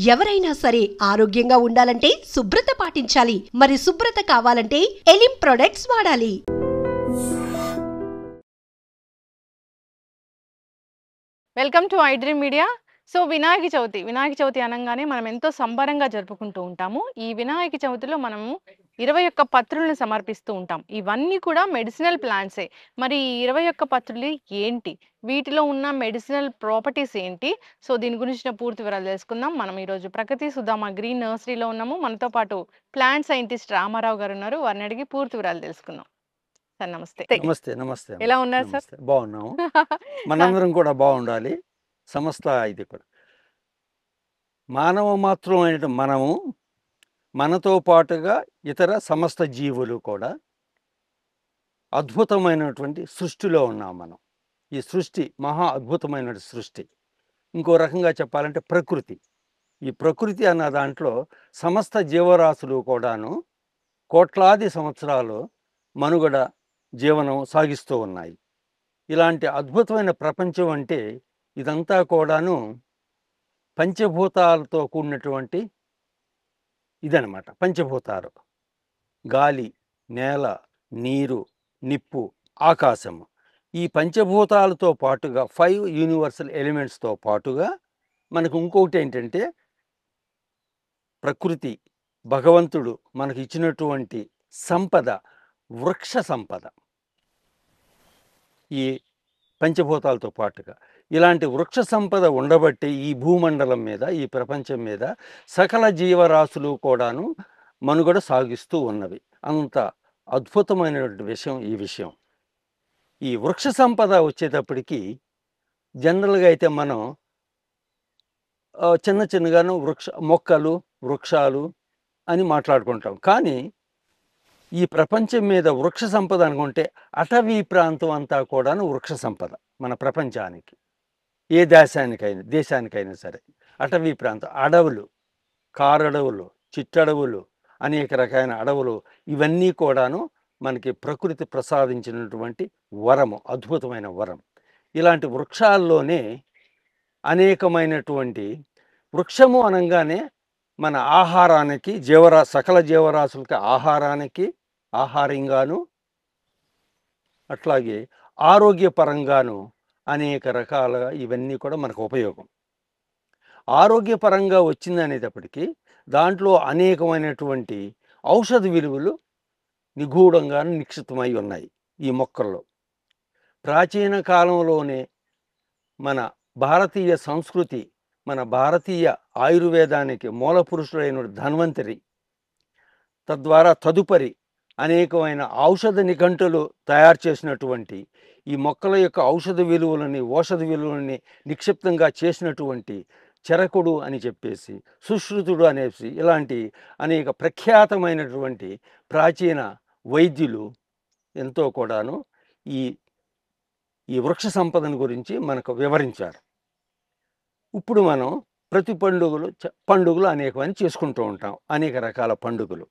ఎవరైనా సరే ఆరోగ్యంగా ఉండాలంటే శుభ్రత పాటించాలి. మరి శుభ్రత కావాలంటే ఎలిం ప్రొడక్ట్స్ వాడాలి. Welcome to I dream media. So Vinayaka Chavithi అనగానే మనం ఎంతో సంబరంగా జరుపుకుంటూ ఉంటాము. ఈ వినాయక చవితిలో మనము 21 పత్రులను సమర్పిస్తూ ఉంటాం. ఇవన్నీ కూడా మెడిసినల్ ప్లాంట్సే. మరి ఈ 21 పత్రులు ఏంటి, వీటిలో ఉన్న మెడిసినల్ ప్రాపర్టీస్ ఏంటి? సో దీని గురించిన పూర్తి వివరాలు తెలుసుకుందాం. మనం ఈరోజు ప్రకృతి సుధామ గ్రీన్ నర్సరీలో ఉన్నాము. మనతో పాటు ప్లాంట్ సైంటిస్ట్ రామారావు గారు ఉన్నారు. వారిని అడిగి పూర్తి వివరాలు తెలుసుకుందాం. సార్ నమస్తే. నమస్తే. నమస్తే. ఎలా ఉన్నారు సార్? బాగున్నాము. మనందరం కూడా బాగుండాలి. సమస్త ఇది కూడా మానవ మాత్రమైన మనము, మనతో పాటుగా ఇతర సమస్త జీవులు కూడా అద్భుతమైనటువంటి సృష్టిలో ఉన్నాం మనం. ఈ సృష్టి మహా అద్భుతమైన సృష్టి. ఇంకో రకంగా చెప్పాలంటే ప్రకృతి. ఈ ప్రకృతి అన్న దాంట్లో సమస్త జీవరాశులు కూడాను కోట్లాది సంవత్సరాలు మనుగడ జీవనం సాగిస్తూ ఉన్నాయి. ఇలాంటి అద్భుతమైన ప్రపంచం అంటే ఇదంతా కూడాను పంచభూతాలతో కూడినటువంటి ఇదనమాట. పంచభూతాలు: గాలి, నేల, నీరు, నిప్పు, ఆకాశము. ఈ పంచభూతాలతో పాటుగా 5 యూనివర్సల్ ఎలిమెంట్స్తో పాటుగా మనకు ఇంకొకటి ఏంటంటే ప్రకృతి, భగవంతుడు మనకి ఇచ్చినటువంటి సంపద, వృక్ష సంపద. ఈ పంచభూతాలతో పాటుగా ఇలాంటి వృక్ష సంపద ఉండబట్టి ఈ భూమండలం మీద, ఈ ప్రపంచం మీద సకల జీవరాశులు కూడాను మనుగడ సాగిస్తూ ఉన్నవి. అంత అద్భుతమైనటువంటి విషయం ఈ విషయం. ఈ వృక్ష సంపద వచ్చేటప్పటికి జనరల్గా అయితే మనం చిన్న చిన్నగాను మొక్కలు, వృక్షాలు అని మాట్లాడుకుంటాం. కానీ ఈ ప్రపంచం మీద వృక్ష సంపద అనుకుంటే అటవీ ప్రాంతం అంతా కూడాను వృక్ష సంపద. మన ప్రపంచానికి ఏ దేశానికైనా సరే అటవీ ప్రాంతం, అడవులు, కారడవులు, చిట్టడవులు, అనేక రకాలైన అడవులు, ఇవన్నీ కూడాను మనకి ప్రకృతి ప్రసాదించినటువంటి వరము, అద్భుతమైన వరం. ఇలాంటి వృక్షాల్లోనే అనేకమైనటువంటి వృక్షము అనగానే మన ఆహారానికి, సకల జీవరాశులకి ఆహారంగాను, అట్లాగే ఆరోగ్యపరంగాను అనేక రకాలుగా ఇవన్నీ కూడా మనకు ఉపయోగం. ఆరోగ్యపరంగా వచ్చిందనేటప్పటికీ దాంట్లో అనేకమైనటువంటి ఔషధ విలువలు నిగూఢంగా నిక్షిప్తమై ఉన్నాయి ఈ మొక్కల్లో. ప్రాచీన కాలంలోనే మన భారతీయ సంస్కృతి, మన భారతీయ ఆయుర్వేదానికి మూల పురుషుడైన ధన్వంతరి, తద్వారా తదుపరి అనేకమైన ఔషధ నిఘంటులు తయారు చేసినటువంటి ఈ మొక్కల యొక్క ఔషధ విలువలని నిక్షిప్తంగా చేసినటువంటి చరకుడు అని చెప్పేసి, సుశ్రుతుడు అనేసి, ఇలాంటి అనేక ప్రఖ్యాతమైనటువంటి ప్రాచీన వైద్యులు ఎంతో కూడాను ఈ వృక్ష సంపదను గురించి మనకు వివరించారు. ఇప్పుడు మనం ప్రతి పండుగలు అనేకమని చేసుకుంటూ ఉంటాం. అనేక రకాల పండుగలు,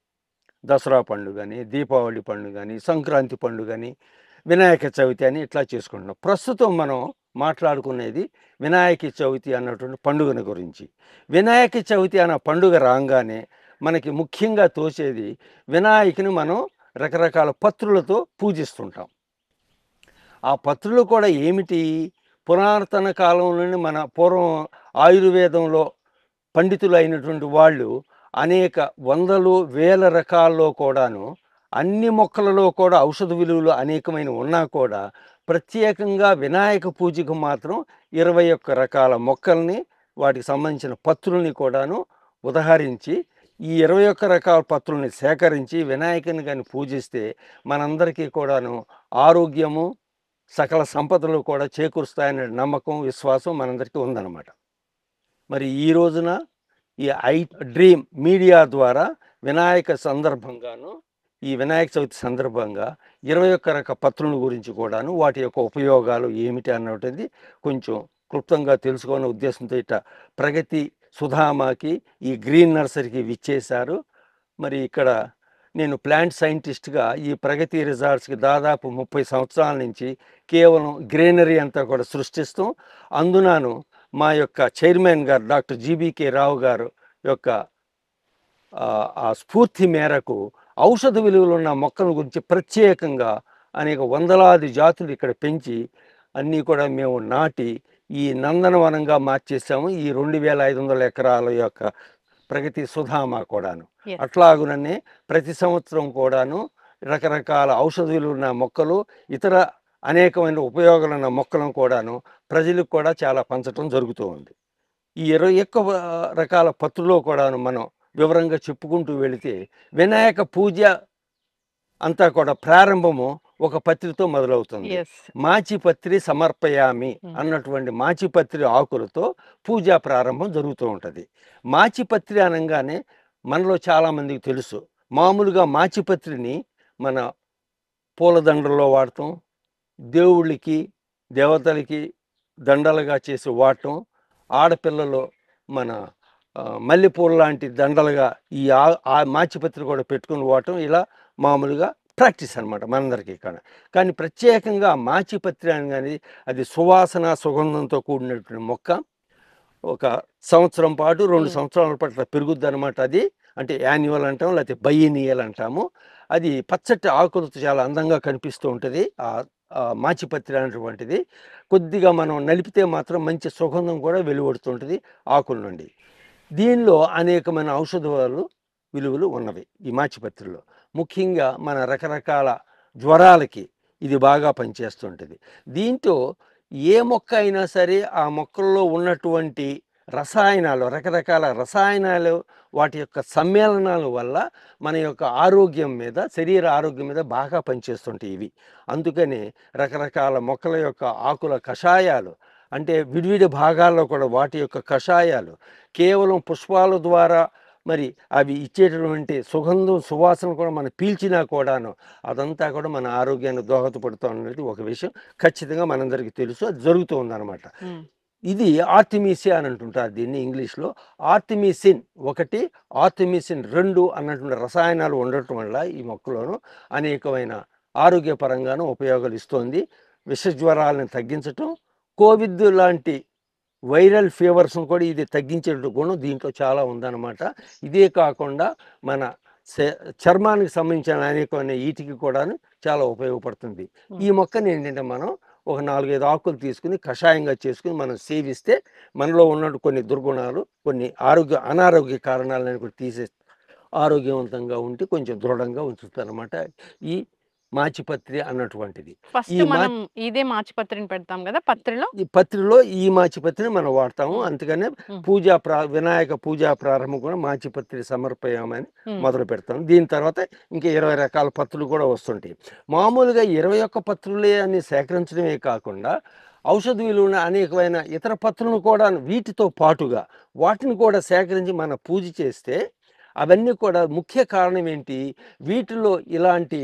దసరా పండుగని, దీపావళి పండుగని, సంక్రాంతి పండుగని, వినాయక చవితి అని ఇట్లా చేసుకుంటున్నాం. ప్రస్తుతం మనం మాట్లాడుకునేది వినాయక చవితి అన్నటువంటి పండుగను గురించి. వినాయక చవితి అన్న పండుగ రాగానే మనకి ముఖ్యంగా తోచేది వినాయకుని మనం రకరకాల పత్రులతో పూజిస్తుంటాం. ఆ పత్రులు కూడా ఏమిటి? పురాతన కాలంలోనే మన పూర్వం ఆయుర్వేదంలో పండితులు అయినటువంటి వాళ్ళు అనేక వందలు వేల రకాల్లో కూడాను అన్ని మొక్కలలో కూడా ఔషధ విలువలు అనేకమైన ఉన్నా కూడా ప్రత్యేకంగా వినాయక పూజకు మాత్రం 21 రకాల మొక్కల్ని, వాటికి సంబంధించిన పత్రుల్ని కూడాను ఉదహరించి ఈ 21 రకాల పత్రుల్ని సేకరించి వినాయకుని కానీ పూజిస్తే మనందరికీ కూడాను ఆరోగ్యము, సకల సంపదలు కూడా చేకూరుస్తాయనే నమ్మకం, విశ్వాసం మనందరికీ ఉందన్నమాట. మరి ఈ రోజున ఈ ఐ డ్రీమ్ మీడియా ద్వారా వినాయక చవితి సందర్భంగా 21 రకాల పత్రుల గురించి కూడాను, వాటి యొక్క ఉపయోగాలు ఏమిటి అన్నటువంటిది కొంచెం క్లుప్తంగా తెలుసుకునే ఉద్దేశంతో ఇట్లా ప్రగతి సుధామాకి, ఈ గ్రీన్ నర్సరీకి విచ్చేశారు. మరి ఇక్కడ నేను ప్లాంట్ సైంటిస్ట్గా ఈ ప్రగతి రిజార్ట్స్కి దాదాపు 30 సంవత్సరాల నుంచి కేవలం గ్రీనరీ అంతా కూడా సృష్టిస్తాం. అందునాను మా యొక్క చైర్మన్ గారు డాక్టర్ జీబీకే రావు గారు యొక్క ఆ స్ఫూర్తి మేరకు ఔషధ విలువలు ఉన్న మొక్కల గురించి ప్రత్యేకంగా అనేక వందలాది జాతులు ఇక్కడ పెంచి అన్నీ కూడా మేము నాటి ఈ నందనవనంగా మార్చేసాము ఈ 2500 ఎకరాల యొక్క ప్రగతి సుధామ కూడాను. Yes. అట్లాగుననే ప్రతి సంవత్సరం కూడాను రకరకాల ఔషధ విలువలు ఉన్న మొక్కలు ఇతర అనేకమైన ఉపయోగాలు ఉన్న మొక్కలను కూడాను ప్రజలకు కూడా చాలా పంచడం జరుగుతూ ఉంది. ఈ 21 రకాల పత్రులో కూడాను మనం వివరంగా చెప్పుకుంటూ వెళితే వినాయక పూజ అంతా కూడా ప్రారంభము ఒక పత్రితో మొదలవుతుంది. ఎస్ మాచిపత్రి సమర్పయామి అన్నటువంటి మాచిపత్రి ఆకులతో పూజా ప్రారంభం జరుగుతూ ఉంటుంది. మాచిపత్రి అనగానే మనలో చాలామందికి తెలుసు. మామూలుగా మాచిపత్రిని మన పూలదండల్లో వాడటం, దేవుళ్ళకి దేవతలకి దండలుగా చేసి వాడటం, ఆడపిల్లలు మన మల్లెపూల లాంటి దండలుగా ఈ మాచిపత్రి కూడా పెట్టుకుని వాడటం ఇలా మామూలుగా ప్రాక్టీస్ అనమాట మనందరికీ ఇక్కడ. కానీ ప్రత్యేకంగా మాచిపత్రి అనేది అది సువాసన సుగంధంతో కూడినటువంటి మొక్క. ఒక సంవత్సరం పాటు 2 సంవత్సరాల పాటు పెరుగుద్ది అనమాట. అది అంటే యాన్యువల్ అంటాము, లేకపోతే బైనియల్ అంటాము. అది పచ్చటి ఆకులతో చాలా అందంగా కనిపిస్తూ ఉంటుంది. మాచిపత్రి అనేటువంటిది కొద్దిగా మనం నలిపితే మాత్రం మంచి సుగంధం కూడా వెలువడుతుంటుంది ఆకుల నుండి. దీనిలో అనేకమైన ఔషధాలు విలువలు ఉన్నవి ఈ మాచిపత్రిలో. ముఖ్యంగా మన రకరకాల జ్వరాలకి ఇది బాగా పనిచేస్తుంటుంది. దీంతో ఏ మొక్క అయినా సరే ఆ మొక్కల్లో ఉన్నటువంటి రసాయనాలు, రకరకాల రసాయనాలు, వాటి యొక్క సమ్మేళనాల వల్ల మన యొక్క ఆరోగ్యం మీద, శరీర ఆరోగ్యం మీద బాగా పనిచేస్తుంటాయి ఇవి. అందుకని రకరకాల మొక్కల యొక్క ఆకుల కషాయాలు, అంటే విడివిడి భాగాల్లో కూడా వాటి యొక్క కషాయాలు కేవలం పుష్పాల ద్వారా మరి అవి ఇచ్చేటటువంటి సుగంధం సువాసన కూడా మనం పీల్చినా కూడాను అదంతా కూడా మన ఆరోగ్యాన్ని దోహదపడుతూ అనేది ఒక విషయం ఖచ్చితంగా మనందరికీ తెలుసు. అది జరుగుతూ ఉందన్నమాట. ఇది ఆర్టిమిసియా అని అంటుంటారు దీన్ని ఇంగ్లీష్లో. ఆర్టిమిసిన్ 1, ఆర్టిమిసిన్ 2 అన్నటువంటి రసాయనాలు ఉండటం వల్ల ఈ మొక్కలోను అనేకమైన ఆరోగ్యపరంగాను ఉపయోగాలు ఇస్తుంది. విషజ్వరాలను తగ్గించటం, కోవిడ్ లాంటి వైరల్ ఫీవర్స్ను కూడా ఇది తగ్గించే గుణం దీంట్లో చాలా ఉందన్నమాట. ఇదే కాకుండా మన చర్మానికి సంబంధించిన అనేకమైన వీటికి కూడా చాలా ఉపయోగపడుతుంది. ఈ మొక్కని ఏంటంటే మనం ఒక 4-5 ఆకులు తీసుకుని కషాయంగా చేసుకుని మనం సేవిస్తే మనలో ఉన్న కొన్ని దుర్గుణాలు, కొన్ని అనారోగ్య కారణాలను కూడా తీసే ఆరోగ్యవంతంగా ఉండి కొంచెం దృఢంగా ఉంచుతారు అన్నమాట ఈ మాచిపత్రి అన్నటువంటిది. ఫస్ట్ మనం ఇదే మాచిపత్రిని పెడతాం కదా పత్రిలో. ఈ పత్రిలో ఈ మాచిపత్రిని మనం వాడతాము. అందుకనే వినాయక పూజా ప్రారంభం కూడా మాచిపత్రి సమర్పయామని మొదలు పెడతాం. దీని తర్వాత ఇంకా 20 రకాల పత్రులు కూడా వస్తుంటాయి. మామూలుగా 21 పత్రులే అని సేకరించడమే కాకుండా ఔషధ విలువన అనేకమైన ఇతర పత్రులను కూడా వీటితో పాటుగా వాటిని కూడా సేకరించి మన పూజ చేస్తే అవన్నీ కూడా ముఖ్య కారణం ఏంటి, వీటిలో ఇలాంటి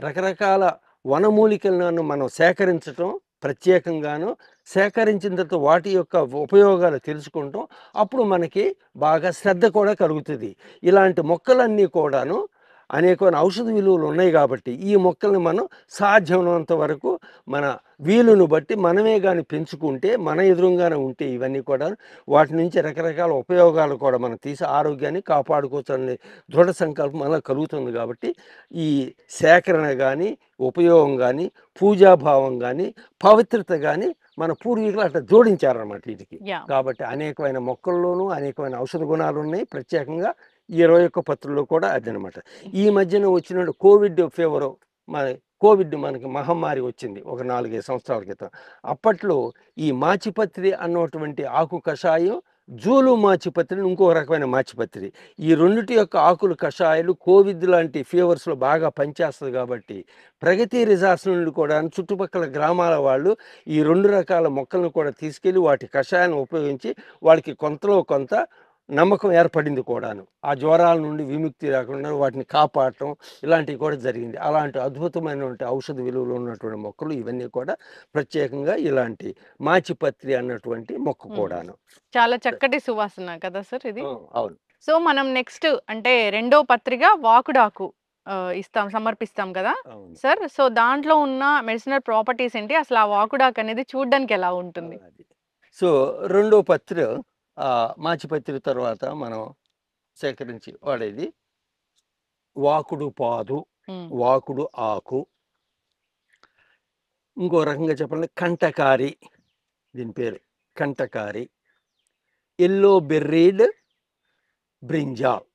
రకరకాల వనమూలికలను మనం సేకరించటం, ప్రత్యేకంగాను సేకరించిన తర్వాత వాటి యొక్క ఉపయోగాలు తెలుసుకుంటాం. అప్పుడు మనకి బాగా శ్రద్ధ కూడా కలుగుతుంది. ఇలాంటి మొక్కలన్నీ కూడాను అనేకమైన ఔషధ విలువలు ఉన్నాయి కాబట్టి ఈ మొక్కల్ని మనం సాధ్యమైనంత వరకు మన వీలును బట్టి మనమే కానీ పెంచుకుంటే, మన ఎదురుగానే ఉంటే ఇవన్నీ కూడా వాటి నుంచి రకరకాల ఉపయోగాలు కూడా మనం తీసి ఆరోగ్యాన్ని కాపాడుకోవచ్చనే దృఢ సంకల్పం మనలో కలుగుతుంది. కాబట్టి ఈ సేకరణ కానీ, ఉపయోగం కానీ, పూజాభావం కానీ, పవిత్రత కానీ మన పూర్వీకులు అట్లా జోడించారన్నమాట వీటికి. కాబట్టి అనేకమైన మొక్కల్లోనూ అనేకమైన ఔషధ గుణాలు ఉన్నాయి. ప్రత్యేకంగా 21 పత్రుల్లో కూడా అదనమాట. ఈ మధ్యన వచ్చిన కోవిడ్ ఫీవర్, కోవిడ్ మనకి మహమ్మారి వచ్చింది ఒక 4-5 సంవత్సరాల క్రితం. అప్పట్లో ఈ మాచిపత్రి అన్నటువంటి ఆకు కషాయం, జూలు మాచిపత్రిని ఇంకో రకమైన మాచిపత్రి, ఈ రెండిటి యొక్క ఆకులు కషాయాలు కోవిడ్ లాంటి ఫీవర్స్లో బాగా పనిచేస్తుంది. కాబట్టి ప్రగతి రిసార్ట్స్ నుండి కూడా చుట్టుపక్కల గ్రామాల వాళ్ళు ఈ 2 రకాల మొక్కలను కూడా తీసుకెళ్ళి వాటి కషాయాన్ని ఉపయోగించి వాళ్ళకి కొంతలో కొంత నమ్మకం ఏర్పడింది కూడాను. ఆ జ్వరాల నుండి విముక్తి రాకుండా వాటిని కాపాడటం ఇలాంటివి కూడా జరిగింది. అలాంటి అద్భుతమైనటువంటి ఔషధ విలువలు ఉన్నటువంటి మొక్కలు ఇవన్నీ కూడా ప్రత్యేకంగా ఇలాంటి మాచిపత్రి అన్నటువంటి మొక్క కూడాను. చాలా చక్కటి సువాసన కదా సార్ ఇది. అవును. సో మనం నెక్స్ట్ అంటే 2వ పత్రిగా వాకుడాకు సమర్పిస్తాం కదా సార్. సో దాంట్లో ఉన్న మెడిసినల్ ప్రాపర్టీస్ ఏంటి, అసలు ఆ వాకుడాకు అనేది చూడడానికి ఎలా ఉంటుంది? సో 2వ పత్రి మాచిపత్రి తర్వాత మనం సేకరించి వాడేది వాకుడు పాదు, ఉమ్, వాకుడు ఆకు. ఇంకో రకంగా చెప్పాలంటే కంటకారి, దీని పేరు కంటకారి. ఎల్లో బెర్రీడ్ బ్రింజాల్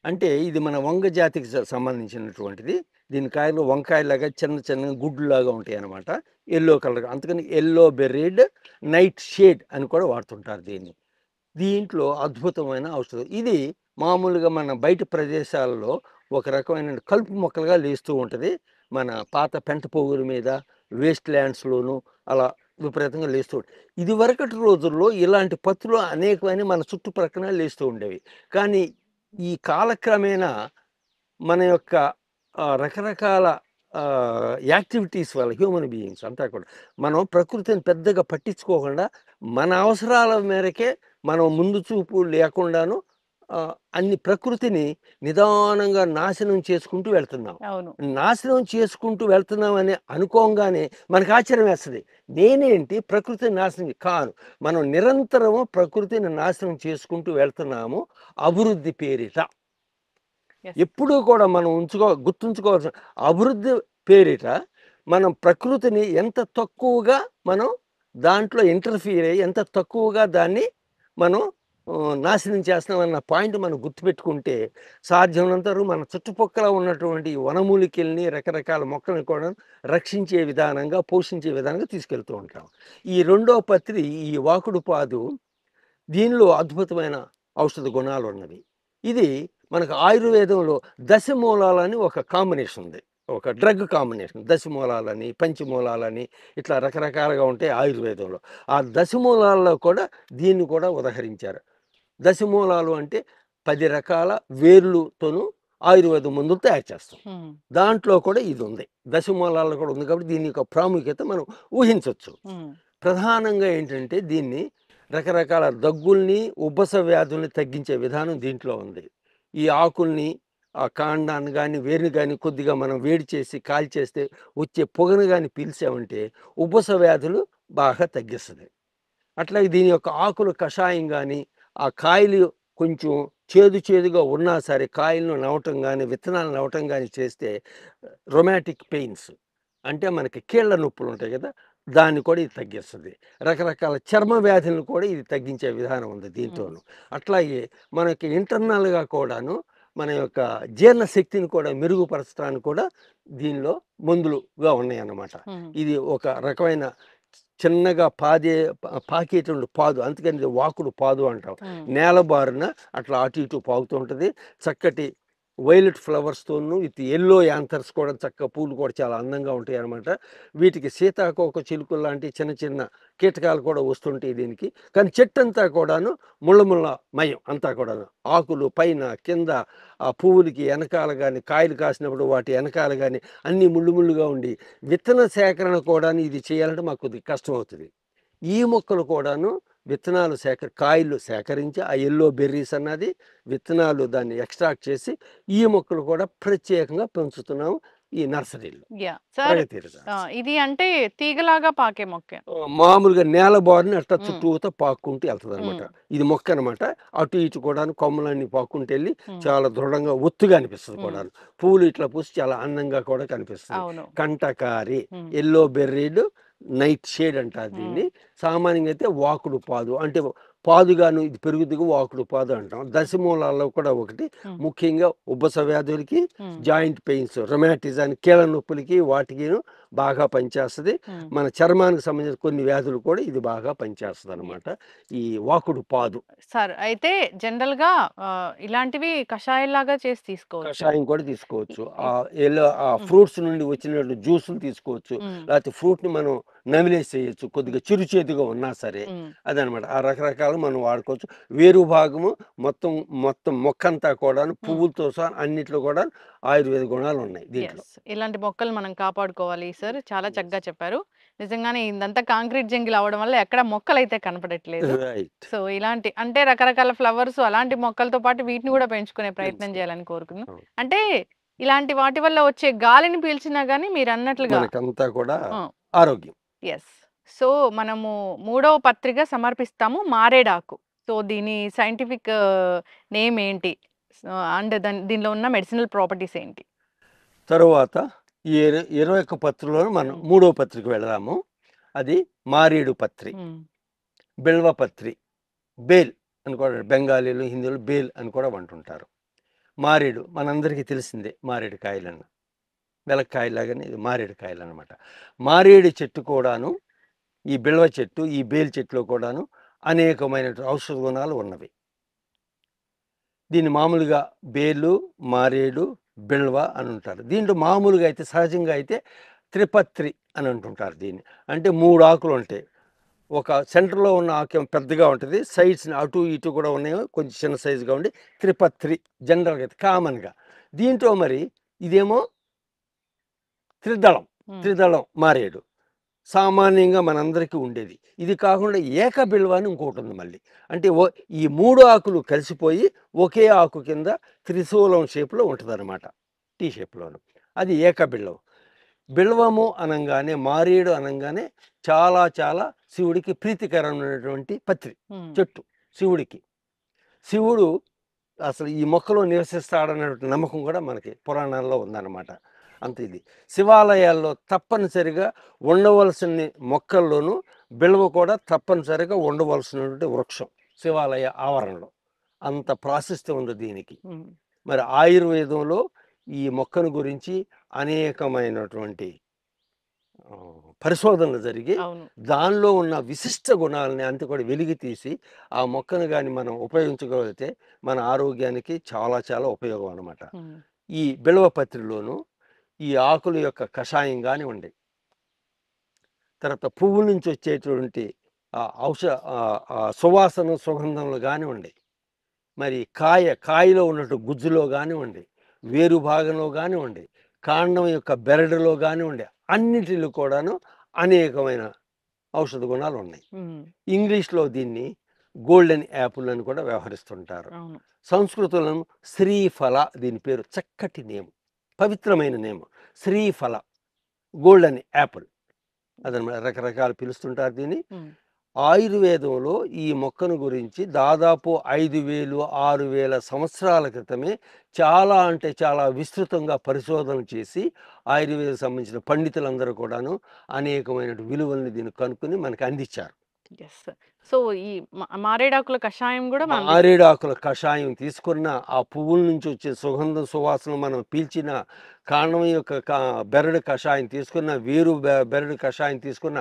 అంటే ఇది మన వంగ జాతికి సంబంధించినటువంటిది. దీని కాయలు వంకాయలాగా చిన్న చిన్న గుడ్లులాగా ఉంటాయి అన్నమాట, ఎల్లో కలర్. అందుకని ఎల్లో బెర్రీడ్ నైట్ షేడ్ అని కూడా వాడుతుంటారు దీన్ని. దీంట్లో అద్భుతమైన ఔషధం ఇది. మామూలుగా మన బయట ప్రదేశాల్లో ఒక రకమైన కలుపు మొక్కలుగా లేస్తూ ఉంటుంది. మన పాత పెంట పోగుల మీద, వేస్ట్ ల్యాండ్స్లోను అలా విపరీతంగా లేస్తూ ఉంటుంది. ఇది వరకటి రోజుల్లో ఇలాంటి పత్తులు అనేకమైన మన చుట్టుప్రక్కన లేస్తూ ఉండేవి. కానీ ఈ కాలక్రమేణా మన యొక్క రకరకాల యాక్టివిటీస్ వల్ల హ్యూమన్ బీయింగ్స్ అంతా కూడా మనం ప్రకృతిని పెద్దగా పట్టించుకోకుండా మన అవసరాల మేరకే మనం ముందు చూపు లేకుండాను అన్ని ప్రకృతిని నిదానంగా నాశనం చేసుకుంటూ వెళ్తున్నాం. అవును. నాశనం చేసుకుంటూ వెళ్తున్నామని అనుకోగానే మనకు ఆశ్చర్యం వేస్తుంది. నేనేంటి ప్రకృతిని నాశనం కాను, మనం నిరంతరము ప్రకృతిని నాశనం చేసుకుంటూ వెళ్తున్నాము అభివృద్ధి పేరిట. Yes. ఎప్పుడూ కూడా మనం గుర్తుంచుకోవాల్సిన అభివృద్ధి పేరిట మనం ప్రకృతిని ఎంత తక్కువగా మనం దాంట్లో ఇంటర్ఫియర్ అయ్యి ఎంత తక్కువగా దాన్ని మనం నాశనం చేస్తున్నామన్న పాయింట్ మనం గుర్తుపెట్టుకుంటే సాధ్యమైనంత వరకు మన చుట్టుపక్కల ఉన్నటువంటి వనమూలికల్ని రకరకాల మొక్కల్ని కూడా రక్షించే విధానంగా, పోషించే విధానంగా తీసుకెళ్తూ ఉంటాం. ఈ రెండో పత్రి ఈ వాకుడు పాదు, దీనిలో అద్భుతమైన ఔషధ గుణాలు ఉన్నవి. ఇది మనకు ఆయుర్వేదంలో దశమూలాలని ఒక కాంబినేషన్ ఉంది, ఒక డ్రగ్ కాంబినేషన్. దశమూలాలని, పంచమూలాలని ఇట్లా రకరకాలుగా ఉంటాయి ఆయుర్వేదంలో. ఆ దశమూలాల్లో కూడా దీన్ని కూడా ఉదహరించారు. దశమూలాలు అంటే 10 రకాల వేర్లతోనూ ఆయుర్వేద మందులు తయారు చేస్తాం. దాంట్లో కూడా ఇది ఉంది, దశమూలాల్లో కూడా ఉంది. కాబట్టి దీని యొక్క ప్రాముఖ్యత మనం ఊహించవచ్చు. ప్రధానంగా ఏంటంటే దీన్ని రకరకాల దగ్గుల్ని, ఉబ్బస వ్యాధుల్ని తగ్గించే విధానం దీంట్లో ఉంది. ఈ ఆకుల్ని, ఆ కాండాన్ని కానీ వేరుని కానీ కొద్దిగా మనం వేడి చేసి కాల్చేస్తే వచ్చే పొగను కానీ పీల్చామంటే ఉబ్బస వ్యాధులు బాగా తగ్గిస్తుంది. అట్లాగే దీని యొక్క ఆకులు కషాయం కానీ, ఆ కాయలు కొంచెం చేదుగా ఉన్నా సరే కాయలను నవ్వటం కానీ, విత్తనాలు నవ్వటం కానీ చేస్తే రొమాటిక్ పెయిన్స్ అంటే మనకి కీళ్ళ నొప్పులు ఉంటాయి కదా, దాన్ని కూడా ఇది తగ్గిస్తుంది. రకరకాల చర్మ వ్యాధులను కూడా ఇది తగ్గించే విధానం ఉంది దీంతోనూ. అట్లాగే మనకి ఇంటర్నల్గా కూడాను మన యొక్క జీర్ణశక్తిని కూడా మెరుగుపరచడానికి కూడా దీనిలో మందులుగా ఉన్నాయి అన్నమాట. ఇది ఒక రకమైన చిన్నగా పాకేటువంటి పాదు, అందుకని ఇది వాకుడు పాదు అంటాం. నేల బారున అట్లా అటు ఇటు పాకుతూ ఉంటుంది. చక్కటి వైలెట్ ఫ్లవర్స్తోనూ విత్ ఎల్లో యాంథర్స్ కూడా చక్కగా పూలు కూడా చాలా అందంగా ఉంటాయి అన్నమాట. వీటికి సీతాకోక చిలుకలు లాంటి చిన్న చిన్న కీటకాలు కూడా వస్తుంటాయి దీనికి. కానీ చెట్టు అంతా కూడాను ముళ్ళ మయం అంతా కూడాను, ఆకులు పైన కింద, ఆ పువ్వులకి వెనకాల కానీ, కాయలు కాసినప్పుడు వాటి వెనకాల కానీ అన్నీ ముళ్ళుగా ఉండి విత్తన సేకరణ కూడా ఇది చేయాలంటే మాకు కొద్దిగా కష్టం అవుతుంది. ఈ మొక్కలు కూడాను విత్తనాలు కాయలు సేకరించి ఆ ఎల్లో బెర్రీస్ అన్నది విత్తనాలు దాన్ని ఎక్స్ట్రాక్ట్ చేసి ఈ మొక్కలు కూడా ప్రత్యేకంగా పెంచుతున్నాము ఈ నర్సరీలో. ఇది అంటే తీగలాగా పాకే మొక్క, మామూలుగా నేల బారుని అట్లా చుట్టూతో పాక్కుంటూ వెళ్తుంది అనమాట. ఇది మొక్క అనమాట. అటు ఇటు కూడా కొమ్మలన్నీ పాక్కుంటూ వెళ్ళి చాలా దృఢంగా ఒత్తుగా అనిపిస్తుంది కూడా. పూలు ఇట్లా పూసి చాలా అందంగా కూడా కనిపిస్తుంది. కంటకారి, ఎల్లో బెర్రీడ్ నైట్ షేడ్ అంటారు దీన్ని. సామాన్యంగా అయితే వాకుడు పాదు అంటే పాదుగాను ఇది పెరుగుతుగా వాకుడు పాదు అంటాం. దశమూలాల్లో కూడా ఒకటి, ముఖ్యంగా ఉబ్బస వ్యాధులకి, జాయింట్ పెయిన్స్, రొమాటిజానికి, కీళ్ళ నొప్పులకి వాటికి బాగా పనిచేస్తుంది. మన చర్మానికి సంబంధించిన కొన్ని వ్యాధులు కూడా ఇది బాగా పనిచేస్తుంది అనమాట ఈ వాకుడు పాదు. సార్ అయితే జనరల్ గా ఇలాంటివి కషాయంలాగా చేసి తీసుకోవచ్చు, కషాయం కూడా తీసుకోవచ్చు. ఆ ఫ్రూట్స్ నుండి వచ్చినట్టు జ్యూసులు తీసుకోవచ్చు, లేకపోతే ఫ్రూట్ ని మనం నమిలేసి చేయొచ్చు, కొద్దిగా చిరుచేదుగా ఉన్నా సరే. అదనమాట. ఆ రకరకాలు మనం వాడుకోవచ్చు. వేరు భాగము మొత్తం మొక్కంతా కూడా పువ్వులతో సహా అన్నిట్లో కూడా ఆయుర్వేద గుణాలు ఉన్నాయి దీంట్లో. ఇలాంటి మొక్కలు మనం కాపాడుకోవాలి సార్. చాలా చక్కగా చెప్పారు. నిజంగానే ఇదంతా కాంక్రీట్ జంగిల్ అవడం వల్ల ఎక్కడ మొక్కలు అయితే కనపడట్లేదు. సో ఇలాంటి అంటే రకరకాల ఫ్లవర్స్ అలాంటి మొక్కలతో పాటు వీటిని కూడా పెంచుకునే ప్రయత్నం చేయాలని కోరుకుందాం. అంటే ఇలాంటి వాటి వల్ల వచ్చే గాలిని పీల్చినా గానీ మీరు అన్నట్లుగా మనకంతా కూడా ఆరోగ్యం. ఎస్. సో మనము 3వ పత్రిక సమర్పిస్తాము, మారేడాకు. సో దీని సైంటిఫిక్ నేమ్ ఏంటి, అండ్ దీనిలో ఉన్న మెడిసినల్ ప్రాపర్టీస్ ఏంటి? తరువాత ఈ 21 పత్రిలో మనం 3వ పత్రికి వెళదాము. అది మారేడు పత్రి, బిల్వ పత్రి, బేల్ అని కూడా బెంగాలీలు హిందీలో బేల్ అని కూడా అంటుంటారు. మారేడు మనందరికీ తెలిసిందే, మారేడు కాయలన్న వెలక్కాయలాగానే ఇది మారేడు కాయలు అనమాట. మారేడు చెట్టు కూడాను, ఈ బిల్వ చెట్టు, ఈ బేల్ చెట్టులో కూడాను అనేకమైన ఔషధ గుణాలు ఉన్నవి. దీన్ని మామూలుగా బేలు, మారేడు, బిల్వ అని ఉంటారు. దీంట్లో మామూలుగా అయితే సహజంగా అయితే త్రిపత్రి అని అంటుంటారు దీన్ని. అంటే 3 ఆకులు ఉంటాయి. ఒక సెంటర్లో ఉన్న ఆకు పెద్దగా ఉంటుంది, సైడ్స్ అటు ఇటు కూడా ఉన్నాయి, కొంచెం చిన్న సైజుగా ఉండి త్రిపత్రి జనరల్గా అయితే కామన్గా. దీంట్లో మరి ఇదేమో త్రిదళం మారేడు సామాన్యంగా మనందరికీ ఉండేది. ఇది కాకుండా ఏక బిల్వ అని ఇంకోటి ఉంది మళ్ళీ. అంటే ఈ 3 ఆకులు కలిసిపోయి ఒకే ఆకు కింద త్రిశూలం షేప్లో ఉంటుంది అనమాట, టీ షేప్లోను. అది ఏక బిల్వం. బిల్వము అనగానే, మారేడు అనగానే చాలా చాలా శివుడికి ప్రీతికరమైనటువంటి పత్రి చెట్టు. శివుడు అసలు ఈ మొక్కలో నివసిస్తాడనేటువంటి నమ్మకం కూడా మనకి పురాణాల్లో ఉందన్నమాట. అంత ఇది శివాలయాల్లో తప్పనిసరిగా ఉండవలసిన మొక్కల్లోనూ బిల్వ కూడా తప్పనిసరిగా ఉండవలసినటువంటి వృక్షం శివాలయ ఆవరణలో. అంత ప్రాశస్త్యం ఉంది దీనికి. మరి ఆయుర్వేదంలో ఈ మొక్కను గురించి అనేకమైనటువంటి పరిశోధనలు జరిగి దానిలో ఉన్న విశిష్ట గుణాలని అంత కూడా వెలికి తీసి ఆ మొక్కను కానీ మనం ఉపయోగించగలిగితే మన ఆరోగ్యానికి చాలా చాలా ఉపయోగం అన్నమాట. ఈ బిల్వ పత్రిలోను ఈ ఆకుల యొక్క కషాయం కానివ్వండి, తర్వాత పువ్వు నుంచి వచ్చేటువంటి సువాసన సుగంధంలో కానివ్వండి, మరి కాయలో ఉన్నట్టు గుజ్జులో కానివ్వండి, వేరు భాగంలో కానివ్వండి, కాండం యొక్క బెరడులో కానివ్వండి, అన్నిటిలో కూడాను అనేకమైన ఔషధ గుణాలు ఉన్నాయి. ఇంగ్లీష్లో దీన్ని గోల్డెన్ యాపిల్ అని కూడా వ్యవహరిస్తుంటారు. సంస్కృతంలో శ్రీఫల దీని పేరు. చక్కటి నేము, పవిత్రమైన నేము శ్రీఫల, గోల్డెన్ యాపిల్ అదనమాట. రకరకాలు పిలుస్తుంటారు దీన్ని. ఆయుర్వేదంలో ఈ మొక్కను గురించి దాదాపు 5,000-6,000 సంవత్సరాల క్రితమే చాలా అంటే చాలా విస్తృతంగా పరిశోధన చేసి ఆయుర్వేదం సంబంధించిన పండితులందరూ కూడాను అనేకమైన విలువల్ని దీన్ని కనుక్కొని మనకి అందించారు. సో ఈ మారేడాకుల కషాయం కూడా, మారేడాకుల కషాయం తీసుకున్న, ఆ పువ్వుల నుంచి వచ్చే సుగంధం సువాసన మనం పీల్చిన, కాండం యొక్క బెరడు కషాయం తీసుకున్న, వేరు బెరడు కషాయం తీసుకున్న,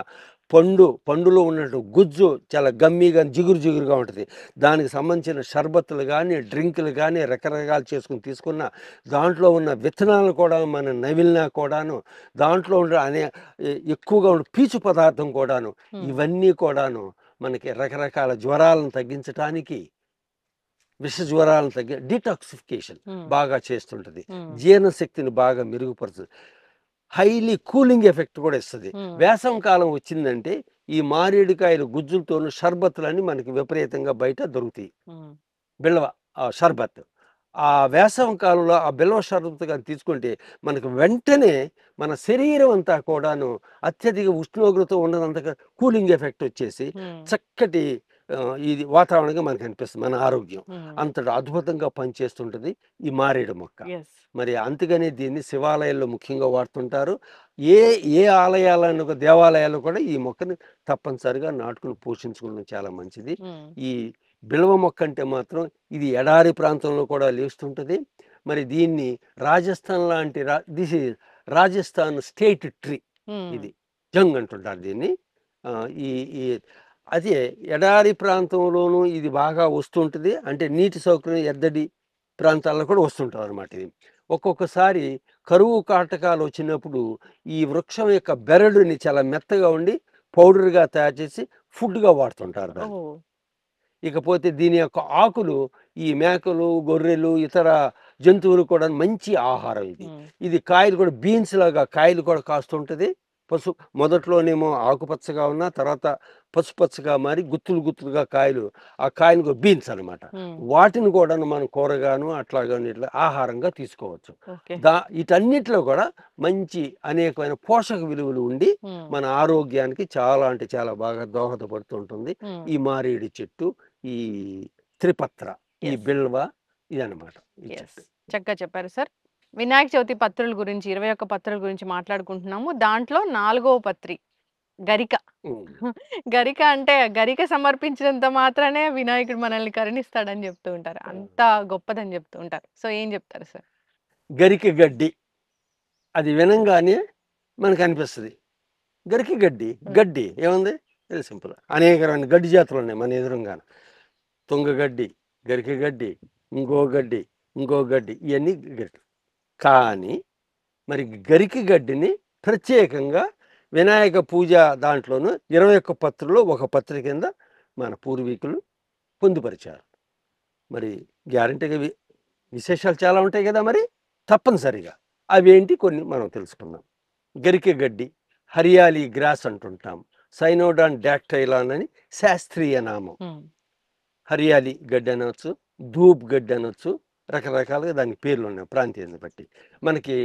పండులో ఉన్నట్టు గుజ్జు చాలా గమ్మీగా జిగురుగా ఉంటుంది. దానికి సంబంధించిన షర్బత్తులు కానీ డ్రింకులు కానీ రకరకాలు చేసుకుని తీసుకున్న, దాంట్లో ఉన్న విత్తనాలు కూడా మనం నవిలినా కూడాను, దాంట్లో ఉండే ఎక్కువగా ఉండే పీచు పదార్థం కూడాను, ఇవన్నీ కూడాను మనకి రకరకాల జ్వరాలను తగ్గించడానికి, విష జ్వరాలను డిటాక్సిఫికేషన్ బాగా చేస్తుంటుంది, జీర్ణశక్తిని బాగా మెరుగుపరుస్తుంది, హైలీ కూలింగ్ ఎఫెక్ట్ కూడా ఇస్తుంది. వేసవి కాలం వచ్చిందంటే ఈ మారేడుకాయలు గుజ్జులతోనూ షర్బత్తులన్నీ మనకి విపరీతంగా బయట దొరుకుతాయి. బిల్వ షర్బత్, ఆ వేసవి కాలంలో ఆ బిల్వ షర్బత్ కానీ తీసుకుంటే మనకు వెంటనే మన శరీరం అంతా కూడాను అత్యధిక ఉష్ణోగ్రత ఉన్నదంతగా కూలింగ్ ఎఫెక్ట్ వచ్చేసి చక్కటి ఇది వాతావరణంగా మనకు అనిపిస్తుంది. మన ఆరోగ్యం అంతటి అద్భుతంగా పనిచేస్తుంటుంది ఈ మారేడు మొక్క. మరి అందుకనే దీన్ని శివాలయాల్లో ముఖ్యంగా వాడుతుంటారు. ఏ ఆలయాలను దేవాలయాల్లో కూడా ఈ మొక్కని తప్పనిసరిగా నాటుకుని పోషించుకోవడం చాలా మంచిది. ఈ బిల్వ మొక్క అంటే మాత్రం ఇది ఎడారి ప్రాంతంలో కూడా లేస్తుంటుంది. మరి దీన్ని రాజస్థాన్ లాంటి this is Rajasthan state tree, ఇది జంగ్ అంటుంటారు దీన్ని. ఈ అదే ఎడారి ప్రాంతంలోనూ ఇది బాగా వస్తుంటుంది. అంటే నీటి సౌకర్యం ఎద్దడి ప్రాంతాల్లో కూడా వస్తుంటుంది అనమాట. ఇది ఒక్కొక్కసారి కరువు కాటకాలు వచ్చినప్పుడు ఈ వృక్షం యొక్క బెరడుని చాలా మెత్తగా ఉండి పౌడర్గా తయారు చేసి ఫుడ్గా వాడుతుంటారు దాన్ని. ఇకపోతే దీని యొక్క ఆకులు ఈ మేకలు, గొర్రెలు, ఇతర జంతువులు కూడా మంచి ఆహారం. ఇది కాయలు కూడా బీన్స్ లాగా కాయలు కూడా కాస్తుంటుంది. మొదట్లోనేమో ఆకుపచ్చగా ఉన్న తర్వాత పసుపచ్చగా మారి గుత్తులుగా కాయలు, ఆ కాయలు బీన్స్ అనమాట. వాటిని కూడా మనం కూరగాను అట్లాగాను ఇట్లా ఆహారంగా తీసుకోవచ్చు. వీటన్నిటిలో కూడా మంచి అనేకమైన పోషక విలువలు ఉండి మన ఆరోగ్యానికి చాలా అంటే చాలా బాగా దోహదపడుతుంటుంది. ఈ మారేడు చెట్టు, ఈ త్రిపత్ర, ఈ బిల్వ, ఇదన్నమాట ఈ ఎస్. చెట్టు. చక్కగా చెప్పారు సార్. వినాయక చవితి పత్రుల గురించి 21 పత్రుల గురించి మాట్లాడుకుంటున్నాము. దాంట్లో 4వ పత్రి గరిక. ఉమ్. గరిక అంటే గరిక సమర్పించినంత మాత్రానే వినాయకుడు మనల్ని కరుణిస్తాడని చెప్తూ ఉంటారు. అంత గొప్పదని చెప్తూ ఉంటారు. సో ఏం చెప్తారు సార్? గరిక గడ్డి అది వినంగానే మనకు అనిపిస్తుంది. గరిక గడ్డి గడ్డి ఏముంది, వెరీ సింపుల్. అనేక రకమైన గడ్డి జాతులు ఉన్నాయి మన ఎదురుగాన. తుంగగడ్డి, గరిక గడ్డి, ఇంకో గడ్డి ఇవన్నీ గడ్డి. కానీ మరి గరిక గడ్డిని ప్రత్యేకంగా వినాయక పూజ దాంట్లోనూ 21 పత్రులు ఒక పత్రి కింద మన పూర్వీకులు పొందుపరిచారు. మరి గ్యారంటీగా విశేషాలు చాలా ఉంటాయి కదా, మరి తప్పనిసరిగా అవేంటి కొన్ని మనం తెలుసుకుందాం. గరిక గడ్డి హరియాలి గ్రాస్ అంటుంటాం. సైనోడాన్ డాక్టైలాన్ అని శాస్త్రీయ నామం. హరియాలి గడ్డి అనవచ్చు, ధూప్ గడ్డి అనవచ్చు, రకరకాలుగా దానికి పేర్లు ఉన్నాయి ప్రాంతీయాన్ని బట్టి. మనకి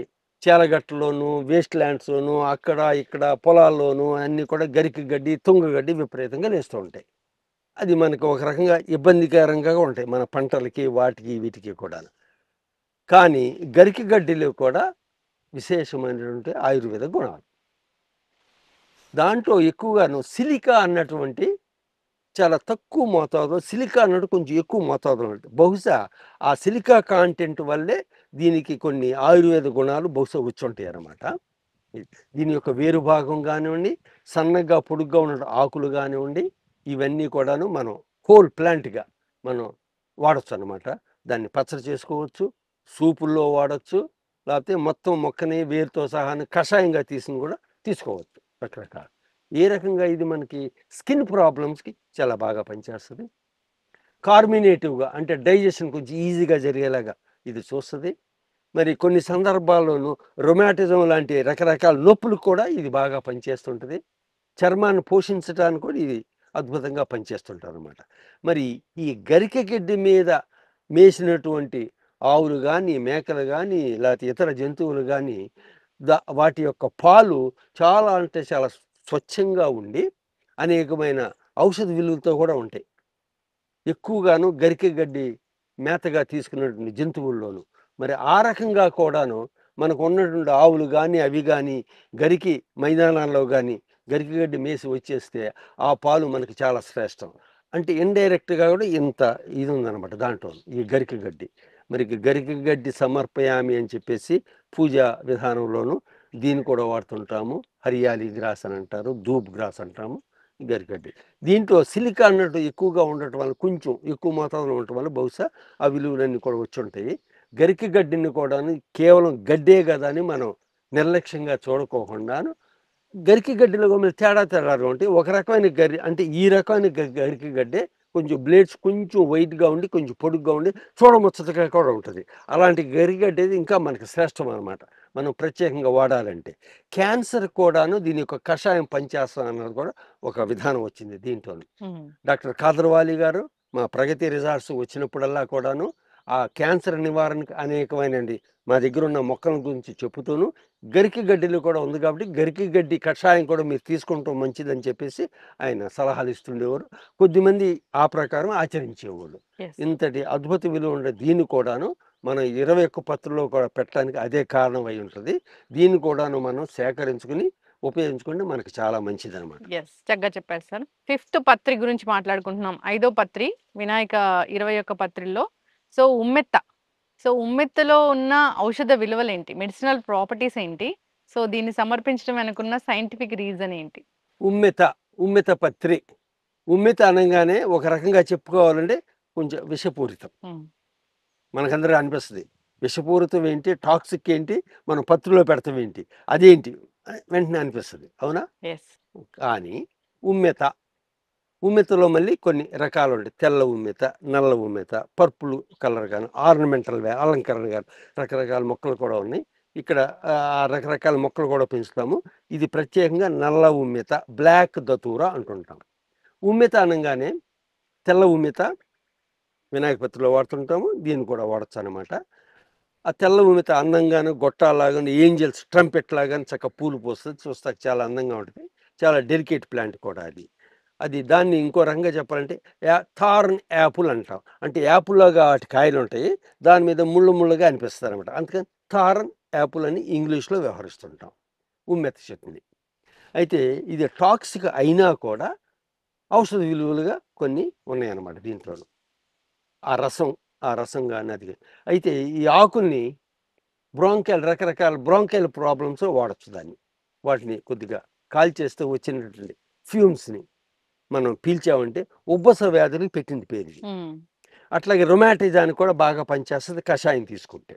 చేలగట్లలోను, వేస్ట్ ల్యాండ్స్లోను, అక్కడ ఇక్కడ పొలాల్లోనూ అన్నీ కూడా గరిక గడ్డి, తుంగగడ్డి విపరీతంగా లేస్తూ ఉంటాయి. అది మనకు ఒక రకంగా ఇబ్బందికరంగా ఉంటాయి మన పంటలకి, వాటికి వీటికి కూడా. కానీ గరిక గడ్డిలో కూడా విశేషమైనటువంటి ఆయుర్వేద గుణాలు. దాంట్లో ఎక్కువగాను సిలికా అన్నటువంటి చాలా తక్కువ మోతాదులో, సిలికా అన్నట్టు కొంచెం ఎక్కువ మోతాదులో ఉంటుంది. బహుశా ఆ సిలికా కాంటెంట్ వల్లే దీనికి కొన్ని ఆయుర్వేద గుణాలు బహుశా వచ్చి ఉంటాయి అన్నమాట. దీని యొక్క వేరు భాగం కానివ్వండి, సన్నగా పొడుగ్గా ఉన్న ఆకులు కానివ్వండి, ఇవన్నీ కూడాను మనం హోల్ ప్లాంట్గా మనం వాడచ్చు అన్నమాట. దాన్ని పచ్చడి చేసుకోవచ్చు, సూపుల్లో వాడచ్చు, లేకపోతే మొత్తం మొక్కని వేరుతో సహా కషాయంగా తీసుకుని కూడా తీసుకోవచ్చు రకరకాల. ఏ రకంగా ఇది మనకి స్కిన్ ప్రాబ్లమ్స్కి చాలా బాగా పనిచేస్తుంది. కార్మినేటివ్గా అంటే డైజెషన్ కొంచెం ఈజీగా జరిగేలాగా ఇది చూస్తుంది. మరి కొన్ని సందర్భాల్లోనూ రొమాటిజం లాంటి రకరకాల నొప్పులకు కూడా ఇది బాగా పనిచేస్తుంటుంది. చర్మాన్ని పోషించడానికి కూడా ఇది అద్భుతంగా పనిచేస్తుంటారు అనమాట. మరి ఈ గరిక గడ్డి మీద మేసినటువంటి ఆవులు కానీ, మేకలు కానీ, లేకపోతే ఇతర జంతువులు కానీ వాటి యొక్క పాలు చాలా అంటే చాలా స్వచ్ఛంగా ఉండి అనేకమైన ఔషధ విలువలతో కూడా ఉంటాయి. ఎక్కువగాను గరిక గడ్డి మేతగా తీసుకున్నటువంటి జంతువుల్లోనూ మరి ఆ రకంగా కూడాను మనకు ఉన్నటువంటి ఆవులు కానీ, అవి కానీ గరికి మైదానాల్లో కానీ గరిక గడ్డి మేసి వచ్చేస్తే ఆ పాలు మనకి చాలా శ్రేష్టం. అంటే ఇండైరెక్ట్గా కూడా ఇంత ఇది ఉందన్నమాట దాంట్లో ఈ గరిక గడ్డి. మరి గరిక గడ్డి సమర్పయామి అని చెప్పేసి పూజా విధానంలోనూ దీన్ని కూడా వాడుతుంటాము. హరియాలి గ్రాస్ అని అంటారు, ధూప్ గ్రాస్ అంటాము, గరికడ్డి. దీంట్లో సిలికా అన్నట్టు ఎక్కువగా ఉండటం వల్ల, కొంచెం ఎక్కువ మోతాదులో ఉండటం వల్ల బహుశా ఆ విలువలన్నీ కూడా వచ్చి ఉంటాయి. గరిక గడ్డిని కూడా కేవలం గడ్డే కదా అని మనం నిర్లక్ష్యంగా చూడకోకుండాను గరిక గడ్డిలో మీరు తేడాగా ఉంటాయి. ఒక రకమైన గరి అంటే ఈ రకమైన గరిక గడ్డే కొంచెం బ్లేడ్స్ కొంచెం వైట్గా ఉండి కొంచెం పొడుగ్గా ఉండి చూడముచ్చటగా కూడా ఉంటుంది. అలాంటి గరిగడ్డి ఇంకా మనకి శ్రేష్టం అనమాట మనం ప్రత్యేకంగా వాడాలంటే. క్యాన్సర్ కూడాను దీని యొక్క కషాయం పనిచేస్తాం అన్నది కూడా ఒక విధానం వచ్చింది దీంట్లో. డాక్టర్ కాదర్వాలి గారు మా ప్రగతి రిసార్ట్స్ వచ్చినప్పుడల్లా కూడాను ఆ క్యాన్సర్ నివారణకు అనేకమైనది మా దగ్గర ఉన్న మొక్కల గురించి చెప్పుతూను గరిక గడ్డిలో కూడా ఉంది కాబట్టి గరిక గడ్డి కషాయం కూడా మీరు తీసుకుంటాం మంచిదని చెప్పేసి ఆయన సలహాలు ఇస్తుండేవారు. కొద్దిమంది ఆ ప్రకారం ఆచరించేవాళ్ళు. ఇంతటి అద్భుత విలువ ఉండే దీన్ని కూడాను మనం 21 పత్రుల్లో కూడా పెట్టడానికి అదే కారణం అయి ఉంటుంది. దీన్ని కూడాను మనం సేకరించుకుని ఉపయోగించుకుంటే మనకి చాలా మంచిది అనమాట. చక్కగా చెప్పారు సార్. 5th పత్రి గురించి మాట్లాడుకుంటున్నాం. 5వ పత్రి వినాయక 21 పత్రిలో. సో ఉమ్మెత్త. సో ఉమ్మెత్తలో ఉన్న ఔషధ విలువలేంటి, మెడిసినల్ ప్రాపర్టీస్ ఏంటి, సో దీన్ని సమర్పించడం వెనుకున్న సైంటిఫిక్ రీజన్ ఏంటి? ఉమ్మెత పత్రి. ఉమ్మెత అనగానే ఒక రకంగా చెప్పుకోవాలంటే కొంచెం విషపూరితం. మనకందరూ అనిపిస్తుంది విషపూరితం ఏంటి, టాక్సిక్ ఏంటి, మనం పత్రిలో పెడతాం ఏంటి, అదేంటి వెంటనే అనిపిస్తుంది, అవునా? కానీ ఉమ్మెతలో మళ్ళీ కొన్ని రకాలు ఉంటాయి. తెల్ల ఉమ్మెత, నల్ల ఉమ్మెత, పర్పుల్ కలర్ కానీ, ఆర్నమెంటల్ అలంకరణ కానీ రకరకాల మొక్కలు కూడా ఉన్నాయి. ఇక్కడ రకరకాల మొక్కలు కూడా పెంచుతాము. ఇది ప్రత్యేకంగా నల్ల ఉమ్మెత, బ్లాక్ దతూరా అంటుంటాం. ఉమ్మెత అనగానే తెల్ల ఉమ్మెత వినాయక పత్రిలో వాడుతుంటాము, దీన్ని కూడా వాడచ్చు అనమాట. ఆ తెల్ల ఉమ్మెత అందంగాను గొట్టాలాగా ఏంజల్స్ ట్రంపెట్ లాగా చక్కగా పూలు పోస్తుంది, చూస్తాక చాలా అందంగా ఉంటుంది. చాలా డెలికేట్ ప్లాంట్ కూడా అది. అది దాన్ని ఇంకో రకంగా చెప్పాలంటే థార్న్ యాపిల్ అంటాం. అంటే యాపిల్‌లాగా వాటి కాయలు ఉంటాయి. దాని మీద ముళ్ళు ముళ్ళుగా అనిపిస్తారనమాట. అందుకని థార్న్ యాపిల్ అని ఇంగ్లీష్‌లో వ్యవహరిస్తుంటాం ఉమ్మెత్త చెట్టుని. అయితే ఇది టాక్సిక్ అయినా కూడా ఔషధ విలువలుగా కొన్ని ఉన్నాయన్నమాట దీంట్లోను. ఆ రసం గాని అది గాని. అయితే ఈ ఆకుల్ని రకరకాల బ్రాంకైల్ ప్రాబ్లమ్స్ వాడొచ్చు దాన్ని. వాటిని కొద్దిగా కాల్చేస్తే వచ్చినటువంటి ఫ్యూమ్స్‌ని మనం పీల్చామంటే ఉబ్బస వ్యాధులకు పెట్టింది పేరిది. హ్మ్. అట్లాగే రొమాటిజానికి కూడా బాగా పనిచేస్తది కషాయం తీసుకుంటే.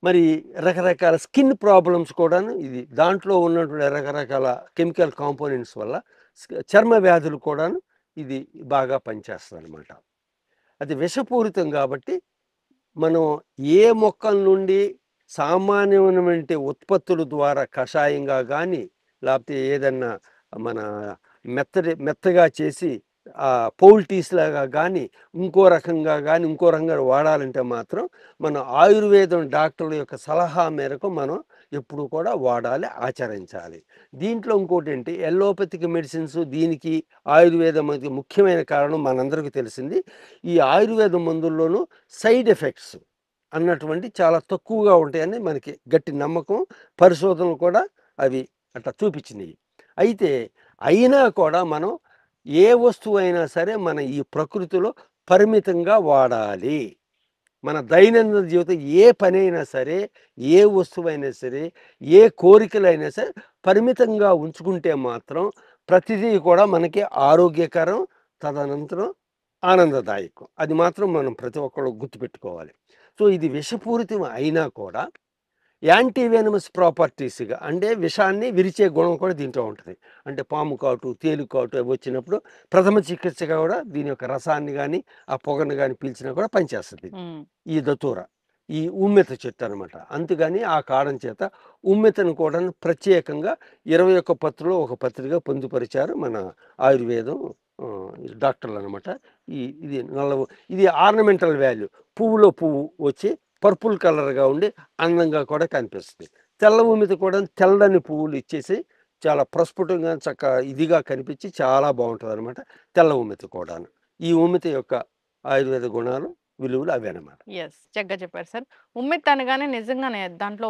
మరి రకరకాల స్కిన్ ప్రాబ్లమ్స్ కూడాను ఇది దాంట్లో ఉన్నటువంటి రకరకాల కెమికల్ కాంపోనెంట్స్ వల్ల చర్మ వ్యాధులు కూడాను ఇది బాగా పనిచేస్తదనమాట. అది విషపూరితం కాబట్టి మనం ఏ మొక్కల నుండి సామాన్యమైనటువంటి ఉత్పత్తుల ద్వారా కషాయంగా గానీ, లేపోతే ఏదన్నా మన మెత్తగా చేసి పౌల్టీస్ లాగా గానీ, ఇంకో రకంగా వాడాలంటే మాత్రం మన ఆయుర్వేదం డాక్టర్ల యొక్క సలహా మేరకు మనం ఎప్పుడు కూడా వాడాలి, ఆచరించాలి. దీంట్లో ఇంకోటేంటి ఎల్లోపతిక్ మెడిసిన్స్ దీనికి ఆయుర్వేదం మధ్య ముఖ్యమైన కారణం మనందరికీ తెలిసింది. ఈ ఆయుర్వేద మందుల్లోనూ సైడ్ ఎఫెక్ట్స్ అన్నటువంటివి చాలా తక్కువగా ఉంటాయని మనకి గట్టి నమ్మకం. పరిశోధనలు కూడా అవి అట్లా చూపించినాయి. అయితే అయినా కూడా మనం ఏ వస్తువైనా సరే మన ఈ ప్రకృతిలో పరిమితంగా వాడాలి. మన దైనందిన జీవితం ఏ పనైనా సరే, ఏ వస్తువైనా సరే, ఏ కోరికలైనా సరే పరిమితంగా ఉంచుకుంటే మాత్రం ప్రతిదీ కూడా మనకి ఆరోగ్యకరం, తదనంతరం ఆనందదాయకం. అది మాత్రం మనం ప్రతి ఒక్కళ్ళు గుర్తుపెట్టుకోవాలి. సో ఇది విషపూరితం అయినా కూడా యాంటీ వెనమస్ ప్రాపర్టీస్‌గా అంటే విషాన్ని విరిచే గుణం కూడా దీంట్లో ఉంటది. అంటే పాము కాటు, తేలు కాటు అవి వచ్చినప్పుడు ప్రథమ చికిత్సగా కూడా దీని యొక్క రసాన్ని గానీ, ఆ పొగను గానీ పీల్చినా కూడా పనిచేస్తది. హ్మ్. ఈ దతూర. ఈ ఉమ్మెత్త చెట్టు అనమాట. అందుకని ఆ కారణం చేత ఉమ్మెత్తను కూడా ప్రత్యేకంగా 21 పత్రిలో ఒక పత్రిగా పొందుపరిచారు మన ఆయుర్వేదం డాక్టర్లనమాట. ఇది ఆర్నమెంటల్ వాల్యూ. పువ్వులో పువ్వు వచ్చి పర్పుల్ కలర్‌గా ఉండి అందంగా కూడా కనిపిస్తది. తెల్ల ఉమ్మెత్త కూడా తెల్లని పువ్వులు ఇచ్చేసి చాలా ప్రస్ఫుటంగా ఇదిగా కనిపించి చాలా బావుంటదనమాట తెల్ల ఉమ్మెత్త కూడాను. ఈ ఉమ్మెత్త యొక్క ఆయుర్వేద గుణాలు, విలువలు అవేనమాట. యెస్. చక్కగా చెప్పారు సార్. ఉమ్మెత్త అనగానే నిజంగానే దాంట్లో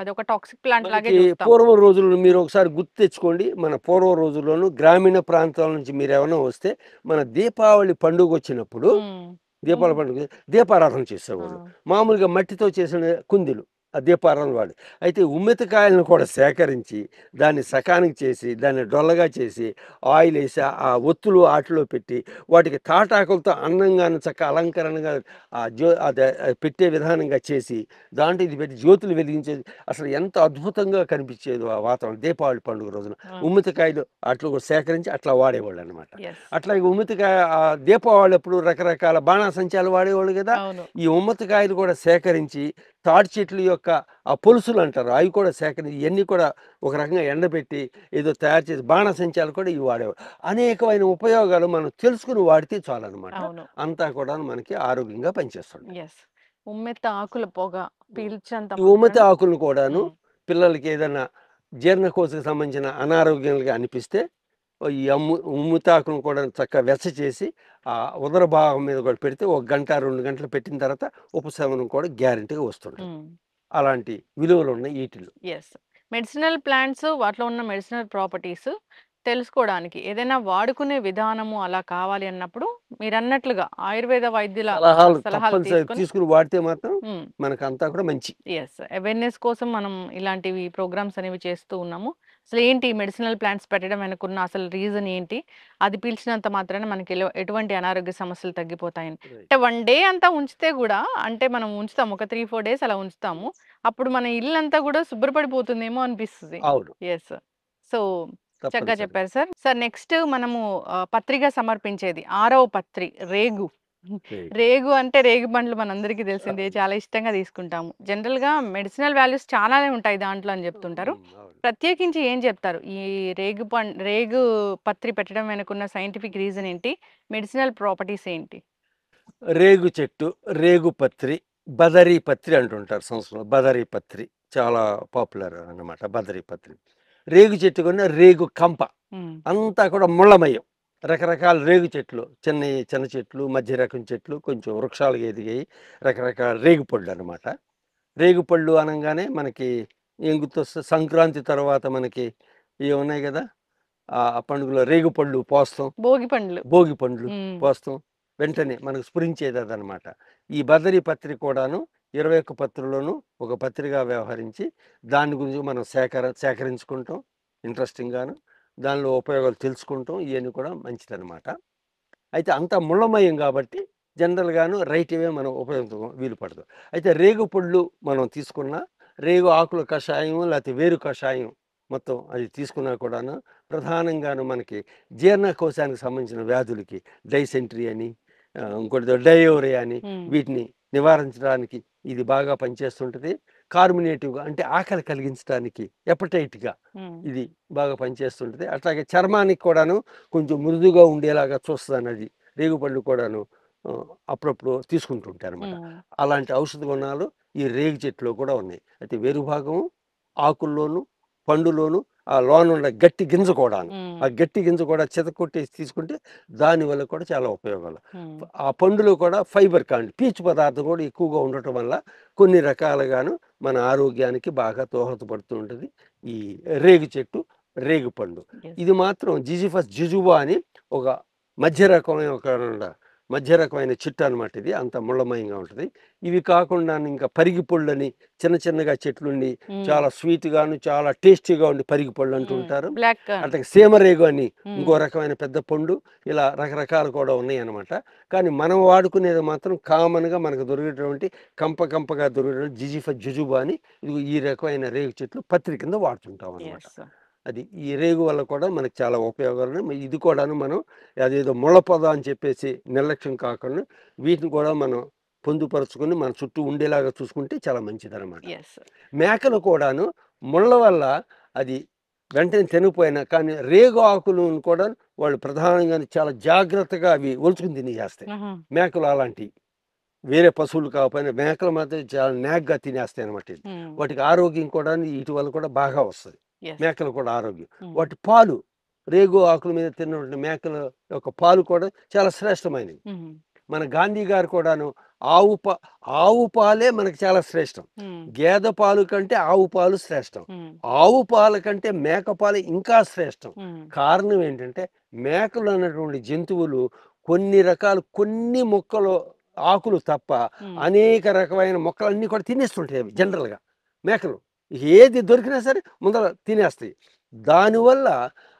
అదొక టాక్సిక్ ప్లాంట్ లాగే మనకి చూస్తాం. పూర్వం రోజుల్లో మీరు ఒకసారి గుర్తు తెచ్చుకోండి. మన పూర్వ రోజుల్లోనూ గ్రామీణ ప్రాంతాల నుంచి మీరేమన్నా వస్తే మన దీపావళి పండుగొచ్చినప్పుడు హ్మ్. దీపావళి పండుగ దీపారాధన ఆ! చేసేవాళ్ళు. మామూలుగా మట్టితో చేసిన కుందులు ఆ దీపారాధన వాడు. అయితే ఉమ్మెత్తకాయలను కూడా సేకరించి, దాన్ని సకానికి చేసి, దాన్ని డొల్లగా చేసి, ఆయిలేసి ఆ ఒత్తులు ఆటిలో పెట్టి, వాటికి తాటాకులతో అందంగాను అలంకరణగా అది పెట్టే విధానంగా చేసి, దాంట్లో ఇది పెట్టి జ్యోతులు వెలిగించేది. అసలు ఎంత అద్భుతంగా కనిపించేదో ఆ వాతావరణం దీపావళి పండుగ రోజున. ఆ! ఉమ్మెత్తకాయలు అట్లు కూడా సేకరించి అట్లా వాడేవాళ్ళనమాట. యెస్. అట్లాగే ఉమ్మెత్తకాయ దీపావళి అప్పుడు రకరకాల బాణాసంచాలు వాడేవాళ్ళు గదా! అవును. ఈ ఉమ్మత్తకాయలు కూడా సేకరించి తాటి చెట్ల యొక్క ఆ పొలుసులు అంటారు అవి కూడా సేకరించి ఇవన్నీ కూడా ఒక రకంగా ఎండబెట్టి ఏదో తయారు చేసి బాణసంచాలు కూడా ఇవి వాడేవారు. అనేకమైన ఉపయోగాలు మనం తెలుసుకుని వాడితే చాలన్నమాట. అవును. అంతా కూడా మనకి ఆరోగ్యంగా పనిచేస్తుంది. యెస్. ఉమ్మెత్త ఆకుల పొగ పీల్చేంత ఈ ఉమ్మతి మాత్రాన ఆకులను కూడాను హ్మ్. పిల్లలకి ఏదైనా జీర్ణకోశకు సంబంధించిన అనారోగ్యాలుగా అనిపిస్తే ఈ ఉమ్మితి ఆకులను కూడా చక్కగా వెచ్చ చేసి ఆ ఉదర భాగం మీద కూడా పెడితే 1 గంట 2 గంటలు పెట్టిన తర్వాత ఉపశమనం కూడా గ్యారంటీగా వస్తుంటుంది. హ్మ్. అలాంటి విలువలు ఉన్నాయి ఈటిలో. యెస్. మెడిసినల్ ప్లాంట్స్ వాటిలో ఉన్న మెడిసినల్ ప్రాపర్టీస్ తెలుసుకోవడానికి ఏదైనా వాడుకునే విధానము అలా కావాలి అన్నప్పుడు మీరన్నట్లుగా ఆయుర్వేద వైద్యుల సలహాలు సలహాలు తప్పనిసరి తీసుకొని తీసుకుని వాడితే మాత్రం హ్మ్. మనకంతా కూడా మంచి. యెస్. అవేర్‌నెస్ కోసం మనం ఇలాంటివి ప్రోగ్రామ్స్ అనేవి చేస్తూ ఉన్నాము. అసలేంటి మెడిసినల్ ప్లాంట్స్ పెట్టడం వెనకున్న అసలు రీజన్ ఏంటి? అది పీల్చినంత మాత్రాన మనకి ఎటువంటి అనారోగ్య సమస్యలు తగ్గిపోతాయని. రైట్. అంటే 1 డే అంతా ఉంచితే గూడా అంటే మనం ఉంచుతాం. ఒక 3, 4 డేస్ అలా ఉంచుతాము. అప్పుడు మన ఇల్లంతా గూడా శుభ్రపడిపోతుందేమో అనిపిస్తది. అవును. యెస్. సో, చక్కగా తప్పనిసరి. చెప్పారు సార్. సార్ నెక్స్ట్ మనము పత్రిక సమర్పించేది 6వ పత్రి రేగు. రైట్. రేగు అంటే రేగిపండ్లు మనందరికీ తెలిసిందే. అవును. చాలా ఇష్టంగా తీసుకుంటాము. జనరల్‌గా మెడిసినల్ వాల్యూస్ చాలానే ఉంటాయి దాంట్లో అని జెప్తుంటారు. అవును. ప్రత్యేకించి ఏం జెప్తారు? ఈ రేగు పత్రి పెట్టడం వెనకున్న సైంటిఫిక్ రీజన్ ఏంటి? మెడిసినల్ ప్రాపర్టీస్ ఏంటి? రేగు చెట్టు, రేగు పత్రి, బదరీ పత్రి అంటుంటారు సంస్కృతంలో. బదరీ పత్రి చాలా పాపులర్ అన్నమాట బదరీ పత్రి. రేగు చెట్టు కన్నా రేగు కంప. అంతా కూడా ముళ్ళమయం. రకరకాల రేగు చెట్లు, చిన్న చెట్లు, మధ్య రకం చెట్లు, కొంచెం వృక్షాలుగా ఎదిగాయి. రకరకాల రేగుపళ్ళు అనమాట. రేగుపళ్ళు అనంగానే మనకి ఏం గుర్తొస్తుంది? సంక్రాంతి తర్వాత మనకి ఇవి ఉన్నాయి కదా, ఆ పండుగలో రేగుపళ్ళు పోస్తాం, భోగి పండ్లు. భోగి పండ్లు పోస్తాం. వెంటనే మనకు స్ఫురించేది అదనమాట. ఈ బదరీ పత్రిక కూడాను 21 పత్రికలోనూ ఒక పత్రిగా వ్యవహరించి దాని గురించి మనం సేకరించుకుంటాం ఇంట్రెస్టింగ్గాను. దానిలో ఉపయోగాలు తెలుసుకుంటాం. ఇవన్నీ కూడా మంచిదనమాట. అయితే అంతా ముళ్ళమయం కాబట్టి జనరల్గాను రైట్వే మనం ఉపయోగించడం వీలు పడదు. అయితే రేగు పళ్ళు మనం తీసుకున్న రేగు ఆకుల కషాయం లేకపోతే వేరు కషాయం మొత్తం అది తీసుకున్నా కూడాను ప్రధానంగాను మనకి జీర్ణకోశానికి సంబంధించిన వ్యాధులకి డైసెంట్రీ అని, ఇంకోటి డయోరియా అని, వీటిని నివారించడానికి ఇది బాగా పనిచేస్తుంటుంది. కార్మినేటివ్గా అంటే ఆకలి కలిగించడానికి, ఎపటైట్గా ఇది బాగా పనిచేస్తుంటుంది. అట్లాగే చర్మానికి కూడాను కొంచెం మృదుగా ఉండేలాగా చూస్తాను అది రేగుపళ్ళు కూడాను అప్పుడప్పుడు తీసుకుంటుంటారు అనమాట. అలాంటి ఔషధ గుణాలు ఈ రేగు చెట్టులో కూడా ఉన్నాయి. అయితే వేరు భాగము ఆకుల్లోను పండులోను ఆ లోన ఉన్న గట్టి గింజ కూడాను, ఆ గట్టి గింజ కూడా చితకొట్టేసి తీసుకుంటే దానివల్ల కూడా చాలా ఉపయోగాలు. ఆ పండులో కూడా ఫైబర్ కాండి పీచు పదార్థం కూడా ఎక్కువగా ఉండటం వల్ల కొన్ని రకాలుగాను మన ఆరోగ్యానికి బాగా దోహదపడుతూ ఉంటుంది ఈ రేగు చెట్టు, రేగు పండు. ఇది మాత్రం జిజిఫస్ జుజుబా అని ఒక మధ్య రకమైన చెట్టు అనమాట. ఇది అంత ముళ్ళమయంగా ఉంటుంది. ఇవి కాకుండా ఇంకా పరిగి పళ్ళని చిన్నగా చెట్లుండి చాలా స్వీట్ గాను చాలా టేస్టీగా ఉండి పరిగి పళ్ళు అంటుంటారు. అట్లాగే సీమరేగు అని ఇంకో రకమైన పెద్ద పండు. ఇలా రకరకాలు కూడా ఉన్నాయి అనమాట. కానీ మనం వాడుకునేది మాత్రం కామన్గా మనకు దొరికేటువంటి కంపగా దొరికేటువంటి జిజిఫస్ జుజుబా అని ఈ రకమైన రేగు చెట్లు పత్రి కింద వాడుతుంటాం అనమాట. అది ఈ రేగు వల్ల కూడా మనకు చాలా ఉపయోగాలు ఉన్నాయి. ఇది కూడాను మనం అదేదో ముళ్ళ పొద అని చెప్పేసి నిర్లక్ష్యం కాకుండా వీటిని కూడా మనం పొందుపరుచుకొని మన చుట్టూ ఉండేలాగా చూసుకుంటే చాలా మంచిదన్నమాట. మేకలు కూడాను ముళ్ళ వల్ల అది వెంటనే తినిపోయినా కానీ రేగు ఆకులను కూడా వాళ్ళు ప్రధానంగా చాలా జాగ్రత్తగా అవి ఒలుచుకుని తినేస్తాయి. మేకలు అలాంటివి వేరే పశువులు కాకపోయినా మేకలు మాత్రం చాలా నాగ్గా తినేస్తాయి అనమాట. వాటికి ఆరోగ్యం కూడా వీటి వల్ల కూడా బాగా వస్తుంది. మేకలు కూడా ఆరోగ్యం. వాటి పాలు రేగు ఆకుల మీద తిన్నటువంటి మేకల యొక్క పాలు కూడా చాలా శ్రేష్టమైనవి. మన గాంధీ గారు కూడాను ఆవు పాలే మనకి చాలా శ్రేష్టం. గేదె పాలు కంటే ఆవు పాలు శ్రేష్టం. ఆవు పాల కంటే మేక పాలు ఇంకా శ్రేష్టం. కారణం ఏంటంటే మేకలు అన్నటువంటి జంతువులు కొన్ని మొక్కలు ఆకులు తప్ప అనేక రకమైన మొక్కలన్నీ కూడా తినేస్తుంటాయి జనరల్గా. మేకలు ఏది దొరికినా సరే ముందర తినేస్తాయి. దానివల్ల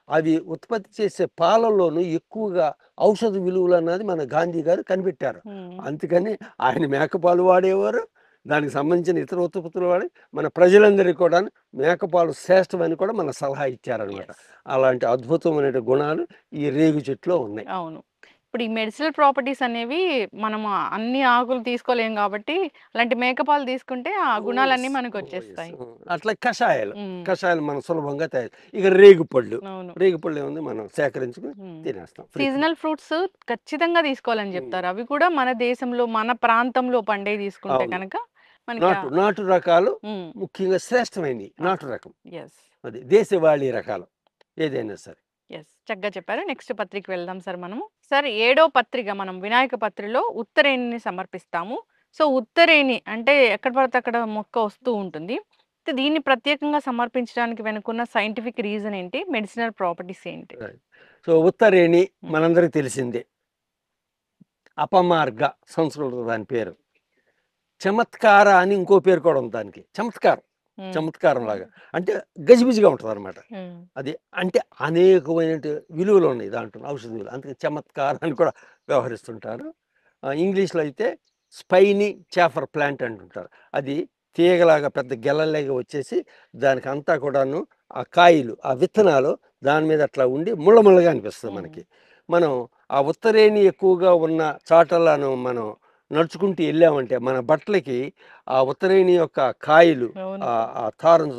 అవి ఉత్పత్తి చేసే పాలల్లోనూ ఎక్కువగా ఔషధ విలువలు అన్నది మన గాంధీ గారు కనిపెట్టారు. అందుకని ఆయన మేకపాలు వాడేవారు. దానికి సంబంధించిన ఇతర ఉత్పత్తులు వాడి మన ప్రజలందరికీ కూడా మేకపాలు శ్రేష్టమని కూడా మన సలహా ఇచ్చారనమాట. అలాంటి అద్భుతమైన గుణాలు ఈ రేగు చెట్టులో ఉన్నాయి. అవును. ఇప్పుడు ఈ మెడిసినల్ ప్రాపర్టీస్ అనేవి మనం అన్ని ఆకులు తీసుకోలేం కాబట్టి అలాంటి మేకపాలు తీసుకుంటే ఆ గుణాలన్నీ మనకు వచ్చేస్తాయి. అట్లా కషాయాలు మనం సులభంగా తయారు. ఇక రేగుపళ్ళు ఏముంది మనం సేకరించుకుని తినేస్తాం. సీజనల్ ఫ్రూట్స్ ఖచ్చితంగా తీసుకోవాలని చెప్తారు. అవి కూడా మన దేశంలో మన ప్రాంతంలో పండే తీసుకుంటే కనుక నాటు రకాలు ముఖ్యంగా శ్రేష్టమైనవి. నాటు రకం అది దేశవాళీ రకాలు ఏదైనా సరే. చక్కగా చెప్పారు. నెక్స్ట్ పత్రిక వెళ్దాం సార్. మనము సార్ 7వ పత్రిక మనం వినాయక పత్రిలో ఉత్తరేణిని సమర్పిస్తాము. సో ఉత్తరేణి అంటే ఎక్కడ పడితే అక్కడ మొక్క వస్తూ ఉంటుంది. దీన్ని ప్రత్యేకంగా సమర్పించడానికి వెనుకున్న సైంటిఫిక్ రీజన్ ఏంటి? మెడిసినల్ ప్రాపర్టీస్ ఏంటి? సో ఉత్తరేణి మనందరికి తెలిసిందే. అపమార్గ సంస్కృత దాని పేరు. చమత్కార అని ఇంకో పేరు కూడా ఉంది దానికి. చమత్కారం లాగా అంటే గజిబిజిగా ఉంటుంది అనమాట. అది అంటే అనేకమైన విలువలు ఉన్నాయి దాంట్లో, ఔషధ విలువలు. అందుకే చమత్కారం అని కూడా వ్యవహరిస్తుంటారు. ఇంగ్లీష్లో అయితే స్పైనీ చాఫర్ ప్లాంట్ అంటుంటారు. అది తీగలాగా పెద్ద గెలలాగా వచ్చేసి దానికి అంతా కూడాను ఆ కాయలు ఆ విత్తనాలు దాని మీద అట్లా ఉండి ముళ్ళగా అనిపిస్తుంది మనకి. మనం ఆ ఉత్తరేణి ఎక్కువగా ఉన్న చాటలను మనం నడుచుకుంటూ వెళ్ళామంటే మన బట్టలకి ఆ ఉత్తరేణి యొక్క కాయలు ఆ తారం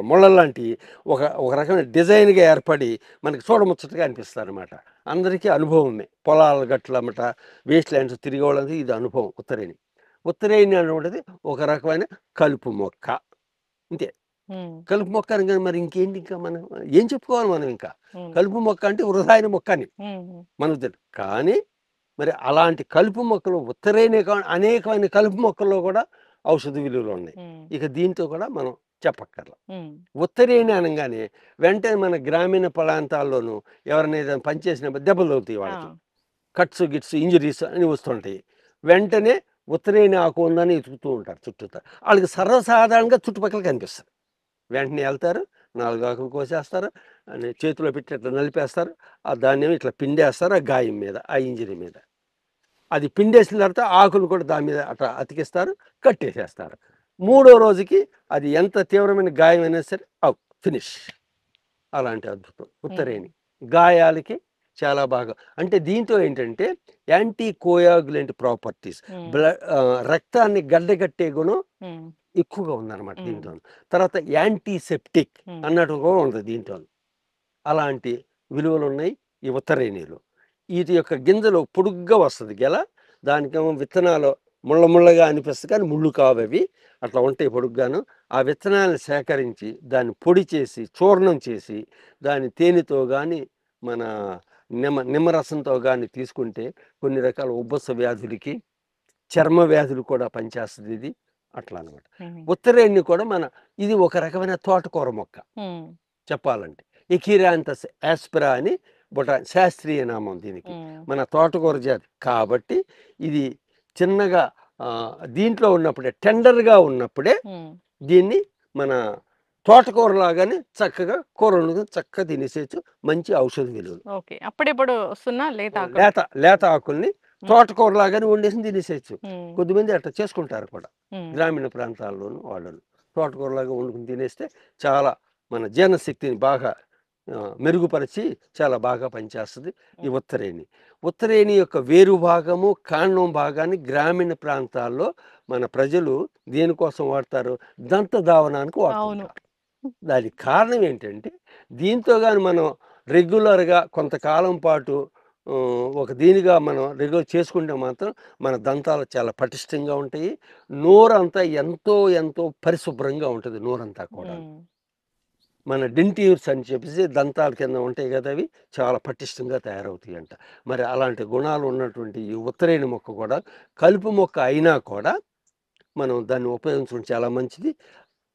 ముళ్ళలాంటి ఒక రకమైన డిజైన్గా ఏర్పడి మనకి చూడముచ్చటగా అనిపిస్తుంది అనమాట. అందరికీ అనుభవమే. పొలాల గట్లమ్మట వేస్ట్ ల్యాండ్స్ తిరిగే వాళ్ళకి ఇది అనుభవం. ఉత్తరేణి అనేటువంటిది ఒక రకమైన కలుపు మొక్క. అంతే. కలుపు మొక్క అనగానే మరి ఇంకేంటి, ఇంకా మనం ఏం చెప్పుకోవాలి మనం? ఇంకా ఉమ్, కలుపు మొక్క అంటే వృధాయిన మొక్క అని ఉమ్, మనకు తెలుసు. కానీ మరి అలాంటి కలుపు మొక్కలు అనేకమైన కలుపు మొక్కల్లో కూడా ఔషధ విలువలు ఉన్నాయి. ఉమ్, ఇక దీంతో కూడా మనం చెప్పక్కర్లా. ఉమ్, ఉత్తరేణి అనగానే వెంటనే మన గ్రామీణ ప్రాంతాల్లోనూ ఎవరైనా ఏదైనా పనిచేసినప్పుడు దెబ్బలు తగులుతాయి ఆ, వాళ్ళకి, కట్స్ గిట్స్ ఇంజరీస్ అని వస్తుంటాయి. వెంటనే ఉత్తరేణి ఆకు ఉందని ఎతుకుతూ ఉంటారు చుట్టూతా. వాళ్ళకి సర్వసాధారణంగా చుట్టుపక్కల కనిపిస్తారు. వెంటనే వెళ్తారు, 4 ఆకులు కోసేస్తారు, చేతిలో పెట్టి ఇట్లా నలిపేస్తారు. ఆ ధాన్యం ఇట్లా పిండేస్తారు ఆ గాయం మీద, ఆ ఇంజరీ మీద. అది పిండేసిన తర్వాత ఆకులు కూడా దాని మీద అట్లా అతికిస్తారు, కట్టేసేస్తారు. 3వ రోజుకి అది ఎంత తీవ్రమైన గాయం అయినా సరే ఫినిష్. అలాంటి అద్భుతం ఉత్తరేణి. గాయాలకి చాలా బాగా, అంటే దీంతో ఏంటంటే యాంటీ కోయాగులెంట్ ప్రాపర్టీస్, రక్తాన్ని గడ్డగట్టే గుణం ఎక్కువగా ఉందన్నమాట దీంట్లో. తర్వాత యాంటీసెప్టిక్ అన్నట్టు కూడా ఉంది దీంట్లో. అలాంటి విలువలు ఉన్నాయి ఈ ఉత్తరేణిలో. వీటి యొక్క గింజలు పొడుగ్గా వస్తుంది గెల, దానికేమో విత్తనాలు ముళ్ళగా అనిపిస్తుంది కానీ ముళ్ళు కావవి, అట్లా ఉంటాయి పొడుగ్గాను. ఆ విత్తనాలను సేకరించి దాన్ని పొడి చేసి చూర్ణం చేసి దాని తేనెతో కానీ మన నిమ్మరసంతో కానీ తీసుకుంటే కొన్ని రకాల ఉబ్బస వ్యాధులకి, చర్మ వ్యాధులు కూడా పనిచేస్తుంది ఇది. అట్లా అనమాట. ఉత్తరేణి కూడా ఇది ఒక రకమైన తోటకూర మొక్క చెప్పాలంటే. ఎకిరాంతస్ యాస్పిరా అని శాస్త్రీయ నామం దీనికి, మన తోటకూర జాతి కాబట్టి. ఇది చిన్నగా దీంట్లో ఉన్నప్పుడే, టెండర్గా ఉన్నప్పుడే దీన్ని మన తోటకూర లాగానే చక్కగా కూర చక్కగా తినేసేయచ్చు. మంచి ఔషధ విలువలు. అప్పుడెప్పుడు లేత ఆకుల్ని తోటకూర లాగానే వండేసి తినేసేయచ్చు. కొద్దిమంది అట్లా చేసుకుంటారు కూడా గ్రామీణ ప్రాంతాల్లోనూ. వాళ్ళు తోటకూరలాగా వండుకుని తినేస్తే చాలా మన జీర్ణశక్తిని బాగా మెరుగుపరిచి చాలా బాగా పనిచేస్తుంది ఈ ఉత్తరేణి. ఉత్తరేణి యొక్క వేరు భాగము, కాండం భాగాన్ని గ్రామీణ ప్రాంతాల్లో మన ప్రజలు దేనికోసం వాడతారు? దంతధావనానికి వాడుతుంటారు. దానికి కారణం ఏంటంటే, దీంతో కానీ మనం రెగ్యులర్గా కొంతకాలం పాటు దీనిగా మనం రెగ్యులర్ చేసుకుంటే మాత్రం మన దంతాలు చాలా పటిష్టంగా ఉంటాయి. నోరంతా ఎంతో పరిశుభ్రంగా ఉంటుంది. నోరంతా కూడా మన డెంట్యూర్స్ అని చెప్పేసి దంతాల కింద ఉంటాయి కదా, అవి చాలా పటిష్టంగా తయారవుతాయి అంట. మరి అలాంటి గుణాలు ఉన్నటువంటి ఈ ఉత్తరేణి మొక్క కూడా కలుపు మొక్క అయినా కూడా మనం దాన్ని ఉపయోగించడం చాలా మంచిది.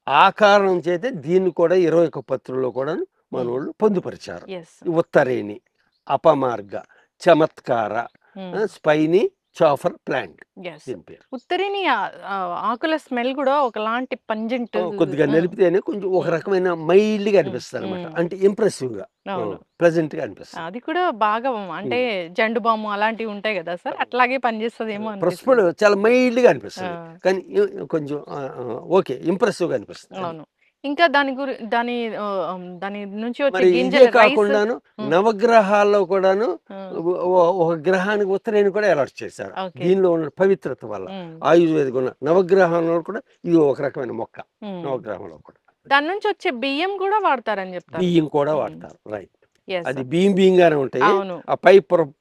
ఆ కారణం చేతే దీన్ని కూడా 21 పత్రుల్లో కూడా మన వాళ్ళు పొందుపరిచారు. ఉత్తరేణి, అపమార్గ, చమత్కార, స్పైనీ చాఫర్ ప్లాంట్ దీని పేరు. ఉత్తరేణి ఆకుల స్మెల్ కూడా ఒకలాంటి పంజెంట్, కొద్దిగా నిలిపితేనే కొంచెం ఒక రకమైన మైల్డ్గా అనిపిస్తుంది అనమాట. అంటే ఇంప్రెసివ్ గా, ప్లెజెంట్ గా అనిపిస్తుంది. అది కూడా బాగా, అంటే జండు బాము అలాంటివి ఉంటాయి కదా సార్, అట్లాగే పనిచేస్తుందేమో. ప్రస్తుతం చాలా మైల్డ్ గా అనిపిస్తుంది కానీ కొంచెం ఓకే ఇంప్రెసివ్ గా అనిపిస్తుంది. అవును. ఇంకా దాని నుంచి వచ్చే గింజలు కాకుండాను నవగ్రహాల్లో కూడాను ఒక గ్రహానికి ఉత్తరేణి కూడా అలర్ట్ చేశారు. దీనిలో ఉన్న పవిత్రత వల్ల ఆయుర్వేదిక ఉన్న నవగ్రహంలో కూడా ఇది ఒక రకమైన మొక్క. నవగ్రహంలో కూడా దాని నుంచి వచ్చే బియ్యం కూడా వాడతారని చెప్తారు. బియ్యం కూడా వాడతారు, రైట్. అది బియ్యం గానే ఉంటాయి. ఆ పై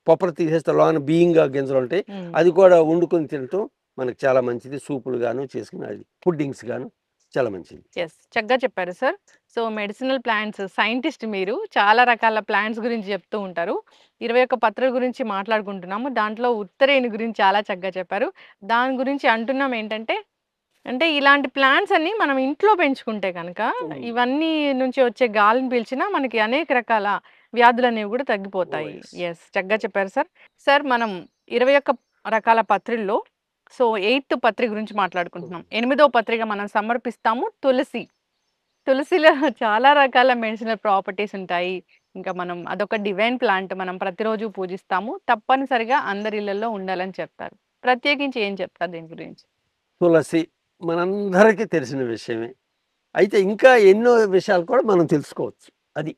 పొప్పర తీసేస్తే లోన బియ్యంగా గింజలు ఉంటాయి. అది కూడా వండుకొని తినటం మనకు చాలా మంచిది. సూపులు గాను చేసుకుని, అది పుడ్డింగ్స్ గాను చాలా మంచిది. చక్కగా చెప్పారు sir. So medicinal plants scientist మీరు, చాలా రకాల ప్లాంట్స్ గురించి చెప్తూ ఉంటారు. 21 పత్రుల గురించి మాట్లాడుకుంటున్నాము. దాంట్లో ఉత్తరేణి గురించి చాలా చక్కగా చెప్పారు. దాని గురించి అంటున్నాం ఏంటంటే, ఇలాంటి ప్లాంట్స్ అన్ని మనం ఇంట్లో పెంచుకుంటే కనుక ఇవన్నీ నుంచి వచ్చే గాలిని పీల్చినా మనకి అనేక రకాల వ్యాధులు అనేవి కూడా తగ్గిపోతాయి. చక్కగా చెప్పారు సార్. సార్ మనం 21 రకాల పత్రుల్లో సో 8th పత్రిక గురించి మాట్లాడుకుంటున్నాం. 8వ పత్రిక మనం సమర్పిస్తాము తులసి. తులసిలో చాలా రకాల మెడిసినల్ ప్రాపర్టీస్ ఉంటాయి. ఇంకా మనం అదొక డివైన్ ప్లాంట్, మనం ప్రతిరోజు పూజిస్తాము. తప్పనిసరిగా అందరి ఇళ్లలో ఉండాలని చెప్తారు. ప్రత్యేకించి ఏం చెప్తారు దీని గురించి? తులసి మనందరికీ తెలిసిన విషయమే. అయితే ఇంకా ఎన్నో విషయాలు కూడా మనం తెలుసుకోవచ్చు. అది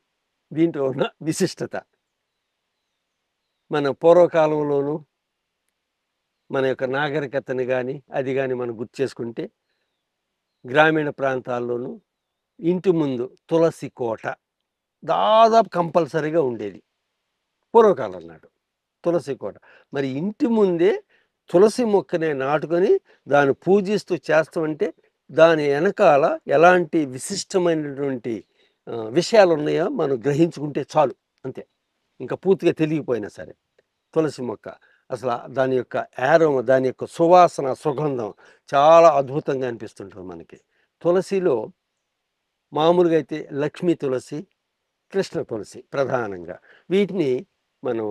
దీంట్లో ఉన్న విశిష్టత. మన పూర్వకాలంలోనూ మన యొక్క నాగరికతని కానీ అది కానీ మనం గుర్తు చేసుకుంటే, గ్రామీణ ప్రాంతాల్లోనూ ఇంటి ముందు తులసి కోట దాదాపు కంపల్సరీగా ఉండేది పూర్వకాలం నాడు. తులసి కోట మరి ఇంటి ముందే తులసి మొక్కనే నాటుకొని దాన్ని పూజిస్తూ చేస్తామంటే దాని వెనకాల ఎలాంటి విశిష్టమైనటువంటి విషయాలు ఉన్నాయో మనం గ్రహించుకుంటే చాలు, అంతే. ఇంకా పూర్తిగా తెలియకపోయినా సరే తులసి మొక్క అసలు దాని యొక్క యారోమ, దాని యొక్క సువాసన, సుగంధం చాలా అద్భుతంగా అనిపిస్తుంటుంది మనకి. తులసిలో మామూలుగా అయితే లక్ష్మీ తులసి, కృష్ణ తులసి ప్రధానంగా. వీటిని మనం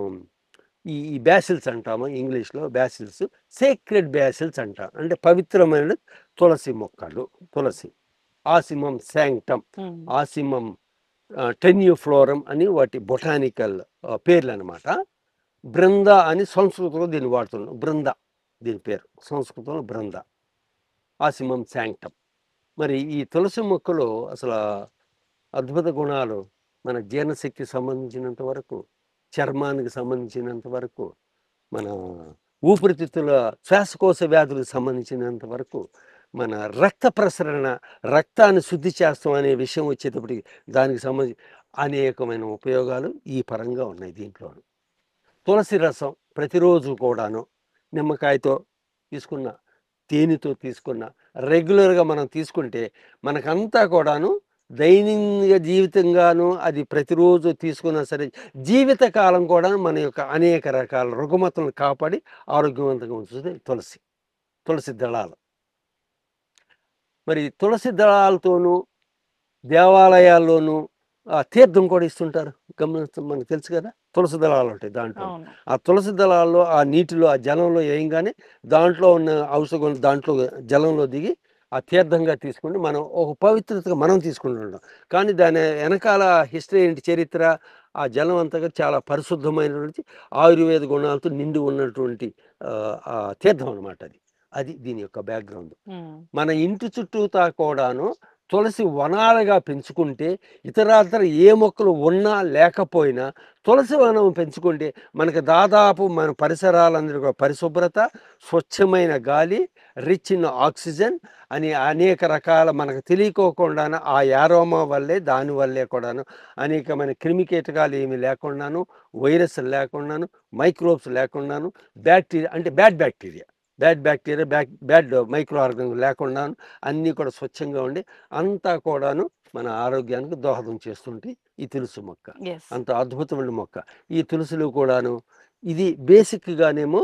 ఈ బ్యాసిల్స్ అంటాము ఇంగ్లీష్లో. బ్యాసిల్స్, సేక్రెడ్ బ్యాసిల్స్ అంటాం, అంటే పవిత్రమైన తులసి మొక్కలు. తులసి ఆసిమం శాంక్టమ్, ఆసిమం టెన్యూఫ్లోరం అని వాటి బొటానికల్ పేర్లు అనమాట. బృంద అని సంస్కృతంలో దీన్ని వాడుతున్నాం. బృంద దీని పేరు, సంస్కృతంలో బృంద. ఆసిమం శాంక్టమ్. మరి ఈ తులసి మొక్కలో అసలు అద్భుత గుణాలు మన జీర్ణశక్తికి సంబంధించినంత వరకు, చర్మానికి సంబంధించినంత వరకు, మన ఊపిరితిత్తుల శ్వాసకోశ వ్యాధులకు సంబంధించినంత వరకు, మన రక్త ప్రసరణ, రక్తాన్ని శుద్ధి చేస్తాం అనే విషయం వచ్చేటప్పటికి దానికి సంబంధించి అనేకమైన ఉపయోగాలు ఈ పరంగా ఉన్నాయి దీంట్లో. తులసి రసం ప్రతిరోజు కూడాను నిమ్మకాయతో తీసుకున్న, తేనెతో తీసుకున్న, రెగ్యులర్గా మనం తీసుకుంటే మనకంతా కూడాను దైనందిక జీవితంగాను అది ప్రతిరోజు తీసుకున్నా సరే జీవితకాలం కూడా మన యొక్క అనేక రకాల రుగ్మతలను కాపాడి ఆరోగ్యవంతంగా ఉంచుతుంది తులసి. తులసి దళాలు. మరి తులసి దళాలతోనూ దేవాలయాల్లోనూ తీర్థం కూడా ఇస్తుంటారు. గమనిస్తాం, మనకు తెలుసు కదా. తులసి దళాలు ఉంటాయి దాంట్లో. ఆ తులసి దళాల్లో ఆ నీటిలో, ఆ జలంలో వేయంగానే దాంట్లో ఉన్న ఔషధం దాంట్లో జలంలో దిగి ఆ తీర్థంగా తీసుకుని మనం ఒక పవిత్రతగా మనం తీసుకుంటుంటాం. కానీ దాని వెనకాల హిస్టరీ ఏంటి, చరిత్ర, ఆ జలం అంతగా చాలా పరిశుద్ధమైనటువంటి ఆయుర్వేద గుణాలతో నిండి ఉన్నటువంటి ఆ తీర్థం అనమాట అది. అది దీని యొక్క బ్యాక్గ్రౌండ్. మన ఇంటి చుట్టూతా కూడాను తులసి వనాలుగా పెంచుకుంటే, ఇతరాతర ఏ మొక్కలు ఉన్నా లేకపోయినా తులసి వనం పెంచుకుంటే మనకు దాదాపు మన పరిసరాలందరూ పరిశుభ్రత, స్వచ్ఛమైన గాలి, రిచ్ ఇన్ ఆక్సిజన్ అని అనేక రకాల మనకు తెలియకోకుండాను ఆ యారోమా వల్లే, దానివల్లే కూడాను అనేకమైన క్రిమికీటకాలు ఏమి లేకుండాను, వైరస్ లేకుండాను, మైక్రోబ్స్ లేకుండాను, బ్యాక్టీరియా అంటే bad bacteria, bad micro organism లేకుండా అన్నీ కూడా స్వచ్ఛంగా ఉండి అంతా కూడాను మన ఆరోగ్యానికి దోహదం చేస్తుంటే ఈ తులసి మొక్క అంత అద్భుతమైన మొక్క. ఈ తులసిలో కూడాను ఇది బేసిక్గానేమో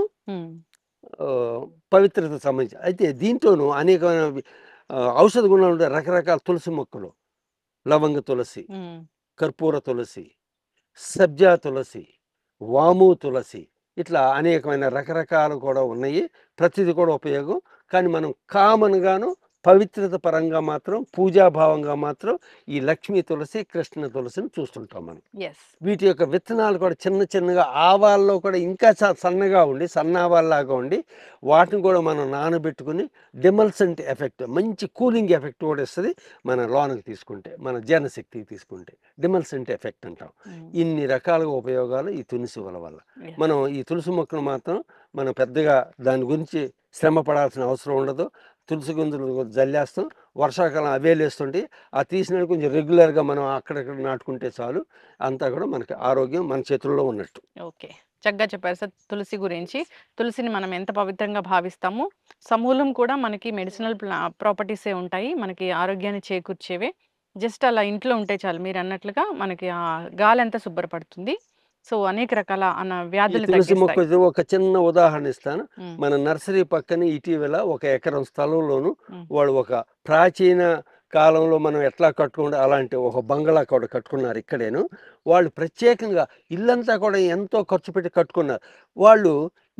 పవిత్రత సంబంధించి, అయితే దీంట్లోనూ అనేకమైన ఔషధ గుణాలు ఉండే రకరకాల తులసి మొక్కలు. లవంగ తులసి, కర్పూర తులసి, సబ్జా తులసి, వాము తులసి, ఇట్లా అనేకమైన రకరకాలు కూడా ఉన్నాయి. ప్రతిదీ కూడా ఉపయోగం. కానీ మనం కామన్గాను పవిత్రత పరంగా మాత్రం, పూజాభావంగా మాత్రం ఈ లక్ష్మీ తులసి, కృష్ణ తులసిని చూస్తుంటాం మనం. వీటి యొక్క విత్తనాలు కూడా చిన్న చిన్నగా ఆవాల్లో కూడా ఇంకా సన్నగా ఉండి, సన్నావాల్లాగా ఉండి వాటిని కూడా మనం నానబెట్టుకుని డిమల్సెంట్ ఎఫెక్ట్, మంచి కూలింగ్ ఎఫెక్ట్ కూడా ఇస్తుంది మన లోనకి తీసుకుంటే, మన జీర్ణశక్తికి తీసుకుంటే. డిమల్సెంట్ ఎఫెక్ట్ అంటాం. ఇన్ని రకాలుగా ఉపయోగాలు ఈ తులసి వల్ల. మనం ఈ తులసి మొక్కను మాత్రం మనం పెద్దగా దాని గురించి శ్రమ పడాల్సిన అవసరం ఉండదు. తులసి గుంజులు జల్లేస్తాం, వర్షాకాలం అవేలేస్తుంటే ఆ తీసినట్టు కొంచెం రెగ్యులర్గా మనం అక్కడక్కడ నాటుకుంటే చాలు. అంతా కూడా మనకి ఆరోగ్యం మన చేతుల్లో ఉన్నట్టు. ఓకే, చక్కగా చెప్పారు సార్ తులసి గురించి. తులసిని మనం ఎంత పవిత్రంగా భావిస్తామో సమూలం కూడా మనకి మెడిసినల్ ప్రాపర్టీసే ఉంటాయి, మనకి ఆరోగ్యాన్ని చేకూర్చేవే. జస్ట్ అలా ఇంట్లో ఉంటే చాలు, మీరు అన్నట్లుగా మనకి ఆ గాలి అంతా శుభ్రపడుతుంది. సో అనేక రకాల వ్యాధులు తులసి మొక్క ఒక చిన్న ఉదాహరణ ఇస్తాను. మన నర్సరీ పక్కన ఇటీవల 1 ఎకరం స్థలంలోను వాళ్ళు ఒక ప్రాచీన కాలంలో మనం ఎట్లా కట్టుకుంటే అలాంటి ఒక బంగ్లా కూడా కట్టుకున్నారు ఇక్కడేను. వాళ్ళు ప్రత్యేకంగా ఇల్లంతా కూడా ఎంతో ఖర్చు పెట్టి కట్టుకున్నారు. వాళ్ళు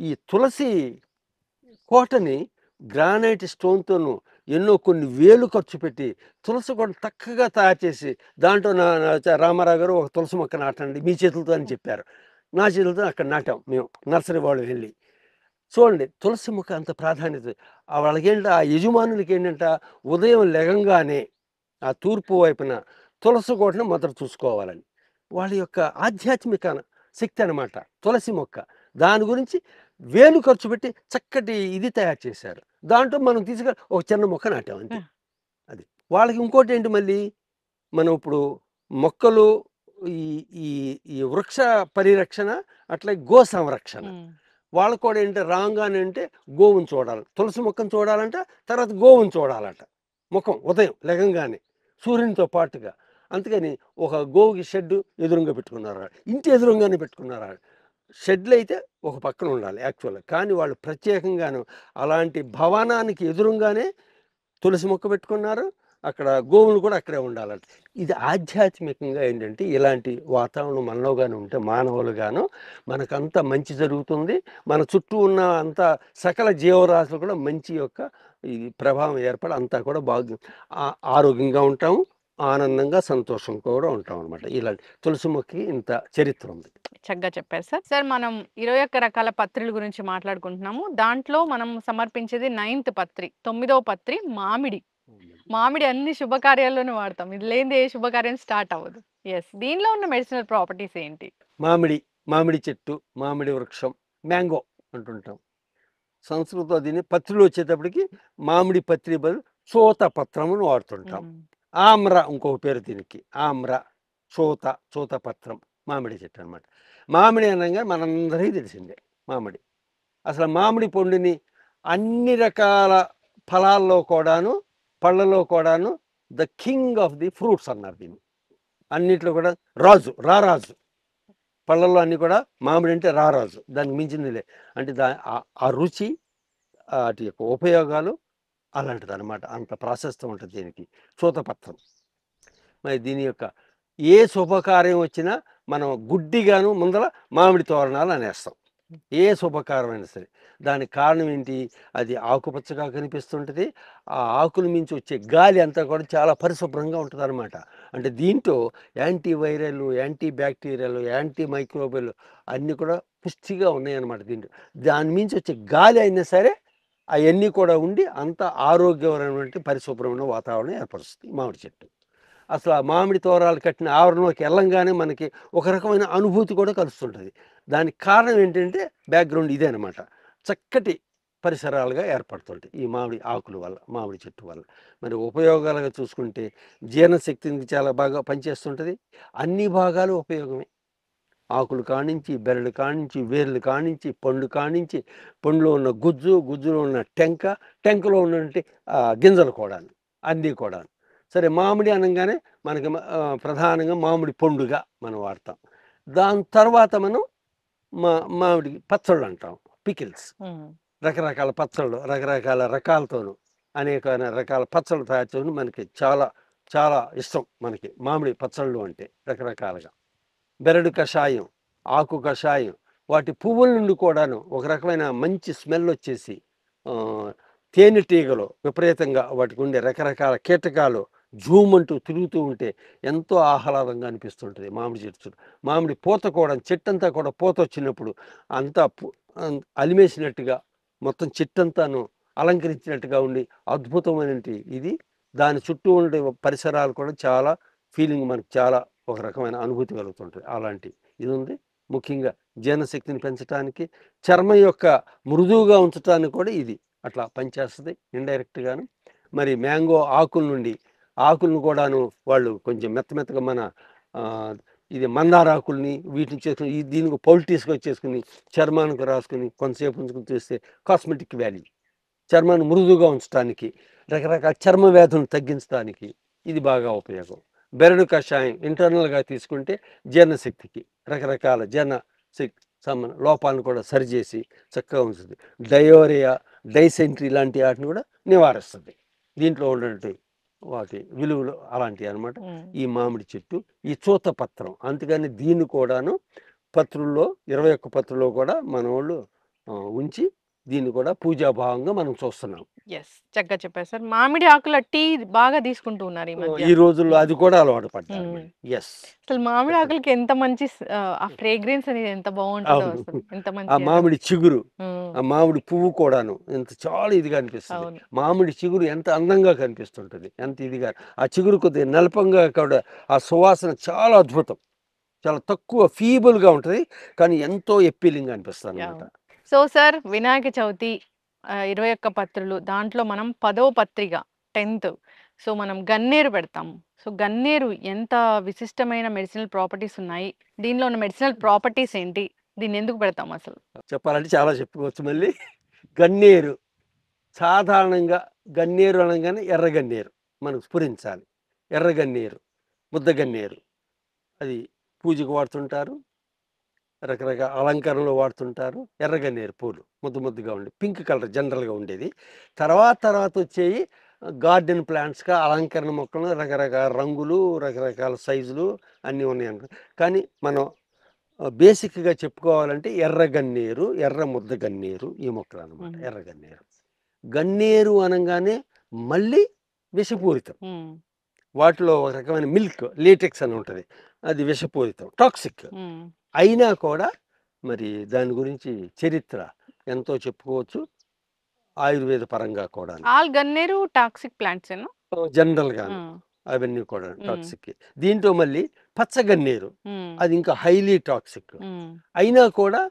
ఈ తులసి కోటని గ్రానైట్ స్టోన్తోనూ ఎన్నో కొన్ని వేలు ఖర్చు పెట్టి తులసి కూడా చక్కగా తయారు చేసి దాంట్లో రామారావు గారు ఒక తులసి మొక్క నాటండి మీ చేతులతో అని చెప్పారు. నా చేతులతో అక్కడ నాటాం మేము, నర్సరీ వాళ్ళు వెళ్ళి. చూడండి తులసి మొక్క అంత ప్రాధాన్యత. వాళ్ళకేంటి, ఆ యజమానులకి ఏంటంటే ఉదయం లెగంగానే ఆ తూర్పు వైపున తులసి కోటను మొదట చూసుకోవాలని వాళ్ళ యొక్క ఆధ్యాత్మిక శక్తి అనమాట తులసి మొక్క. దాని గురించి వేలు ఖర్చు పెట్టి చక్కటి ఇది తయారు చేశారు. దాంట్లో మనం తీసుకొని ఒక చిన్న మొక్క నాటాం అంతే. అది వాళ్ళకి. ఇంకోటి ఏంటి, మళ్ళీ మనం ఇప్పుడు మొక్కలు ఈ ఈ ఈ వృక్ష పరిరక్షణ, అట్లా గో సంరక్షణ. వాళ్ళకు కూడా ఏంటంటే రాగానే అంటే గోవుని చూడాలి, తులసి మొక్కను చూడాలంట, తర్వాత గోవుని చూడాలట. ముఖం ఉదయం లెగంగానే సూర్యునితో పాటుగా. అందుకని ఒక గోవుకి షెడ్డు ఎదురుగా పెట్టుకున్నారు, ఇంటి ఎదురుగానే పెట్టుకున్నారు. షెడ్లు అయితే ఒక పక్కన ఉండాలి యాక్చువల్గా, కానీ వాళ్ళు ప్రత్యేకంగాను అలాంటి భవనానికి ఎదురుగానే తులసి మొక్క పెట్టుకున్నారు. అక్కడ గోవులు కూడా అక్కడే ఉండాలంట. ఇది ఆధ్యాత్మికంగా ఏంటంటే ఇలాంటి వాతావరణం మనలో కానీ ఉంటే మానవులుగాను మనకంతా మంచి జరుగుతుంది. మన చుట్టూ ఉన్న అంత సకల జీవరాశులు కూడా మంచి యొక్క ఈ ప్రభావం ఏర్పడి అంతా కూడా బాగు ఆరోగ్యంగా ఉంటాము, ఆనందంగా సంతోషం కూడా ఉంటాం అనమాట. ఇలాంటి తులసి మొక్కకి ఇంత చరిత్ర ఉంది. చక్కగా చెప్పారు సార్. సార్ మనం 21 రకాల పత్రుల గురించి మాట్లాడుకుంటున్నాము. దాంట్లో మనం సమర్పించేది 9th పత్రి, 9వ పత్రి మామిడి. మామిడి అన్ని శుభకార్యాల్లోనూ వాడతాం. ఇది లేనిదే ఏ శుభకార్యం స్టార్ట్ అవ్వదు. యెస్. దీనిలో ఉన్న మెడిసినల్ ప్రాపర్టీస్ ఏంటి? మామిడి చెట్టు, మామిడి వృక్షం, మ్యాంగో అంటుంటాం. సంస్కృతంలో దీన్ని పత్రులు వచ్చేటప్పటికి మామిడి పత్రి బదులు చోత పత్రమును వాడుతుంటాం. ఆమ్ర ఇంకొక పేరు దీనికి, ఆమ్ర, చోత పత్రం, మామిడి చెట్టు అనమాట. మామిడి అనగా మనందరికీ తెలిసిందే మామిడి. అసలు మామిడి పండుని అన్ని రకాల ఫలాల్లో కూడాను, పళ్ళలో కూడాను the king of the fruits అన్నారు దీన్ని. అన్నిట్లో కూడా రారాజు. పళ్ళల్లో అన్నీ కూడా మామిడి అంటే రారాజు, దానికి మించిందిలే. అంటే ఆ రుచి, వాటి యొక్క ఉపయోగాలు అలాంటిది అనమాట. అంత ప్రాశస్తం ఉంటుంది దీనికి చూతపత్రం. మరి దీని యొక్క ఏ శుభకార్యం వచ్చినా మనం గుడ్డిగాను ముందర మామిడి తోరణాలు అనేస్తాం. ఏ శుభకారమైనా సరే. దానికి కారణం ఏంటి? అది ఆకుపచ్చగా కనిపిస్తుంటుంది. ఆ ఆకుల మించి వచ్చే గాలి అంతా కూడా చాలా పరిశుభ్రంగా ఉంటుంది అనమాట. అంటే దీంట్లో antiviral, anti bacterial, anti microbial అన్నీ కూడా పుష్టిగా ఉన్నాయన్నమాట. దీంట్లో దాని మించి వచ్చే గాలి అయినా సరే అవన్నీ కూడా ఉండి అంత ఆరోగ్యకరమైన పరిశుభ్రమైన వాతావరణం ఏర్పరుస్తుంది మామిడి చెట్టు. అసలు ఆ మామిడి తోరాలు కట్టిన ఆవరణలోకి వెళ్ళంగానే మనకి ఒక రకమైన అనుభూతి కూడా కలుస్తుంటుంది. దానికి కారణం ఏంటంటే బ్యాక్గ్రౌండ్ ఇదే అనమాట. చక్కటి పరిసరాలుగా ఏర్పడుతుంటాయి ఈ మామిడి ఆకుల వల్ల, మామిడి చెట్టు వల్ల. మరి ఉపయోగాలుగా చూసుకుంటే జీర్ణశక్తికి చాలా బాగా పనిచేస్తుంటుంది. అన్ని భాగాలు ఉపయోగమే. ఆకులు కానించి, బెరడు కానించి, వేర్లు కానించి, పండు కానించి, పండులో ఉన్న గుజ్జులో ఉన్న టెంకలో ఉన్నటువంటి గింజలు కూడా అన్నీ కూడా. సరే, మామిడి అనగానే మనకి ప్రధానంగా మామిడి పండుగ మనం వాడతాం. దాని తర్వాత మనం మామిడి పచ్చళ్ళు అంటాం, పికిల్స్. రకరకాల పచ్చళ్ళు, రకరకాల రకాలతోనూ అనేక రకాల పచ్చళ్ళు తయారు చేసుకుని మనకి చాలా చాలా ఇష్టం. మనకి మామిడి పచ్చళ్ళు అంటే రకరకాలుగా. బెరడు కషాయం, ఆకు కషాయం, వాటి పువ్వుల నుండి కూడాను ఒక రకమైన మంచి స్మెల్ వచ్చేసి తేనెటీగలు విపరీతంగా వాటికి ఉండే రకరకాల కీటకాలు జూమంటూ తిరుగుతూ ఉంటే ఎంతో ఆహ్లాదంగా అనిపిస్తుంటుంది మామిడి చెట్టు. మామిడి పూత కూడా, చెట్టంతా కూడా పూత వచ్చినప్పుడు అంతా అలిమేసినట్టుగా మొత్తం చెట్టంతాను అలంకరించినట్టుగా ఉండి అద్భుతమైన ఇది. దాని చుట్టూ ఉండే పరిసరాలు కూడా చాలా ఫీలింగ్ మనకు చాలా ఒక రకమైన అనుభూతి కలుగుతుంటుంది. అలాంటి ఇది ఉంది. ముఖ్యంగా జీర్ణశక్తిని పెంచడానికి, చర్మం యొక్క మృదువుగా ఉంచడానికి కూడా ఇది అట్లా పనిచేస్తుంది ఇండైరెక్ట్గాను. మరి మ్యాంగో ఆకులను కూడాను వాళ్ళు కొంచెం మెత్తగా మన ఇది మందార ఆకుల్ని వీటిని చేసుకుని దీనికి పౌల్టీస్గా చేసుకుని చర్మానికి రాసుకుని కొంతసేపు ఉంచుకుని చేస్తే కాస్మెటిక్ వాల్యూ, చర్మాన్ని మృదువుగా ఉంచడానికి, రకరకాల చర్మ వ్యాధులను తగ్గించడానికి ఇది బాగా ఉపయోగం. బెరడు కషాయం ఇంటర్నల్గా తీసుకుంటే జీర్ణశక్తికి, రకరకాల జీర్ణశక్తి లోపాలను కూడా సరిచేసి చక్కగా ఉంచుతుంది. డయోరియా, డైసెంట్రీ లాంటి వాటిని కూడా నివారిస్తుంది. దీంట్లో ఉన్నటువంటి వాటి విలువలు అలాంటివి అనమాట ఈ మామిడి చెట్టు, ఈ చూతపత్రం. అందుకని దీన్ని కూడాను పత్రుల్లో 21 పత్రుల్లో కూడా మన వాళ్ళు ఉంచి దీన్ని కూడా పూజాభావంగా మనం చూస్తున్నాం. చక్కగా చెప్పారు సార్. మామిడి ఆకుల టీ బాగా తీసుకుంటూ ఉన్నారు ఈ రోజుల్లో, అది కూడా అలవాటు పడ్డారు. అసలు మామిడి ఆకులకి ఎంత మంచి ఆ ఫ్రేగ్రెన్స్ అనేది ఎంత బాగుంటుందో, ఎంత మంచి. ఆ మామిడి చిగురు, ఆ మామిడి పువ్వు కూడాను ఎంత చాలా ఇదిగా అనిపిస్తుంది. మామిడి చిగురు ఎంత అందంగా కనిపిస్తుంటుంది, ఎంత ఇదిగా. ఆ చిగురు కొద్దిగా నలపంగా కూడా ఆ సువాసన చాలా అద్భుతం. చాలా తక్కువ ఫీబుల్గా ఉంటుంది, కానీ ఎంతో ఎప్పీలింగ్ అనిపిస్తుంది అనమాట. సో సార్, వినాయక చవితి 21 పత్రులు, దాంట్లో మనం 10వ పత్రిక 10th. సో మనం గన్నేరు పెడతాం. సో గన్నేరు ఎంత విశిష్టమైన మెడిసినల్ ప్రాపర్టీస్ ఉన్నాయి, దీనిలో ఉన్న మెడిసినల్ ప్రాపర్టీస్ ఏంటి, దీన్ని ఎందుకు పెడతాం అసలు చెప్పాలంటే చాలా చెప్పుకోవచ్చు. మళ్ళీ గన్నేరు, సాధారణంగా గన్నేరు అనగానే ఎర్రగన్నేరు, మనకు స్ఫురించాలి. ఎర్రగన్నేరు, ముద్దగన్నేరు అది పూజకు వాడుతుంటారు. రకరకాల అలంకరణలో వాడుతుంటారు. ఎర్రగన్నేరు పూలు ముద్దు ముద్దుగా ఉండి పింక్ కలర్ జనరల్‌గా ఉండేది. తర్వాత వచ్చేయి గార్డెన్ ప్లాంట్స్‌గా అలంకరణ మొక్కలు రకరకాల రంగులు, రకరకాల సైజులు అన్నీ ఉన్నాయనుకో. కానీ మనం బేసిక్‌గా చెప్పుకోవాలంటే ఎర్రగన్నేరు, ఎర్ర ముద్ద గన్నేరు ఈ మొక్కలనమాట. హ్మ్. ఎర్రగన్నేరు. గన్నేరు అనంగానే మళ్ళీ విషపూరితం. హ్మ్. వాటిలో ఒక రకమైన మిల్క్ లేటెక్స్ అని ఉంటది. అది విషపూరితం. టాక్సిక్. హ్మ్. అయినా కూడా మరి దాని గురించి చరిత్ర ఎంతో చెప్పుకోవచ్చు. ఆయుర్వేద పరంగా కూడాను. ఆల్ గన్నేరు టాక్సిక్ ప్లాంట్సేనా? జనరల్‌గాను హ్మ్. అవన్నీ కూడా హ్మ్. టాక్సిక్కే. దీంట్లో మళ్ళీ పచ్చగన్నేరు హ్మ్. అది ఇంకా హైలీ టాక్సిక్. హ్మ్. అయినా కూడా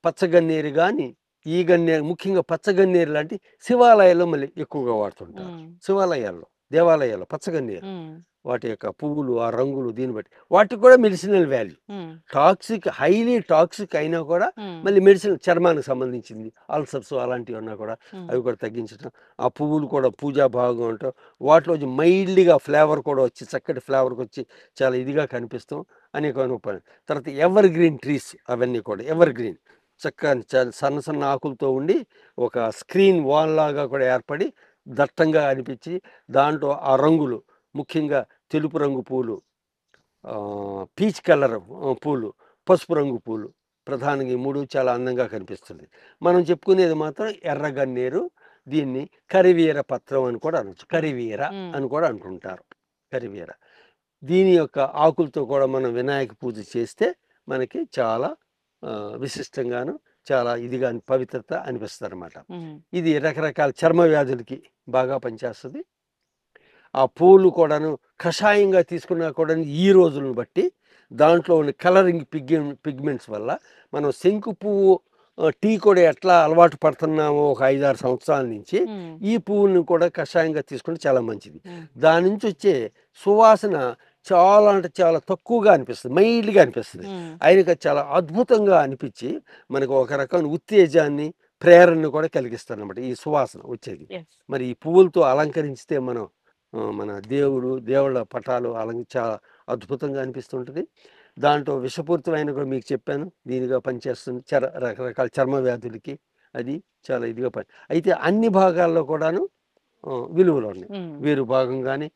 పచ్చగన్నేరు గాని, ఈ గన్నేరు ముఖ్యంగా పచ్చగన్నేరు లాంటి శివాలయాల్లో మళ్ళీ ఎక్కువగా వాడుతుంటారు. హ్మ్. శివాలయాల్లో, దేవాలయాల్లో పచ్చగన్నేరు. హ్మ్. వాటి యొక్క పువ్వులు, ఆ రంగులు దీన్ని బట్టి. వాటికి కూడా మెడిసినల్ వాల్యూ. హ్మ్. టాక్సిక్, హైలీ టాక్సిక్ అయినా కూడా హ్మ్. మళ్ళీ మెడిసిన్ చర్మానికి సంబంధించింది. అల్సర్స్ అలాంటివి ఉన్నా కూడా హ్మ్. అవి కూడా తగ్గించడం. ఆ పువ్వులు కూడా పూజా భాగం అంటాం. వాటిలో మైల్డ్‌గా ఫ్లేవర్ కూడా వచ్చి చక్కటి ఫ్లేవర్‌కొచ్చి చాలా ఇదిగా కనిపిస్తాం. అనేకమైన ఉపాయాలు. తర్వాత ఎవర్ గ్రీన్ ట్రీస్ అవన్నీ కూడా ఎవర్ గ్రీన్. చక్కగా చాలా సన్న సన్న ఆకులతో ఉండి ఒక స్క్రీన్ వాల్ లాగా కూడా ఏర్పడి దట్టంగా అనిపించి దాంట్లో ఆ రంగులు ముఖ్యంగా తెలుపు రంగు పూలు, పీచ్ కలర్ పూలు, పసుపు రంగు పూలు ప్రధానంగా ఈ 3 చాలా అందంగా కనిపిస్తుంది. మనం చెప్పుకునేది మాత్రం ఎర్రగన్నేరు. దీన్ని కరివీర పత్రం అని కూడా అనొచ్చు. హ్మ్. కరివీర హ్మ్. అని కూడా అంటుంటారు. కరివీర. దీని యొక్క ఆకులతో కూడా మనం వినాయక పూజ చేస్తే మనకి చాలా విశిష్టంగాను, చాలా ఇదిగా పవిత్రత అనిపిస్తదనమాట. హ్మ్. ఇది రకరకాల చర్మ వ్యాధులకి బాగా పనిచేస్తది. ఆ పూలు కూడాను కషాయంగా తీసుకున్నా కూడాను ఈ రోజులను బట్టి దాంట్లో ఉన్న కలరింగ్ పిగ్మెంట్స్ వల్ల మనం శంకు పువ్వు టీ కూడా ఎట్లా అలవాటు పడుతున్నామో ఒక 5, 6 సంవత్సరాల నుంచి హ్మ్. ఈ పువ్వుని కూడా కషాయంగా తీసుకుంటే చాలా మంచిది. హ్మ్. దాని నుంచి వచ్చే సువాసన చాలా అంటే చాలా తక్కువగా అనిపిస్తుంది. మైల్డ్‌గా అనిపిస్తది. హ్మ్. ఆయనకి అది చాలా అద్భుతంగా అనిపించి మనకు ఒక రకమైన ఉత్తేజాన్ని, ప్రేరణను కూడా కలిగిస్తదనమాట ఈ సువాసన వచ్చేది. యెస్. మరి ఈ పువ్వులతో అలంకరించితే మనం మన దేవుళ్ళ పటాలు చాలా అద్భుతంగా అనిపిస్తుంటది. దాంట్లో విషపూరితమైన కూడా మీకు చెప్పాను. దీనిగా పనిచేస్తుంది. రకరకాల చర్మ వ్యాధులకి అది చాలా ఇదిగా అయితే అన్ని భాగాల్లో కూడాను విలువలున్నాయి. హ్మ్. వేరు భాగం గాని,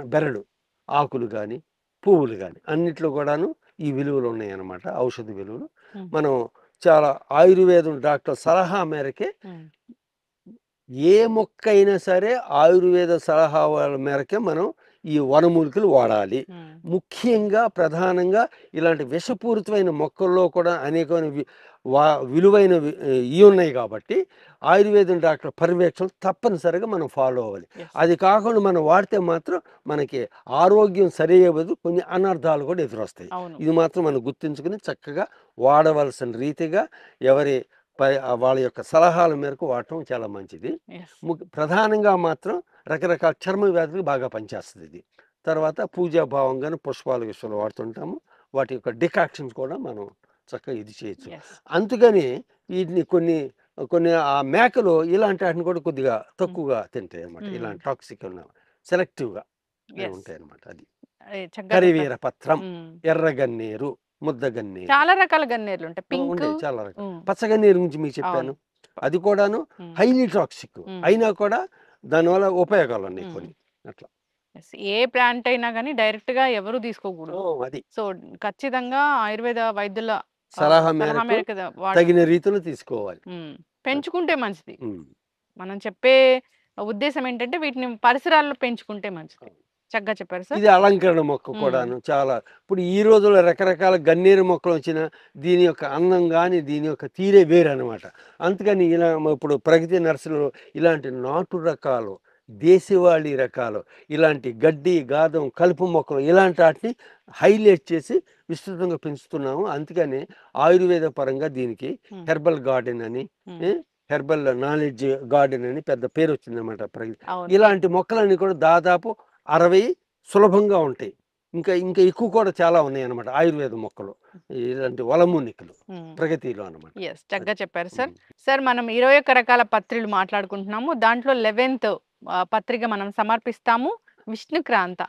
బెరడు, ఆకులు గాని, పువ్వులు గాని అన్నిట్లో కూడాను ఈ విలువలున్నాయన్నమాట. ఔషధ విలువలు. హ్మ్. మనం చాలా ఆయుర్వేదం డాక్టర్ సలహా మేరకే హ్మ్. ఏ మొక్కైనా సరే ఆయుర్వేద సలహాల మేరకే మనం ఈ వనమూలికలు వాడాలి. హ్మ్. ముఖ్యంగా ప్రధానంగా ఇలాంటి విషపూరితమైన మొక్కల్లో కూడా అనేకమైన విలువైనవి ఇవి ఉన్నాయి కాబట్టి ఆయుర్వేదం డాక్టర్ పర్యవేక్షణ తప్పనిసరిగా మనం ఫాలో అవ్వాలి. యెస్. అది కాకుండా మనం వాడితే మాత్రం మనకి ఆరోగ్యం సరియవ్వదు. కొన్ని అనర్థాలు కూడా ఎదురొస్తాయి. అవును. ఇది మాత్రం మనం గుర్తుంచుకుని చక్కగా వాడవలసిన రీతిగా ఎవరి వాళ్ళ యొక్క సలహాల మేరకు వాడటం చాలా మంచిది. యెస్. ప్రధానంగా మాత్రం రకరకాల చర్మ వ్యాధులకు బాగా పనిచేస్తుంది ఇది. తర్వాత పూజా భావంగాను పుష్పాల విషయంలో వాడుతుంటాము. వాటి యొక్క డికాక్షన్స్ కూడా మనం చక్కగా ఇది చేయొచ్చు. యెస్. అందుకని వీటిని కొన్ని కొన్ని ఆ మేకలు ఇలాంటి వాటిని కూడా కొద్దిగా హ్మ్. తక్కువగా తింటాయి అన్నమాట. హ్మ్. ఇలాంటి టాక్సిక్ ఉన్న సెలెక్టివ్‌గా అవి యెస్. ఉంటాయన్నమాట. అది చక్కగా చెప్పారు. కరివీర పత్రం, హ్మ్. ఎర్రగన్నేరు, ముద్దగన్నేరు. చాలా రకాల గన్నేరులుంటాయి. పింక్. ఉండేవి చాలా రకాలు. హ్మ్. పచ్చగన్నేరు గురించి మీకు అవును. చెప్పాను. అది కూడాను హ్మ్. Highly toxic. హ్మ్. అయినా కూడా దానివల్ల ఉపయోగాలున్నాయి హ్మ్. కొన్ని. అట్లా. యెస్. ఏ ప్లాంట్ అయినా గాని డైరెక్ట్‌గా ఎవరు తీసుకోకూడదు. అది. సో, ఖచ్చితంగా ఆయుర్వేద వైద్యుల సలహా సలహా మేరకు మేరకు తగిన రీతిలో తీసుకోవాలి. హ్మ్. అది. పెంచుకుంటే మంచిది. హ్మ్. మనం చెప్పే ఉద్దేశ్యం ఏంటంటే వీటిని పరిసరాల్లో పెంచుకుంటే మంచిది. అవును. చక్కగా చెప్పారు సార్. ఇది అలంకరణ మొక్క హ్మ్. కూడాను చాలా ఇప్పుడు ఈ రోజుల్లో రకరకాల గన్నేరు మొక్కలొచ్చినా దీని యొక్క అందం గాని, దీని యొక్క తీరే వేరనమాట. అందుకని ఇలా ఇప్పుడు ప్రగతి నర్సరీలో ఇలాంటి నాటు రకాలు, దేశవాళీ రకాలు, ఇలాంటి గడ్డి, గాదం, కలుపు మొక్కలు ఇలాంటి ఆటిని హైలైట్ చేసి విస్తృతంగా పెంచుతున్నాము. అందుకని ఆయుర్వేద పరంగా దీనికి హ్మ్. హెర్బల్ గార్డెన్ అని, హ్మ్. హెర్బల్ నాలెడ్జ్ గార్డెన్ అని పెద్ద పేరొచ్చిందనమాట. అవును. ఇలాంటి మొక్కలన్నీ కూడా దాదాపు 60 సులభంగా ఉంటాయి. ఇంకా ఇంకా ఎక్కువ కూడా చాలా ఉన్నాయన్నమాట ఆయుర్వేద మొక్కలు. ఇలాంటి వలమూలికలు హ్మ్. ప్రగతిలో అనమాట. యెస్. అది. చక్కగా చెప్పారు సార్. హ్మ్. సార్ మనం 21 రకాల పత్రులు మాట్లాడుకుంటున్నాము. దాంట్లో 11థ్ పత్రిక మనం సమర్పిస్తాము. విష్ణుక్రాంత.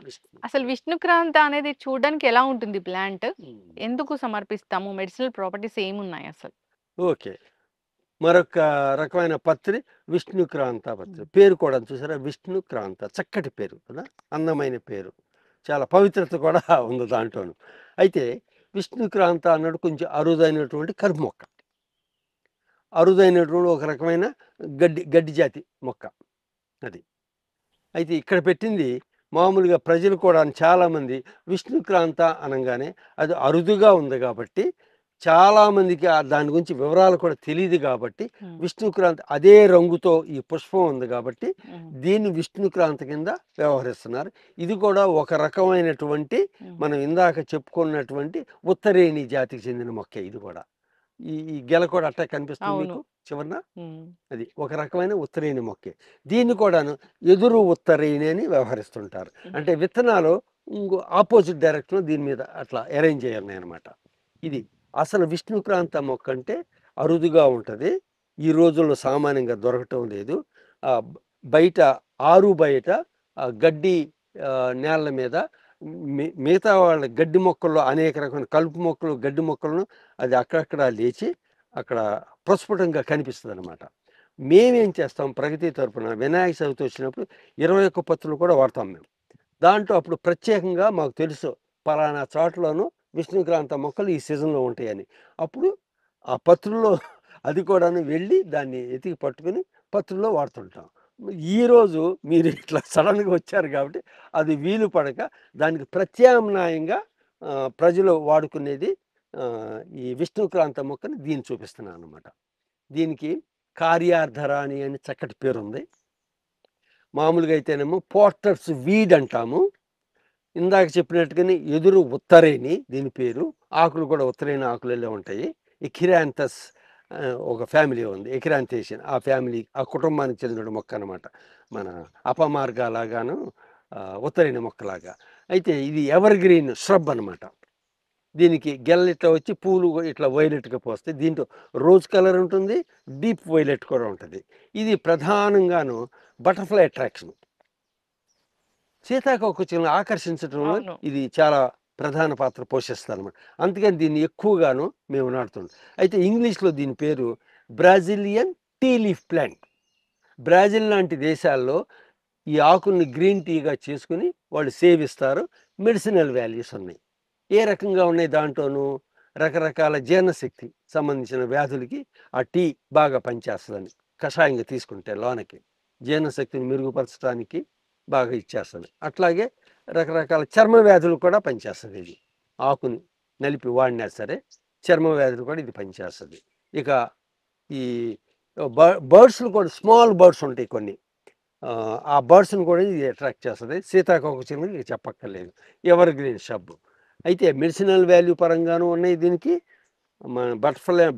అసలు విష్ణుక్రాంత అనేది చూడడానికి ఎలా ఉంటుంది ప్లాంట్? ఎందుకు సమర్పిస్తాము? మెడిసినల్ ప్రాపర్టీస్ ఏమున్నాయి అసలు? ఓకే. మరొక రకమైన పత్రి విష్ణుక్రాంత పత్రి. పేరు కూడా చూసారా, విష్ణుక్రాంత. చక్కటి పేరు కదా, అందమైన పేరు, చాలా పవిత్రత కూడా ఉంది దాంట్లోను. అయితే విష్ణుక్రాంత అన్నట్టు కొంచెం అరుదైనటువంటి కలుపు మొక్క, అరుదైనటువంటి ఒక రకమైన గడ్డి జాతి మొక్క అది. అయితే ఇక్కడ పెట్టింది మామూలుగా ప్రజలు కూడా చాలామంది విష్ణుక్రాంత అనగానే అది అరుదుగా ఉంది కాబట్టి చాలామందికి దాని గురించి వివరాలు కూడా తెలియదు కాబట్టి విష్ణుక్రాంతి అదే రంగుతో ఈ పుష్పం ఉంది కాబట్టి దీన్ని విష్ణుక్రాంతి కింద వ్యవహరిస్తున్నారు. ఇది కూడా ఒక రకమైనటువంటి మనం ఇందాక చెప్పుకున్నటువంటి ఉత్తరేణి జాతికి చెందిన మొక్క. ఇది కూడా ఈ గెల కూడా అట్లా కనిపిస్తుంది మీకు చివరన, అది ఒక రకమైన ఉత్తరేణి మొక్కే. దీన్ని కూడాను ఎదురు ఉత్తరేణి అని వ్యవహరిస్తుంటారు. అంటే విత్తనాలు ఇంకో ఆపోజిట్ డైరెక్షన్లో దీని మీద అట్లా అరేంజ్ చేయాలి అనమాట. ఇది అసలు విష్ణుక్రాంత మొక్క అంటే అరుదుగా ఉంటుంది, ఈ రోజుల్లో సామాన్యంగా దొరకటం లేదు. బయట బయట గడ్డి నేల మీద మిగతా వాళ్ళ గడ్డి మొక్కల్లో అనేక రకమైన కలుపు మొక్కలు గడ్డి మొక్కలను అది అక్కడక్కడ లేచి అక్కడ ప్రస్ఫుటంగా కనిపిస్తుంది అనమాట. మేమేం చేస్తాం ప్రగతి తరపున వినాయక చవితి వచ్చినప్పుడు 21 పత్రులు కూడా వాడతాం మేము. దాంట్లో అప్పుడు ప్రత్యేకంగా మాకు తెలుసు పలానా చోట్లోనూ విష్ణుక్రాంత మొక్కలు ఈ సీజన్లో ఉంటాయని. అప్పుడు ఆ పత్రుల్లో అది కూడాను వెళ్ళి దాన్ని ఎతికి పట్టుకుని పత్రుల్లో వాడుతుంటాం. ఈరోజు మీరు ఇట్లా సడన్గా వచ్చారు కాబట్టి అది వీలు పడక దానికి ప్రత్యామ్నాయంగా ప్రజలు వాడుకునేది ఈ విష్ణుక్రాంత మొక్కని దీన్ని చూపిస్తున్నాను అనమాట. దీనికి కార్యార్థరాణి అని చక్కటి పేరుంది. మామూలుగా అయితేనేమో పోర్టర్స్ వీడ్ అంటాము. ఇందాక చెప్పినట్టుగానే ఎదురు ఉత్తరేణి దీని పేరు. ఆకులు కూడా ఉత్తరేణి ఆకులలో ఉంటాయి. ఎకిరాంథస్ ఒక ఫ్యామిలీ ఉంది, ఎకిరాంథేషియన్. ఆ ఫ్యామిలీ ఆ కుటుంబానికి చెందిన మొక్క అనమాట. మన అపమార్గాలాగాను ఉత్తరేణి మొక్కలాగా. అయితే ఇది ఎవర్ గ్రీన్ ష్రబ్ అనమాట. దీనికి గెల్ల ఇట్లా వచ్చి పూలు ఇట్లా వైలెట్గా పోస్తాయి. దీంట్లో రోజ్ కలర్ ఉంటుంది, డీప్ వైలెట్ కూడా ఉంటుంది. ఇది ప్రధానంగాను బటర్ఫ్లై అట్రాక్షన్, సీతాకోకచిలుకలను ఆకర్షించడంలో ఇది చాలా ప్రధాన పాత్ర పోషిస్తుంది అనమాట. అందుకని దీన్ని ఎక్కువగాను మేము నాటుతుంటాం. అయితే ఇంగ్లీష్లో దీని పేరు బ్రాజిలియన్ టీ లీఫ్ ప్లాంట్. బ్రాజిల్ లాంటి దేశాల్లో ఈ ఆకుల్ని గ్రీన్ టీగా చేసుకుని వాళ్ళు సేవిస్తారు. మెడిసినల్ వాల్యూస్ ఉన్నాయి. ఏ రకంగా ఉన్నాయి దాంట్లోనూ రకరకాల జీర్ణశక్తి సంబంధించిన వ్యాధులకి ఆ టీ బాగా పనిచేస్తుందని, కషాయంగా తీసుకుంటే లోనకి జీర్ణశక్తిని మెరుగుపరచడానికి బాగా ఇచ్చేస్తుంది. అట్లాగే రకరకాల చర్మ వ్యాధులు కూడా పనిచేస్తుంది. ఇది ఆకుని నలిపి వాడినా సరే చర్మ వ్యాధులు కూడా ఇది పనిచేస్తుంది. ఇక ఈ బర్డ్స్లు కూడా స్మాల్ బర్డ్స్ ఉంటాయి కొన్ని, ఆ బర్డ్స్ని కూడా ఇది అట్రాక్ట్ చేస్తుంది. సీతాకోకచిలుకకి చెప్పక్కర్లేదు, ఎవర్ గ్రీన్ షబ్బు. అయితే మెడిసినల్ వాల్యూ పరంగాను ఉన్నాయి దీనికి. మన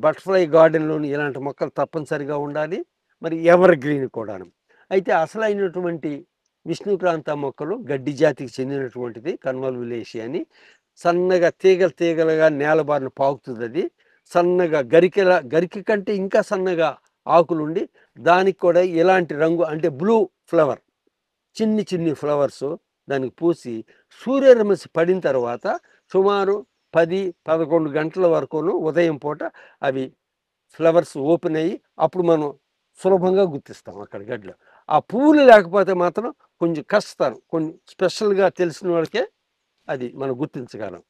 బటర్ఫ్లై గార్డెన్లోని ఇలాంటి మొక్కలు తప్పనిసరిగా ఉండాలి, మరి ఎవర్ గ్రీన్ కూడాను. అయితే అసలైనటువంటి విష్ణుక్రాంత మొక్కలు గడ్డి జాతికి చెందినటువంటిది, కన్వల్వులేషియా అని. సన్నగా తీగలుగా నేలబారిన పాకుతుంది. అది సన్నగా గరిక కంటే ఇంకా సన్నగా ఆకులుండి దానికి కూడా ఇలాంటి రంగు అంటే బ్లూ ఫ్లవర్, చిన్ని ఫ్లవర్స్ దానికి పూసి సూర్యరశ్మి పడిన తర్వాత సుమారు 10-11 గంటల వరకును ఉదయం పూట అవి ఫ్లవర్స్ ఓపెన్ అయ్యి అప్పుడు మనం సులభంగా గుర్తిస్తాం అక్కడ గడ్డిలో. ఆ పువ్వులు లేకపోతే మాత్రం కొంచెం కష్టం, కొన్ని స్పెషల్గా తెలిసిన వాళ్ళకే అది మనం గుర్తించగలం.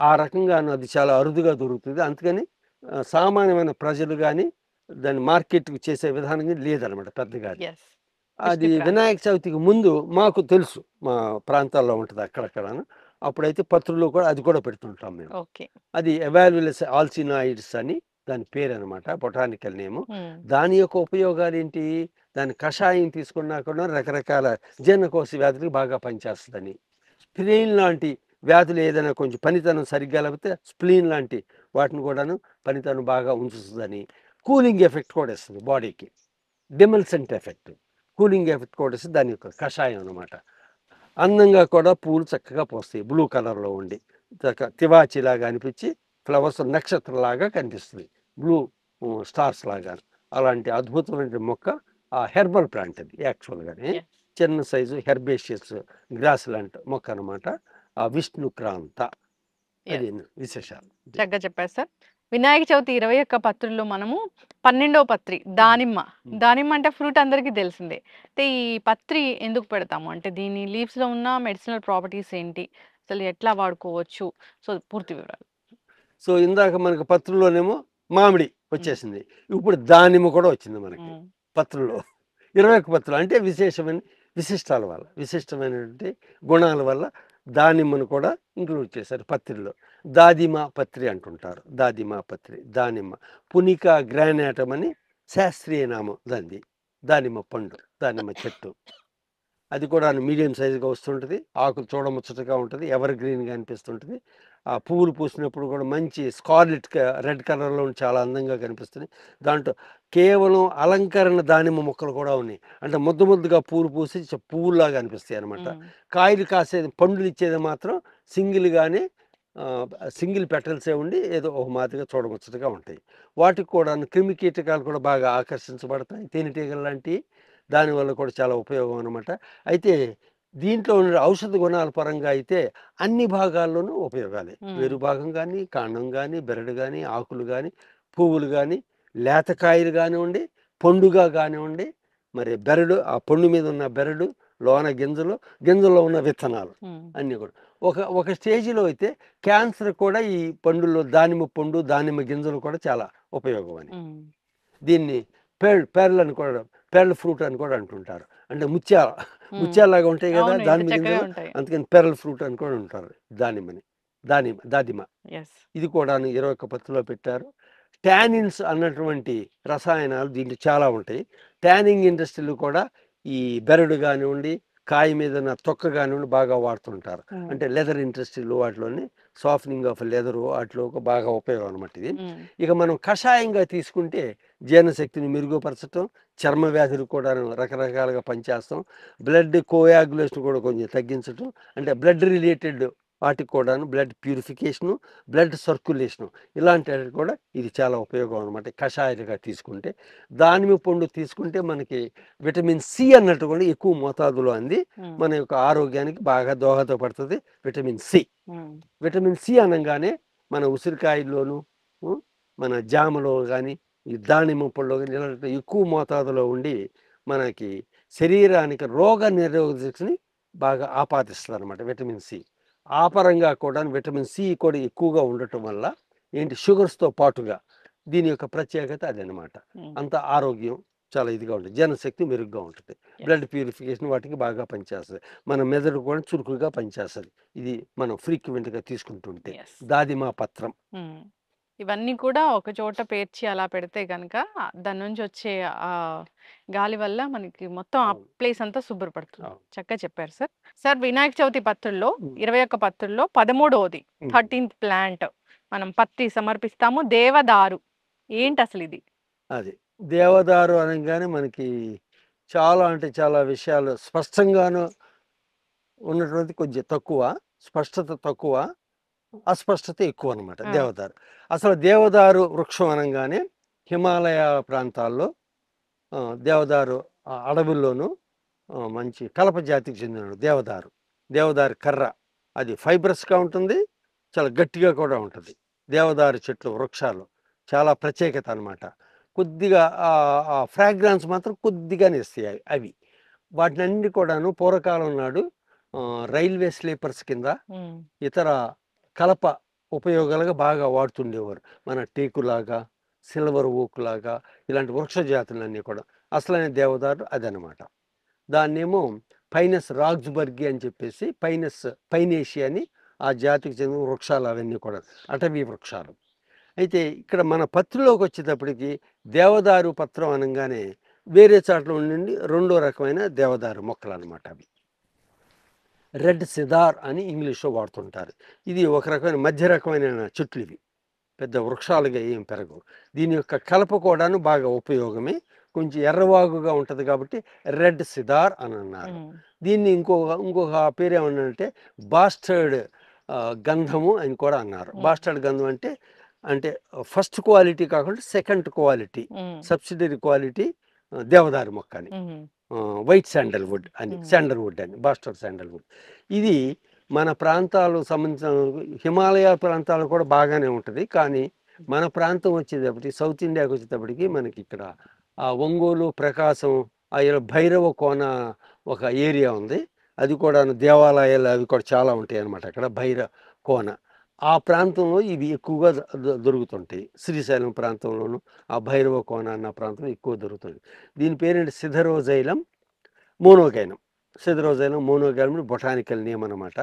ఆ రకంగాను అది చాలా అరుదుగా దొరుకుతుంది. అందుకని సామాన్యమైన ప్రజలు కానీ దాన్ని మార్కెట్కి చేసే విధానం లేదనమాట పెద్దగా. అది వినాయక చవితికి ముందు మాకు తెలుసు, మా ప్రాంతాల్లో ఉంటుంది అక్కడక్కడను. అప్పుడైతే పత్రులు కూడా అది కూడా పెడుతుంటాం మేము. అది ఎవాల్యులస్ ఆల్సినాయిడ్స్ అని దాని పేరు అనమాట, బొటానికల్ నేము. దాని యొక్క ఉపయోగాలు ఏంటి? దాని కషాయం తీసుకున్నా కూడా రకరకాల జీర్ణకోశ వ్యాధులకు బాగా పనిచేస్తుందని. స్ప్లీన్ లాంటి వ్యాధులు ఏదైనా కొంచెం పనితనం సరిగ్గా లేకపోతే స్ప్లీన్ లాంటి వాటిని కూడాను పనితనం బాగా ఉంచుతుందని. కూలింగ్ ఎఫెక్ట్ కూడా ఇస్తుంది బాడీకి, డిమల్సెంట్ ఎఫెక్ట్, కూలింగ్ ఎఫెక్ట్ కూడా ఇస్తుంది దాని యొక్క కషాయం అనమాట. అందంగా కూడా పూలు చక్కగా పోస్తాయి, బ్లూ కలర్లో ఉండి తివాచిలాగా అనిపించి ఫ్లవర్స్ నక్షత్రంలాగా కనిపిస్తుంది, బ్లూ స్టార్స్ లాగా. అలాంటి అద్భుతమైన మొక్క ఆ హెర్బల్ ప్లాంట్ అది యాక్చువల్గానే. చిన్న సైజు హెర్బేషియస్ గ్రాస్ లాంటి మొక్క అనమాట. ఆ విష్ణుక్రాంత అది విశేషాలు. చక్కగా చెప్పారు సార్. వినాయక చవితి 21 పత్రుల్లో మనము 12వ పత్రి దానిమ్మ. దానిమ్మ అంటే ఫ్రూట్ అందరికీ తెలిసిందే. అయితే ఈ పత్రి ఎందుకు పెడతాము? అంటే దీని లీవ్స్‌లో ఉన్న మెడిసినల్ ప్రాపర్టీస్ ఏంటి? అసలు ఎట్లా వాడుకోవచ్చు? సో, పూర్తి వివరాలు. సో ఇందాక మనకి పత్రుల్లోనేమో మామిడి వచ్చేసింది, ఇప్పుడు దానిమ్మ కూడా వచ్చింది మనకి హ్మ్. పత్రుల్లో. 21 పత్రులు అంటే విశిష్టాల వల్ల, విశిష్టమైనటువంటి గుణాల వల్ల దానిమ్మను కూడా ఇంక్లూడ్ చేశారు పత్రిలో. దాదిమా పత్రి అంటుంటారు, దాదిమా పత్రి, దానిమ్మ. పునికా గ్రానేటం అని శాస్త్రీయ నామం దానిది. దానిమ్మ పండు, దానిమ్మ చెట్టు. అది కూడా మీడియం సైజుగా వస్తుంటుంది, ఆకులు చూడముచ్చటగా ఉంటుంది, ఎవర్ గ్రీన్గా అనిపిస్తుంటుంది. ఆ పువ్వులు పూసినప్పుడు కూడా మంచి స్కార్లెట్ రెడ్ కలర్లో చాలా అందంగా కనిపిస్తుంది. దాంట్లో కేవలం అలంకరణ దానిమ్మ మొక్కలు కూడా ఉన్నాయి, అంటే ముద్ద ముద్దగా పూలు పూసి పువ్వుల్లాగా అనిపిస్తాయి అనమాట. కాయలు కాసేది, పండులు ఇచ్చేది మాత్రం సింగిల్గానే సింగిల్ పెటల్సే ఉండి ఏదో ఒక మాదిరిగా చూడముచ్చటగా ఉంటాయి. వాటికి కూడా క్రిమి కీటకాలు కూడా బాగా ఆకర్షించబడతాయి, తేనెటీగలు లాంటివి. దానివల్ల కూడా చాలా ఉపయోగం అనమాట. అయితే దీంట్లో ఉన్న ఔషధ గుణాల పరంగా అయితే అన్ని భాగాల్లోనూ ఉపయోగాలే. వేరు భాగం కానీ, కాండం కానీ, బెరడు కానీ, ఆకులు కానీ, పువ్వులు కానీ, లేతకాయలు కానివ్వండి, పండుగ కానివ్వండి, మరి బెరడు, ఆ పండు మీద ఉన్న బెరడు, లోన గింజలు, గింజల్లో ఉన్న విత్తనాలు అన్నీ కూడా. ఒక స్టేజ్లో అయితే క్యాన్సర్ కూడా ఈ పండులో దానిమ్మ పండు, దానిమ్మ గింజలు కూడా చాలా ఉపయోగం అని. దీన్ని పేర్లు అని కూడా, పెరల్ ఫ్రూట్ అని కూడా అంటుంటారు, అంటే ముత్యాలాగా ఉంటాయి కదా దానిమ్మ గింజలు, అందుకని పెరల్ ఫ్రూట్ అని కూడా ఉంటారు దానిమ్మని. దాదిమ ఇది కూడా 21 పత్తిలో పెట్టారు. టానిన్స్ అన్నటువంటి రసాయనాలు దీంట్లో చాలా ఉంటాయి. ట్యానింగ్ ఇండస్ట్రీలు కూడా ఈ బెరడు కానివ్వండి, కాయ మీద ఉన్న తొక్క కానివ్వండి బాగా వాడుతుంటారు. అంటే లెదర్ ఇండస్ట్రీలు వాటిలోని సాఫ్టనింగ్ ఆఫ్ లెదర్ వాటిలో బాగా ఉపయోగం అనమాట ఇది. ఇక మనం కషాయంగా తీసుకుంటే జీర్ణశక్తిని మెరుగుపరచడం, చర్మ వ్యాధులు కూడా రకరకాలుగా పనిచేస్తాం, బ్లడ్ కోయాగులేషన్ కూడా కొంచెం తగ్గించడం, అంటే బ్లడ్ రిలేటెడ్ వాటికి కూడాను బ్లడ్ ప్యూరిఫికేషను, బ్లడ్ సర్క్యులేషను, ఇలాంటి కూడా ఇది చాలా ఉపయోగం అనమాట కషాయాలుగా తీసుకుంటే. దానిమ్మ పండు తీసుకుంటే మనకి విటమిన్ సి అన్నట్టు కూడా ఎక్కువ మోతాదులో అంది మన యొక్క ఆరోగ్యానికి బాగా దోహదపడుతుంది. విటమిన్ సి, విటమిన్ సి అనగానే మన ఉసిరికాయల్లోనూ, మన జామలో కానీ, ఈ దానిమ్మ పళ్ళలో కానీ ఇలాంటి ఎక్కువ మోతాదులో ఉండి మనకి శరీరానికి రోగ నిరోధకతని బాగా ఆపాదిస్తుంది అనమాట విటమిన్ సి. ఆ పరంగా కూడా విటమిన్ సి కూడా ఎక్కువగా ఉండటం వల్ల ఏంటి షుగర్స్తో పాటుగా దీని యొక్క ప్రత్యేకత అదనమాట. అంత ఆరోగ్యం చాలా ఇదిగా ఉంటుంది, జనశక్తి మెరుగ్గా ఉంటుంది, బ్లడ్ ప్యూరిఫికేషన్ వాటికి బాగా పనిచేస్తుంది, మన మెదడు కూడా చురుకుగా పనిచేస్తుంది. ఇది మనం ఫ్రీక్వెంట్గా తీసుకుంటుంటే. దాదిమా పత్రం ఇవన్నీ కూడా ఒక చోట పేర్చి అలా పెడితే కనుక దాని నుంచి వచ్చే గాలి వల్ల మనకి మొత్తం ఆ ప్లేస్ అంతా శుభ్రపడుతుంది. చక్కగా చెప్పారు సార్. సార్, వినాయక చవితి పత్రుల్లో 21 పత్రుల్లో 13వది 13th ప్లాంట్ మనం పత్రి సమర్పిస్తాము, దేవదారు. ఏంటి అసలు ఇది? అది దేవదారు అనగానే మనకి చాలా అంటే చాలా విషయాలు స్పష్టంగాను ఉన్నటువంటి కొంచెం తక్కువ, స్పష్టత తక్కువ, అస్పష్టత ఎక్కువ అనమాట దేవదారు. అసలు దేవదారు వృక్షం అనగానే హిమాలయ ప్రాంతాల్లో దేవదారు అడవుల్లోనూ మంచి కలప జాతికి చెందిన దేవదారు కర్ర, అది ఫైబ్రస్గా ఉంటుంది, చాలా గట్టిగా కూడా ఉంటుంది. దేవదారు చెట్లు వృక్షాలు చాలా ప్రత్యేకత అనమాట. కొద్దిగా ఫ్రాగ్రాన్స్ మాత్రం కొద్దిగానే ఇస్తాయి అవి. వాటిని అన్ని కూడాను పూర్వకాలం నాడు రైల్వే స్లీపర్స్ కింద ఇతర కలప ఉపయోగాలుగా బాగా వాడుతుండేవారు. మన టేకులాగా, సిల్వర్ ఓకులాగా ఇలాంటి వృక్ష జాతులన్నీ కూడా. అసలైన దేవదారు అదనమాట. దాన్నేమో పైనస్ రాగ్స్బర్గి అని చెప్పేసి, పైనేషియా అని ఆ జాతికి చెందిన వృక్షాలు అవన్నీ కూడా అటవీ వృక్షాలు. అయితే ఇక్కడ మన పత్రిలోకి వచ్చేటప్పటికి దేవదారు పత్రం అనగానే వేరే చాట్ల నుండి రెండో రకమైన దేవదారు మొక్కలు అనమాట. అవి రెడ్ సిదార్ అని ఇంగ్లీష్లో వాడుతుంటారు. ఇది ఒక రకమైన మధ్య రకమైన చెట్లు, ఇవి పెద్ద వృక్షాలుగా ఏం పెరగవు. దీని యొక్క కలప కూడాను బాగా ఉపయోగమే, కొంచెం ఎర్రవాగుగా ఉంటుంది కాబట్టి రెడ్ సిదార్ అని అన్నారు. దీన్ని ఇంకొక పేరు ఏమన్నారంటే బాస్టర్డ్ గంధము అని కూడా అన్నారు. బాస్టర్డ్ గంధం అంటే ఫస్ట్ క్వాలిటీ కాకుండా సెకండ్ క్వాలిటీ, సబ్సిడరీ క్వాలిటీ దేవదారు మొక్క అని. వైట్ శాండల్వుడ్ అని, శాండల్వుడ్ అని, బాస్టర్ శాండల్వుడ్. ఇది మన ప్రాంతాలకు సంబంధించిన హిమాలయ ప్రాంతాలు కూడా బాగానే ఉంటుంది. కానీ మన ప్రాంతం వచ్చేటప్పటికి సౌత్ ఇండియాకి వచ్చేటప్పటికి మనకి ఇక్కడ ఒంగోలు, ప్రకాశం, భైరవ కోన ఒక ఏరియా ఉంది. అది కూడా దేవాలయాలు అవి కూడా చాలా ఉంటాయి అన్నమాట. అక్కడ భైరవ కోన ఆ ప్రాంతంలో ఇవి ఎక్కువగా దొరుకుతుంటాయి. శ్రీశైలం ప్రాంతంలోను ఆ భైరవ కోన అన్న ప్రాంతం ఎక్కువ దొరుకుతుంది. దీని పేరేంటి సిథరోజైలం మోనోగైనం. సిథరోజైలం మోనోగైనం బొటానికల్ నేమ్ అనమాట.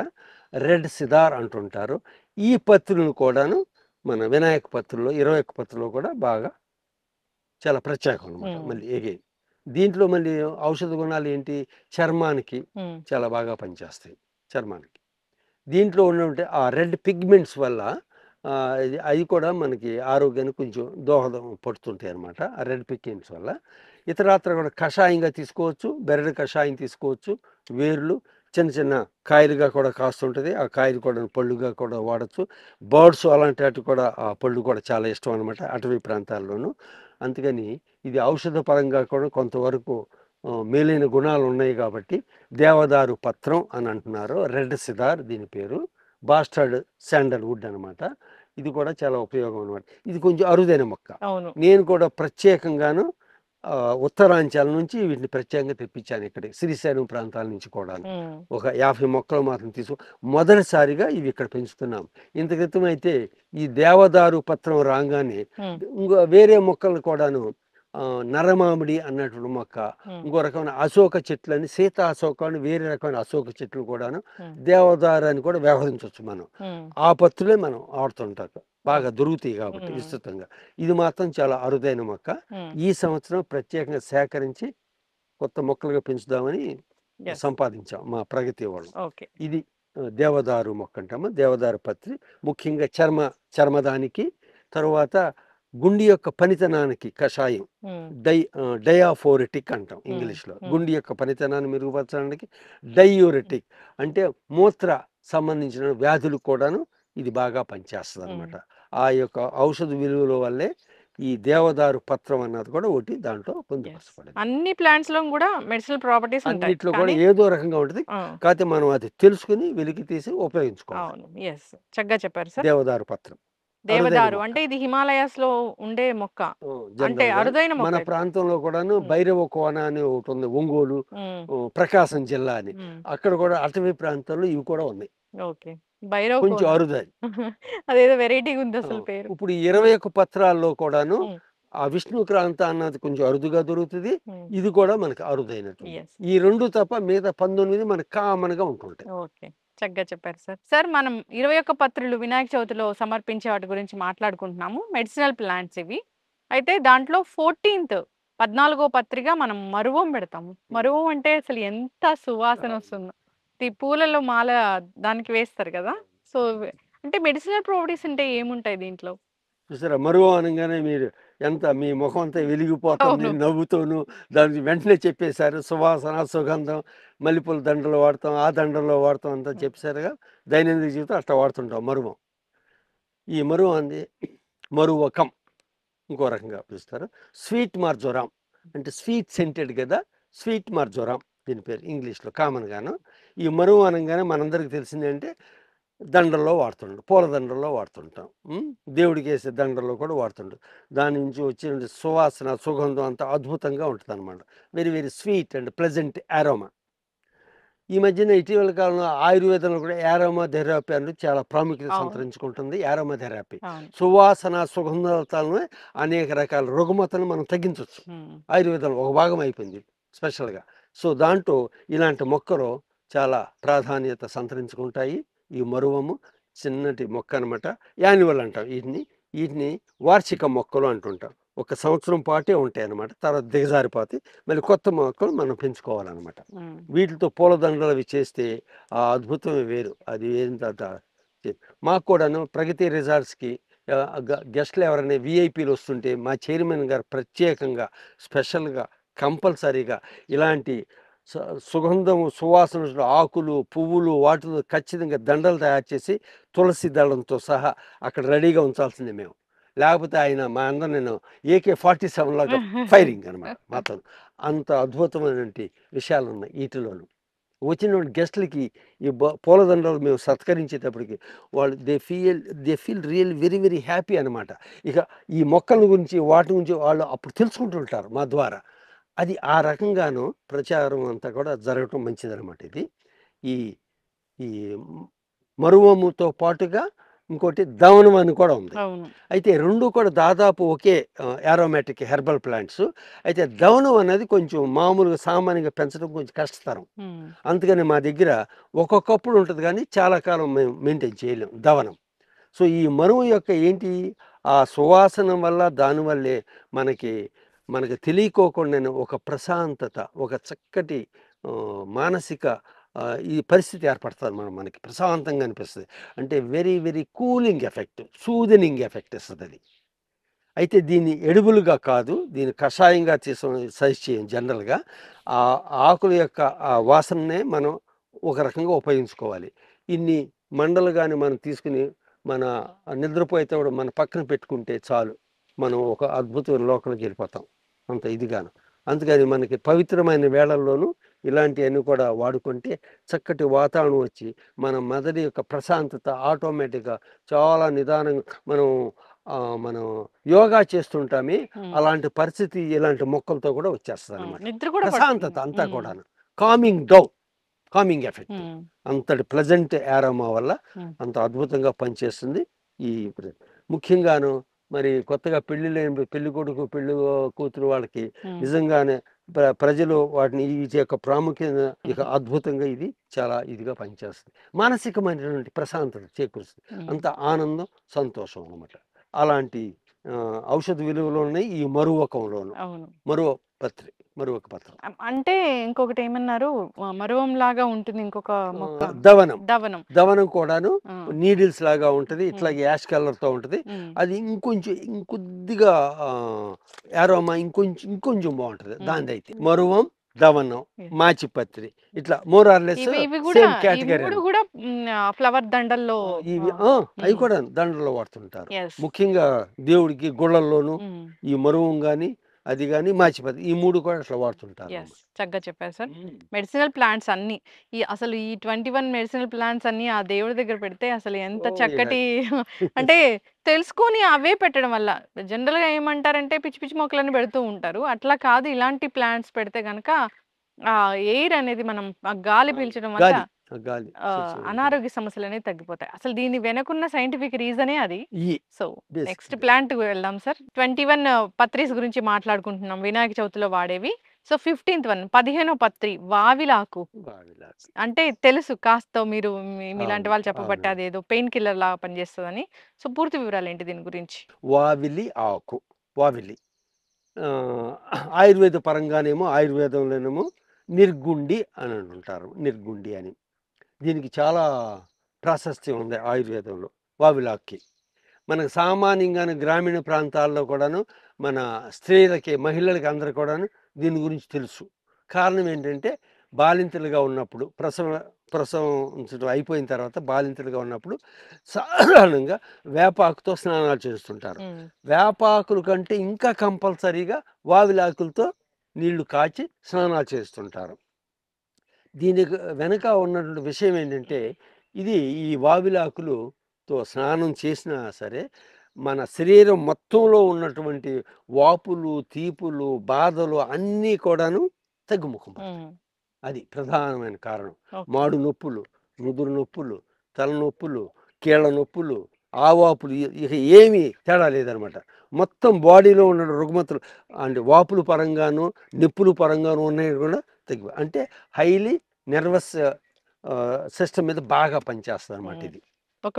రెడ్ సిదార్ అంటుంటారు. ఈ పత్రులను కూడాను మన వినాయక పత్రుల్లో 21 పత్రుల్లో కూడా బాగా చాలా ప్రత్యేకం అనమాట. మళ్ళీ ఎగైన్ దీంట్లో మళ్ళీ ఔషధ గుణాలు ఏంటి, చర్మానికి చాలా బాగా పనిచేస్తాయి. చర్మానికి దీంట్లో ఉన్నటువంటి ఆ రెడ్ పిగ్మెంట్స్ వల్ల అవి కూడా మనకి ఆరోగ్యానికి కొంచెం దోహదం పడుతుంటాయి అన్నమాట. ఆ రెడ్ పిగ్మెంట్స్ వల్ల ఇతరాత్ర కూడా కషాయంగా తీసుకోవచ్చు, బెరడు కషాయం తీసుకోవచ్చు. వేర్లు చిన్న చిన్న కాయలుగా కూడా కాస్తుంటుంది. ఆ కాయలు కూడా పళ్ళుగా కూడా వాడచ్చు. బర్డ్స్ అలాంటి వాటి కూడా ఆ పళ్ళు కూడా చాలా ఇష్టం అనమాట అటవీ ప్రాంతాల్లోనూ. అందుకని ఇది ఔషధ పరంగా కూడా కొంతవరకు మేలైన గుణాలు ఉన్నాయి కాబట్టి దేవదారు పత్రం అని అంటున్నారు. రెడ్ సిదార్ దీని పేరు. బాస్టర్డ్ శాండల్వుడ్ అనమాట. ఇది కూడా చాలా ఉపయోగం అనమాట. ఇది కొంచెం అరుదైన మొక్క. నేను కూడా ప్రత్యేకంగాను ఉత్తరాంచల్ నుంచి వీటిని ప్రత్యేకంగా తెప్పించాను. ఇక్కడ శ్రీశైలం ప్రాంతాల నుంచి కూడా ఒక 50 మొక్కలు మాత్రం మొదటిసారిగా ఇవి ఇక్కడ పెంచుతున్నాం. ఇంత క్రితం అయితే ఈ దేవదారు పత్రం రాగానే ఇంకో వేరే మొక్కలు కూడాను నరమామిడి అన్నటువంటి మొక్క, ఇంకో రకమైన అశోక చెట్లు అని, సీతా అశోక అని వేరే రకమైన అశోక చెట్లు కూడాను దేవదారు అని కూడా వ్యవహరించవచ్చు మనం. ఆ పత్రులే మనం ఆడుతుంటాం, బాగా దొరుకుతాయి కాబట్టి విస్తృతంగా. ఇది మాత్రం చాలా అరుదైన మొక్క. ఈ సంవత్సరం ప్రత్యేకంగా సేకరించి కొత్త మొక్కలుగా పెంచుదామని సంపాదించాం మా ప్రగతి వాళ్ళు. ఇది దేవదారు మొక్క అంటాము. దేవదారు పత్రి ముఖ్యంగా చర్మదానికి, తరువాత గుండె యొక్క పనితనానికి కషాయం డయాఫోరెటిక్ అంటాం ఇంగ్లీష్లో. గుండె యొక్క పనితనాన్ని మెరుగుపరచడానికి డయూరెటిక్ అంటే మూత్ర సంబంధించిన వ్యాధులు కూడాను ఇది బాగా పనిచేస్తుంది అనమాట. ఆ యొక్క ఔషధ విలువల వల్లే ఈ దేవదారు పత్రం అన్నది కూడా ఒకటి దాంట్లో పొందుపరచబడింది. అన్ని ప్లాంట్స్ లో కూడా మెడిసినల్ ప్రాపర్టీస్ ఉంటాయి. అన్నిట్లో కూడా ఏదో రకంగా ఉంటుంది. కాకపోతే మనం అది తెలుసుకుని వెలికి తీసి ఉపయోగించుకోవాలి. చక్కగా చెప్పారు సార్. దేవదారు పత్రం, దేవదారు అంటే ఇది హిమాలయాస్ లో ఉండే మొక్క, అంటే అరుదైన మొక్క. మన ప్రాంతంలో కూడాను భైరవ కోన అని ఒకటి ఉంది, ఒంగోలు, ప్రకాశం జిల్లా అని. అక్కడ కూడా అటవీ ప్రాంతాల్లో ఇవి కూడా ఉన్నాయి. కొంచెం అరుదైన, అదేదో వెరైటీగా ఉంది అసలు పేరు. ఇప్పుడు 21 పత్రాల్లో కూడాను ఆ విష్ణుక్రాంత అన్నది కొంచెం అరుదుగా దొరుకుతుంది. ఇది కూడా మనకి అరుదైనట్టు. ఈ రెండు తప్ప మిగతా 19 మనకి కామన్ గా ఉంటుంటాయి. చక్కగా చెప్పారు సార్. సార్, మనం 21 పత్రులు వినాయక చవితిలో సమర్పించే వాటి గురించి మాట్లాడుకుంటున్నాము. మెడిసినల్ ప్లాంట్స్ ఇవి. అయితే దాంట్లో 14వ పత్రిగా మనం మరువం పెడతాము. మరువం అంటే అసలు ఎంత సువాసన వస్తుందో. ఈ పూలలో మాల దానికి వేస్తారు కదా. సో అంటే మెడిసినల్ ప్రాపర్టీస్ అంటే ఏముంటాయి దీంట్లో? చూసారా, మరువం అనగానే మీరు ఎంత మీ ముఖం అంతా వెలిగిపోతుంది నవ్వుతోను. దానికి వెంటనే చెప్పేశారు. సువాసన, సుగంధం, మల్లెపూల దండలు వాడతాం, ఆ దండల్లో వాడతాం అంతా చెప్పేశారుగా. దైనందిక జీవితం అట్లా వాడుతుంటాం మరువం. ఈ మరువం అంది మరువకం ఇంకో రకంగా పిలుస్తారు. స్వీట్ మార్జోరాం అంటే స్వీట్ సెంటెడ్ కదా, స్వీట్ మార్జోరాం దీని పేరు ఇంగ్లీష్లో కామన్గాను. ఈ మరువం అనగానే మనందరికీ తెలిసింది అంటే దండల్లో వాడుతుంటాం, పూల దండల్లో వాడుతుంటాం, దేవుడికి వేసే దండల్లో కూడా వాడుతుంటాం. దాని నుంచి వచ్చిన సువాసన, సుగంధం అంత అద్భుతంగా ఉంటుంది అనమాట. Very very sweet and pleasant aroma. ఈ మధ్యన ఇటీవల కాలంలో ఆయుర్వేదంలో కూడా ఆరోమా థెరపీ అనేది చాలా ప్రాముఖ్యత సంతరించుకుంటుంది. ఆరోమా థెరపీ సువాసన, సుగంధాలను అనేక రకాల రుగ్మతను మనం తగ్గించవచ్చు. ఆయుర్వేదంలో ఒక భాగం అయిపోయింది స్పెషల్గా. సో దాంట్లో ఇలాంటి మొక్కలు చాలా ప్రాధాన్యత సంతరించుకుంటాయి. ఈ మరువము చిన్నటి మొక్క అనమాట. యాన్యువల్ అంటాం వీటిని వార్షిక మొక్కలు అంటుంటాం. 1 సంవత్సరం పాటే ఉంటాయి అన్నమాట. తర్వాత దిగజారిపోతాయి. మళ్ళీ కొత్త మొక్కలు మనం పెంచుకోవాలన్నమాట. వీటితో పూలదండలు అవి చేస్తే ఆ అద్భుతమే వేరు. అది ఏంటంట. మాకు కూడాను ప్రగతి రిసార్ట్స్కి గెస్ట్లు ఎవరైనా విఐపీలు వస్తుంటే మా చైర్మన్ గారు ప్రత్యేకంగా స్పెషల్గా కంపల్సరీగా ఇలాంటి సుగంధము, సువాసన ఆకులు, పువ్వులు వాటితో ఖచ్చితంగా దండలు తయారు చేసి తులసి దళంతో సహా అక్కడ రెడీగా ఉంచాల్సిందే మేము. లేకపోతే ఆయన మా అందరు నేను AK-47 లాగా ఫైరింగ్ అనమాట మాతో. అంత అద్భుతమైనటువంటి విషయాలు ఉన్నాయి వీటిలోను. వచ్చిన గెస్ట్లకి ఈ పూలదండలు మేము సత్కరించేటప్పటికి వాళ్ళు they feel real very very happy అనమాట. ఇక ఈ మొక్కల గురించి వాటి గురించి వాళ్ళు అప్పుడు తెలుసుకుంటుంటారు మా ద్వారా. అది ఆ రకంగాను ప్రచారం అంతా కూడా జరగటం మంచిదనమాట. ఇది ఈ ఈ మరువముతో పాటుగా ఇంకోటి దవనం అని కూడా ఉంది. అవును. అయితే రెండు కూడా దాదాపు ఒకే యారోమాటిక్ హెర్బల్ ప్లాంట్స్. అయితే దవనం అనేది కొంచెం మామూలుగా సామాన్యంగా పెంచడం కొంచెం కష్టతరం. అందుకని మా దగ్గర ఒక్కొక్కప్పుడు ఉంటుంది కానీ చాలా కాలం మేము మెయింటైన్ చేయలేం దవనం. సో ఈ మరువు యొక్క ఏంటి ఆ సువాసన వల్ల దానివల్లే మనకి తెలియకోకుండా ఒక ప్రశాంతత, ఒక చక్కటి మానసిక ఈ పరిస్థితి ఏర్పడుతుంది. మనకి ప్రశాంతంగా అనిపిస్తుంది. అంటే very very cooling effect, soothing effect ఇస్తుంది అది. అయితే దీన్ని ఎడుబులుగా కాదు, దీన్ని కషాయంగా సజెస్ట్ చేయం. జనరల్గా ఆ ఆకుల యొక్క ఆ వాసననే మనం ఒక రకంగా ఉపయోగించుకోవాలి. ఇన్ని మండలు కానీ మనం తీసుకుని మన నిద్రపోయేటప్పుడు మన పక్కన పెట్టుకుంటే చాలు, మనం ఒక అద్భుతమైన లోకంలోకి వెళ్ళిపోతాం. అంత ఇదిగాను. అందుకని మనకి పవిత్రమైన వేళల్లోనూ ఇలాంటివన్నీ కూడా వాడుకుంటే చక్కటి వాతావరణం వచ్చి మన మెదడు యొక్క ప్రశాంతత ఆటోమేటిక్గా చాలా నిదానంగా మనం యోగా చేస్తుంటామే అలాంటి పరిస్థితి ఇలాంటి మొక్కలతో కూడా వచ్చేస్తుంది అనమాట. ప్రశాంతత అంతా కూడా కామింగ్ ఎఫెక్ట్ అంతటి ప్లెజెంట్ ఆరోమా వల్ల అంత అద్భుతంగా పనిచేస్తుంది. ఈ ముఖ్యంగాను మరి కొత్తగా పెళ్లి కొడుకు పెళ్లి కూతురు వాళ్ళకి నిజంగానే ప్రజలు వాటిని ఈ యొక్క ప్రాముఖ్యత ఇక అద్భుతంగా ఇది చాలా ఇదిగా పనిచేస్తుంది. మానసికమైనటువంటి ప్రశాంతత చేకూరుస్తుంది. అంత ఆనందం, సంతోషం అనమాట. అలాంటి ఔషధ విలువలు ఉన్నాయి ఈ మరువకంలోను. మరువక పత్రం అంటే ఇంకొకటి ఏమన్నారు, మరువం లాగా ఉంటుంది ఇంకొక మొక్క, దవనం కూడాను నీడిల్స్ లాగా ఉంటది. ఇట్లాగే యాష్ కలర్ తో ఉంటది. అది ఇంకొద్దిగా ఆరోమా ఇంకొంచెం బాగుంటది దాని. అయితే మరువం, దవనం, మాచిపత్రి ఇట్లా more or less same category. Flower దండల్లో అవి కూడా దండల్లో వాడుతుంటారు. ముఖ్యంగా దేవుడికి గుళ్ళల్లోనూ ఈ మరువం గాని అది కానీ మాచిపత్రి ఈ మూడు కూడా అట్లా వాడుతుంటారు. చక్కగా చెప్పారు సార్. మెడిసినల్ ప్లాంట్స్ అన్ని అసలు ఈ 21 మెడిసినల్ ప్లాంట్స్ అన్ని ఆ దేవుడి దగ్గర పెడితే అసలు ఎంత చక్కటి అంటే తెలుసుకొని అవే పెట్టడం వల్ల జనరల్ గా ఏమంటారంటే పిచ్చి పిచ్చి మొక్కలని పెడుతూ ఉంటారు. అట్లా కాదు, ఇలాంటి ప్లాంట్స్ పెడితే గనక ఆ ఎయిర్ అనేది మనం ఆ గాలి పీల్చడం వల్ల అనారోగ్య సమస్యలు అనేవి తగ్గిపోతాయి. అసలు దీని వెనకున్న సైంటిఫిక్ రీజనే అది. సో నెక్స్ట్ ప్లాంట్ వెళ్దాం సార్. 21 పత్రీస్ గురించి మాట్లాడుకుంటున్నాం వినాయక చవితిలో వాడేవి. సో 15th వన్ 15వ పత్రి వావిలాకు అంటే తెలుసు కాస్త మీరు మీలాంటి వాళ్ళు చెప్పబట్టే అదేదో పెయిన్ కిల్లర్ లాగా పనిచేస్తుందని. సో పూర్తి వివరాలు ఏంటి దీని గురించి? వావిలి ఆకు, వావిలి ఆయుర్వేద పరంగానేమో ఆయుర్వేదంలోనేమో నిర్గుండి అని అంటుంటారు. నిర్గుండి అని దీనికి చాలా ప్రాశస్త్యం ఉంది ఆయుర్వేదంలో వావిలాక్కి. మనకు సామాన్యంగాను గ్రామీణ ప్రాంతాల్లో కూడాను మన స్త్రీలకి మహిళలకి అందరు కూడాను దీని గురించి తెలుసు. కారణం ఏంటంటే బాలింతలుగా ఉన్నప్పుడు ప్రసవం అయిపోయిన తర్వాత బాలింతలుగా ఉన్నప్పుడు సాధారణంగా వేపాకుతో స్నానాలు చేస్తుంటారు. వేపాకుల కంటే ఇంకా కంపల్సరీగా వావిలాకులతో నీళ్లు కాచి స్నానాలు చేస్తుంటారు. దీనికి వెనక ఉన్నటువంటి విషయం ఏంటంటే ఇది ఈ వావిలాకులతో స్నానం చేసినా సరే మన శరీరం మొత్తంలో ఉన్నటువంటి వాపులు, తీపులు, బాధలు అన్నీ కూడాను తగ్గుముఖం. అది ప్రధానమైన కారణం. మాడు నొప్పులు, ముదురు నొప్పులు, తలనొప్పులు, కీళ్ళ నొప్పులు, ఆవాపులు ఇక ఏమీ తేడా లేదనమాట. మొత్తం బాడీలో ఉన్న రుగ్మతలు అంటే వాపులు పరంగాను నొప్పులు పరంగాను ఉన్నాయి కూడా తగ్గి అంటే హైలీ నర్వస్ సిస్టమ్ మీద బాగా పనిచేస్తుంది అనమాట. ఇది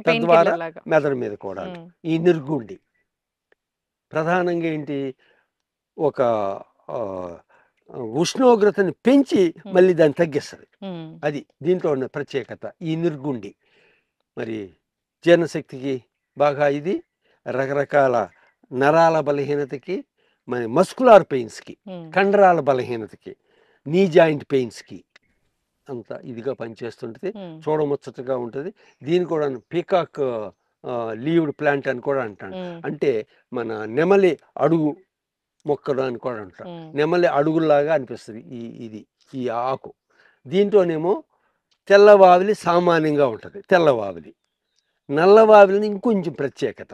తద్వారా మెదడు మీద కూడా. ఈ నిర్గుండి ప్రధానంగా ఏంటి ఒక ఉష్ణోగ్రతని పెంచి మళ్ళీ దాన్ని తగ్గిస్తుంది. అది దీంట్లో ఉన్న ప్రత్యేకత ఈ నిర్గుండి. మరి జీర్ణశక్తికి బాగా ఇది, రకరకాల నరాల బలహీనతకి, మరి మస్కులార్ పెయిన్స్కి, కండరాల బలహీనతకి, నీ జాయింట్ పెయిన్స్కి అంత ఇదిగా పనిచేస్తుంటుంది. చూడముచ్చటగా ఉంటుంది. దీని కూడా పీకాక్ లీవ్డ్ ప్లాంట్ అని కూడా అంటాను. ఉమ్, అంటే మన నెమలి అడుగు మొక్కలు అని కూడా అంటాం. ఉమ్, నెమలి అడుగుల్లాగా అనిపిస్తుంది ఈ ఆకు. దీంట్లోనేమో తెల్లవావిలి సామాన్యంగా ఉంటుంది. తెల్లవావిలి, నల్లవావిలిని ఇంకొంచెం ప్రత్యేకత.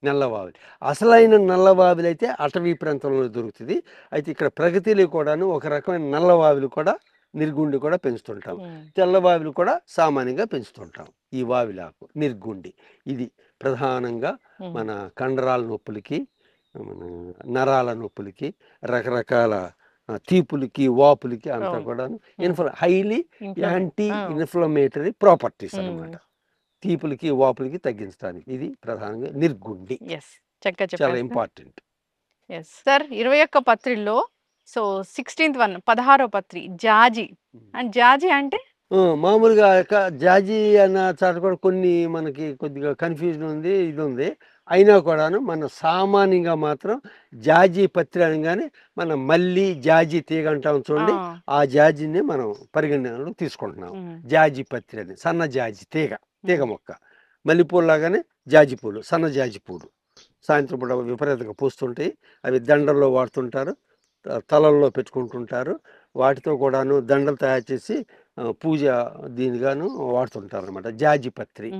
నల్లవావిలి అసలైన నల్లవావిలి అయితే అటవీ ప్రాంతంలో దొరుకుతుంది. అయితే ఇక్కడ ప్రగతిలో కూడాను ఒక రకమైన నల్లవావిలి కూడా, నిర్గుండి కూడా పెంచుతుంటాం. ఉమ్, తెల్లవావిలి కూడా సామాన్యంగా పెంచుతుంటాం. ఈ వావిలాకు నిర్గుండి ఇది ప్రధానంగా ఉమ్, మన కండరాల నొప్పులకి, మన నరాల నొప్పులకి, రకరకాల తీపులకి, వాపులకి అంతా అవును. కూడా ఉమ్, హైలీ యాంటీ ఇన్ఫ్లమేటరీ ప్రాపర్టీస్ ఉమ్. అన్నమాట. తీపులకి, వాపులకి తగ్గించడానికి ఇది ప్రధానంగా నిర్గుండి ఎస్, చక్కగా చాలా చెప్పారు సార్. ఇంపార్టెంట్. ఎస్ సార్, 21 పత్రిలో సో 16th వన్ 16వ పత్రి జాజి. అండ్ జాజి అంటే మామూలుగా జాజి అన్న చాట కూడా కొన్ని మనకి కొద్దిగా కన్ఫ్యూజన్ ఉంది, ఇది ఉంది. అయినా కూడాను మన సామాన్యంగా మాత్రం జాజి పత్రి అనగానే మనం మల్లి జాజి తీగ అంటాం చూడండి, ఆ జాజిని మనం పరిగణనలో తీసుకుంటున్నాం. జాజి పత్రి అని సన్న జాజి తీగ మొక్క. మల్లెపూలు లాగానే జాజి పూలు, సన్న జాజి పూలు సాయంత్రం పూట విపరీతంగా పూస్తుంటాయి. అవి దండల్లో వాడుతుంటారు, తలల్లో పెట్టుకుంటుంటారు. వాటితో కూడాను దండలు తయారు చేసి పూజ దీనిగాను వాడుతుంటారు అనమాట జాజి పత్రి.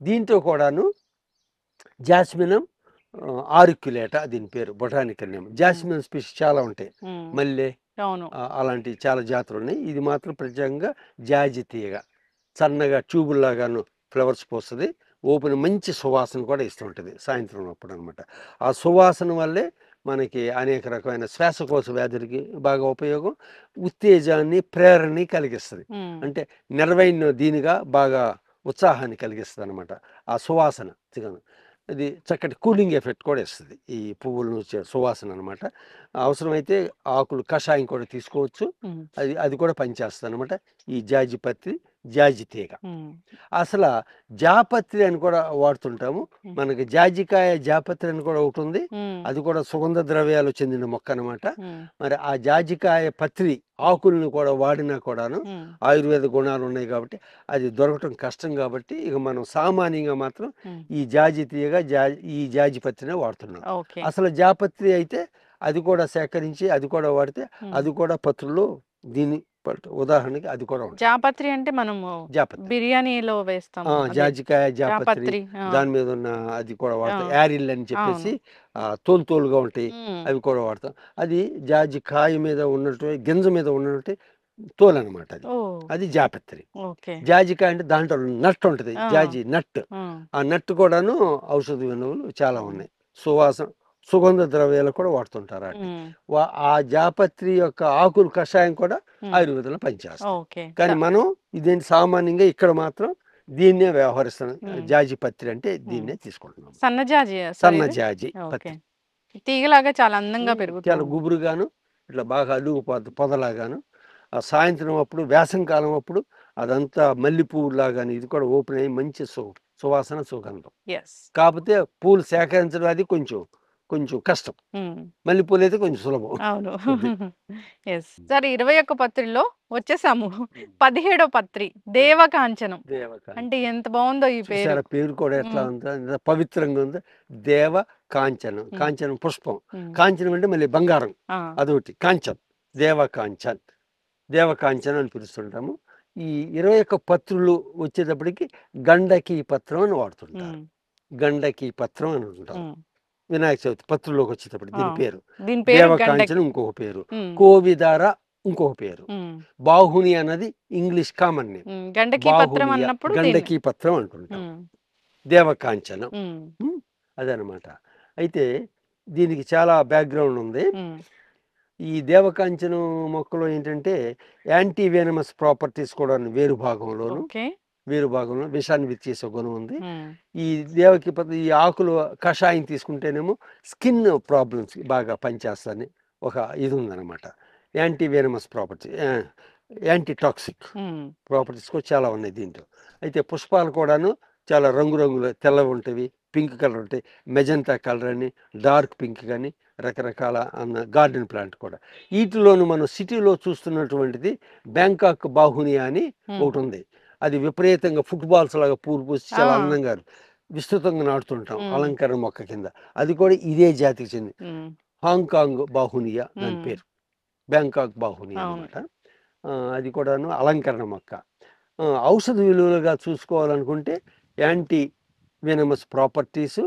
దీంతో కూడాను జాస్మినం ఆరిక్యులేట దీని పేరు, బొటానికల్ నేమ్. జాస్మిన్ స్పీషీస్ చాలా ఉంటాయి, మల్లె అలాంటి చాలా జాతులు ఉన్నాయి. ఇది మాత్రం ప్రత్యేకంగా జాజి తీగ సన్నగా ట్యూబుల్లాగాను ఫ్లవర్స్ పోస్తుంది. ఓపెన్ మంచి సువాసన కూడా ఇస్తుంటుంది సాయంత్రం అప్పుడు అనమాట. ఆ సువాసన వల్లే మనకి అనేక రకమైన శ్వాసకోశ వ్యాధులకి బాగా ఉపయోగం, ఉత్తేజాన్ని, ప్రేరణని కలిగిస్తుంది. అంటే నిర్వైన దీనిగా బాగా ఉత్సాహాన్ని కలిగిస్తుంది అనమాట ఆ సువాసన. ఇది చక్కటి కూలింగ్ ఎఫెక్ట్ కూడా ఇస్తుంది ఈ పువ్వుల నుంచి సువాసన అనమాట. అవసరమైతే ఆకులు కషాయం కూడా తీసుకోవచ్చు, అది కూడా పనిచేస్తుంది అనమాట. ఈ జాజి పత్రి, జాజి తీగ. అసలు జాపత్రి అని కూడా వాడుతుంటాము. మనకి జాజికాయ జాపత్రి అని కూడా ఒకటి ఉంది, అది కూడా సుగంధ ద్రవ్యాలు చెందిన మొక్క అనమాట. మరి ఆ జాజికాయ పత్రి ఆకులను కూడా వాడినా కూడాను ఆయుర్వేద గుణాలు ఉన్నాయి కాబట్టి అది దొరకటం కష్టం. కాబట్టి ఇక మనం సామాన్యంగా మాత్రం ఈ జాజి తీగ, ఈ జాజి పత్రినే వాడుతున్నాం. అసలు జాపత్రి అయితే అది కూడా సేకరించి అది కూడా వాడితే అది కూడా పత్రుల్లో దీని ఉదాహరణకి అది కూడా ఉంటుంది. జాపత్రి అంటే మనము బిర్యానీలో వేస్తాం, జాజికాయ జాపత్రి, దాని మీద ఉన్న అది కూడా వాడతాం. యారిల్ అని చెప్పేసి తోలుగా ఉంటాయి, అవి కూడా వాడతాం. అది జాజికాయ మీద ఉన్నట్టు, గింజ మీద ఉన్నట్టు తోలు అనమాట. అది జాపత్రి. జాజికాయ అంటే దాంట్లో నట్టు ఉంటుంది, జాజి నట్టు. ఆ నట్టు కూడాను ఔషధ విలువలు చాలా ఉన్నాయి. సుగంధ ద్రవ్యాలు కూడా వాడుతుంటారు. ఆ జాపత్రి యొక్క ఆకులు కషాయం కూడా ఆయుర్వేదంలో పనిచేస్తాం. కానీ మనం ఇదేంటి సామాన్యంగా ఇక్కడ మాత్రం దీన్నే వ్యవహరిస్తాం. జాజి పత్రి అంటే దీన్నే తీసుకుంటున్నాం. సన్నజాజి పత్రి తీగలాగా చాలా అందంగా పెరుగుతుంది, చాలా గుబురుగాను ఇట్లా బాగా అడుగు పొదలాగాను. ఆ సాయంత్రం అప్పుడు, వేసంకాలం అప్పుడు అదంతా మల్లె పువ్వు లాగాను ఇది కూడా ఓపెన్ అయ్యి మంచి సువాసన, సుగంధం. కాకపోతే పూలు సేకరించడం అది కొంచెం కష్టం, మల్లెపూలు అయితే కొంచెం సులభం. అవును. సరే, 21 పత్రిలో వచ్చేసాము. 17వ పత్రి దేవకాంచనం. అంటే ఎంత బాగుందో ఈ పేరు. పేరు కూడా ఎట్లా ఉందో, పవిత్రంగా ఉందో. దేవ కాంచనం, కాంచనం పుష్పం. కాంచనం అంటే మళ్ళీ బంగారం, అదొకటి కాంచన్. దేవకాంచనం అని పిలుస్తుంటాము. ఈ 21 పత్రులు వచ్చేటప్పటికి గండకీ పత్రం అని వాడుతుంటారు. గండకీ పత్రం అని ఉంటాం. వినాయక చవితి పత్రుల్లోకి వచ్చేటప్పుడు దీని పేరు దేవకాంచనం, ఇంకొక పేరు కోవిదార, ఇంకొక పేరు బాహుని అన్నది ఇంగ్లీష్ కామన్ నేమ్. గండకీ పత్రం అంటుంటాం, దేవకాంచనం అదనమాట. అయితే దీనికి చాలా బ్యాక్గ్రౌండ్ ఉంది. ఈ దేవకాంచనం మొక్కలో ఏంటంటే యాంటీ వేనమస్ ప్రాపర్టీస్ కూడా వేరు భాగంలో విషాన్ని విచ్చేసే గుణం ఉంది. ఈ ఈ ఆకులు కషాయం తీసుకుంటేనేమో స్కిన్ ప్రాబ్లమ్స్ బాగా పనిచేస్తాయని ఒక ఇది ఉందన్నమాట. Anti venomous property, anti toxic properties కూడా చాలా ఉన్నాయి దీంట్లో. అయితే పుష్పాలు కూడాను చాలా రంగురంగులు, తెల్లవి ఉంటాయి, పింక్ కలర్ ఉంటాయి, మెజంతా కలర్ అని, డార్క్ పింక్ కానీ, రకరకాల గార్డెన్ ప్లాంట్ కూడా. వీటిలోను మనం సిటీలో చూస్తున్నటువంటిది బ్యాంకాక్ బాహునియా అని ఒకటి ఉంది. అది విపరీతంగా ఫుట్బాల్స్ లాగా పూలు పూసి చాలా అందంగా విస్తృతంగా నాటుతుంటాం ఉమ్, అలంకరణ మొక్క కింద. అది కూడా ఇదే జాతికి చెంది ఉమ్, హాంకాంగ్ బాహునియా దాని ఉమ్, పేరు. బ్యాంకాక్ బాహునియా అవును. అనమాట. అది కూడాను అలంకరణ మొక్క. ఔషధ విలువలుగా చూసుకోవాలనుకుంటే యాంటీ వెనమస్ ప్రాపర్టీస్,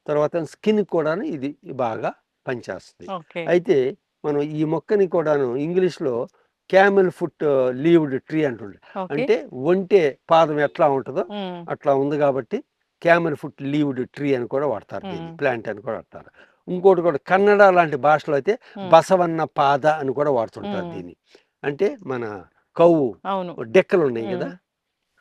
తర్వాత స్కిన్ కూడాను ఇది బాగా పనిచేస్తుంది. ఓకే. అయితే మనం ఈ మొక్కని కూడాను ఇంగ్లీష్లో క్యామెల్ ఫుట్ లీవ్డ్ ట్రీ అంటుండే. ఓకే. అంటే ఒంటె పాదం ఎట్లా ఉంటుందో ఉమ్, అట్లా ఉంది కాబట్టి క్యామెల్ ఫుట్ లీవ్డ్ ట్రీ అని కూడా వాడతారు, దీన్ని ఉమ్, ప్లాంట్ అని కూడా వాడతారు. ఇంకోటి కూడా కన్నడ లాంటి భాషలో అయితే ఉమ్, బసవన్న పాద అని కూడా వాడుతుంటారు ఉమ్, దీన్ని. అంటే మన కవ్వు అవును. డెక్కలు ఉన్నాయి కదా,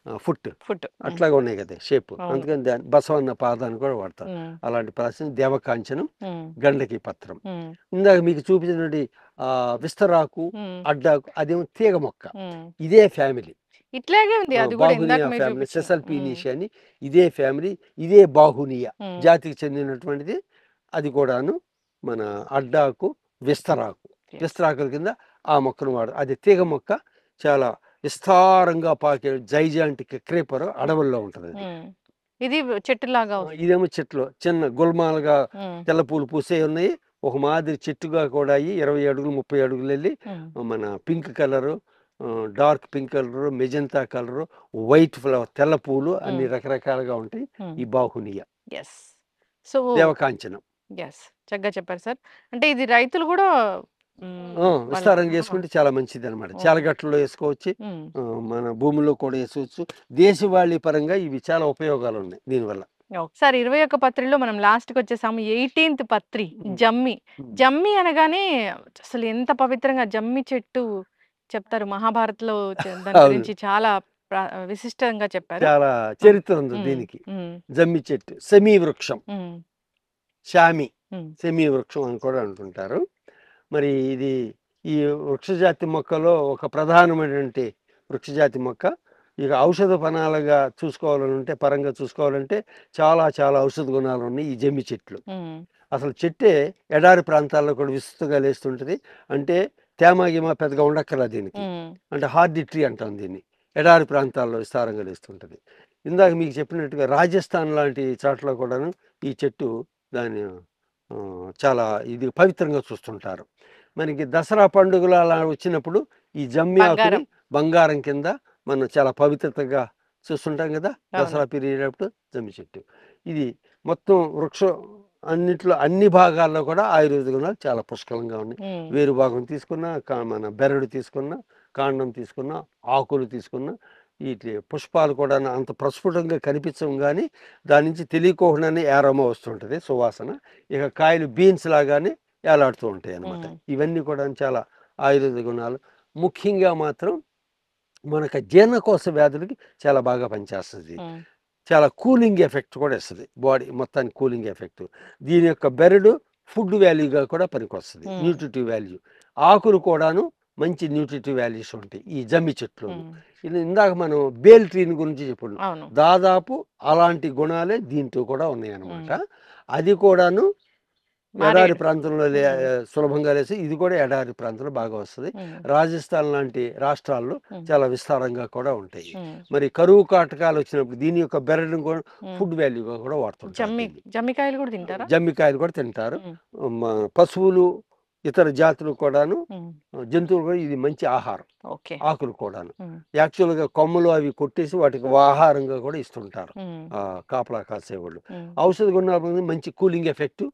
ఉమ్, ఫుట్ ఫుట్. ఉమ్, అట్లాగా ఉన్నాయి కదా షేప్, అవును. అందుకని దాన్ని బసవన్న పాద అని కూడా వాడతారు. ఉమ్, అలాంటి ప్రాచీన దేవకాంచనం, ఉమ్, గండకి పత్రం. ఉమ్, ఇందాక మీకు చూపించినటువంటి విస్తరాకు, ఉమ్, అడ్డాకు అదేమో తీగ మొక్క. ఉమ్. ఇదే ఫ్యామిలీ, ఇట్లాగే ఉంది అది కూడా ఇందాక బాహునియా మీరు ఫ్యామిలీ, చూపించింది. సెసల్పీనిషియా అని ఇదే ఫ్యామిలీ, ఇదే బాహునియా ఉమ్, జాతికి చెందినటువంటిది. అది కూడాను మన అడ్డాకు, విస్తరాకు, yes. విస్తరాకుల కింద ఆ మొక్కను వాడు. అది తీగ మొక్క, చాలా విస్తారంగా పాకే జైజాంటిక్ క్రీపర్ అడవుల్లో ఉంటుంది అది. ఉమ్. ఇది చెట్టులాగా వస్తుంది. ఇదేమో చెట్లు చిన్న గుల్మాలుగా ఉమ్, తెల్ల పూలు పూసే ఉన్నాయి. ఒక మాదిరి చెట్టుగా కూడా అయ్యి 20 అడుగులు 30 అడుగులు వెళ్ళి ఉమ్, మన pink colour, dark pink colour, magenta colour, white flower, తెల్ల పూలు అన్ని రకరకాలుగా ఉంటాయి. ఉమ్. ఈ బాహునియా ఎస్. సో దేవకాంచనం ఎస్, చక్కగా చెప్పారు సార్. అంటే ఇది రైతులు కూడా ఉమ్, వాళ్ళ విస్తారంగా చేసుకుంటే చాలా మంచిది అనమాట. ఓకే. చాలగట్టలో వేసుకోవచ్చు, ఉమ్, మన భూమిలో కూడా వేసుకోవచ్చు. దేశవాళీ పరంగా ఇవి చాలా ఉపయోగాలు ఉన్నాయి దీనివల్ల. ఓకే. సార్ 21 పత్రిలో మనం లాస్ట్కి వచ్చేసాము. 18th పత్రి ఉమ్. జమ్మి. ఉమ్. జమ్మి అనగానే అసలు ఎంత పవిత్రంగా జమ్మి చెట్టు చెప్తారు మహాభారత్లో. దాని అవును, గురించి చాలా విశిష్టంగా చెప్పారు. చాలా చరిత్ర ఉంది ఉమ్, దీనికి. ఉమ్, జమ్మి చెట్టు సెమీ వృక్షం, ఉమ్, శామి ఉమ్, సెమీ వృక్షం అని కూడా అంటుంటారు. మరి ఇది ఈ వృక్షజాతి మొక్కలో ఒక ప్రధానమైనటువంటి వృక్షజాతి మొక్క. ఇక ఔషధ పనాలుగా చూసుకోవాలంటే, పరంగా చూసుకోవాలంటే చాలా చాలా ఔషధ గుణాలు ఉన్నాయి ఈ జమ్మి చెట్లు. ఉమ్, అసలు చెట్టే ఎడారి ప్రాంతాల్లో కూడా విస్తృతంగా లేస్తుంటుంది. అంటే తేమ గీమ పెద్దగా ఉండక్కర్లా దీనికి. ఉమ్, అంటే హార్డీ ట్రీ అంటాం దీన్ని. ఎడారి ప్రాంతాల్లో విస్తారంగా లేస్తుంటుంది. ఇందాక మీకు చెప్పినట్టుగా రాజస్థాన్ లాంటి చోట్ల కూడాను ఈ చెట్టు దాన్ని చాలా ఇది పవిత్రంగా చూస్తుంటారు. మనకి దసరా పండుగలు అలా వచ్చినప్పుడు ఈ జమ్మి ఆకుని బంగారం. బంగారం కింద మనం చాలా పవిత్రతగా చూస్తుంటాం కదా. అవును. దసరా పీరియడ్ అప్పుడు జమ్మి చెట్టు ఇది మొత్తం వృక్షం అన్నిట్లో అన్ని భాగాల్లో కూడా ఆయుర్వేద గుణాలు చాలా పుష్కలంగా ఉన్నాయి. ఉమ్, వేరు భాగం తీసుకున్నా, మన బెరడు తీసుకున్నా, కాండం తీసుకున్నా, ఆకులు తీసుకున్నా, వీటి పుష్పాలు కూడా అంత ప్రస్ఫుటంగా కనిపించవు, కానీ దాని నుంచి తెలియకోకుండానే ఏరమో వస్తుంటుంది సువాసన. ఇక కాయలు బీన్స్ లాగానే ఏలాడుతూ ఉంటాయి అన్నమాట. ఉమ్, ఇవన్నీ కూడా చాలా ఆయుర్వేద గుణాలు. ముఖ్యంగా మాత్రం మనకు జీర్ణకోశ వ్యాధులకి చాలా బాగా పనిచేస్తుంది. ఉమ్, చాలా కూలింగ్ ఎఫెక్ట్ కూడా ఇస్తుంది, బాడీ మొత్తానికి కూలింగ్ ఎఫెక్ట్. దీని యొక్క బెరడు ఫుడ్ వాల్యూగా కూడా పనికొస్తుంది, న్యూట్రిటివ్ వాల్యూ. ఆకులు కూడాను మంచి న్యూట్రిటివ్ వాల్యూస్ ఉంటాయి ఈ జమ్మి చెట్లు. ఉమ్, ఇది ఇందాక మనం బేల్ ట్రీని గురించి చెప్పుకున్నాం, అవును. దాదాపు అలాంటి గుణాలే దీంట్లో కూడా ఉన్నాయి అన్నమాట. అది కూడాను ఎడారి మారేడు. ప్రాంతంలో సులభంగా లేసి, ఇది కూడా ఎడారి ప్రాంతంలో బాగా వస్తుంది. ఉమ్, రాజస్థాన్ లాంటి రాష్ట్రాల్లో ఉమ్, చాలా విస్తారంగా కూడా ఉంటాయి. ఉమ్, మరి కరువు కాటకాలు వచ్చినప్పుడు దీని యొక్క బెరడును కూడా ఉమ్. ఫుడ్ వాల్యూగా కూడా వాడుతుంటారు. జమ్మి దీన్ని జమ్మికాయలు కూడా తింటారా? జమ్మికాయలు కూడా తింటారు. ఉమ్, పశువులు, ఇతర జాతులు కూడాను, ఉమ్, జంతువులు కూడా ఇది మంచి ఆహారం. ఓకే. ఆకులు కూడాను ఉమ్, యాక్చువల్గా కొమ్మలు అవి కొట్టేసి వాటికి ఆహారంగా కూడా ఇస్తుంటారు ఉమ్, కాపలా కాసేవాళ్ళు. ఉమ్, ఔషధ గుణాలు మంచి కూలింగ్ ఎఫెక్ట్,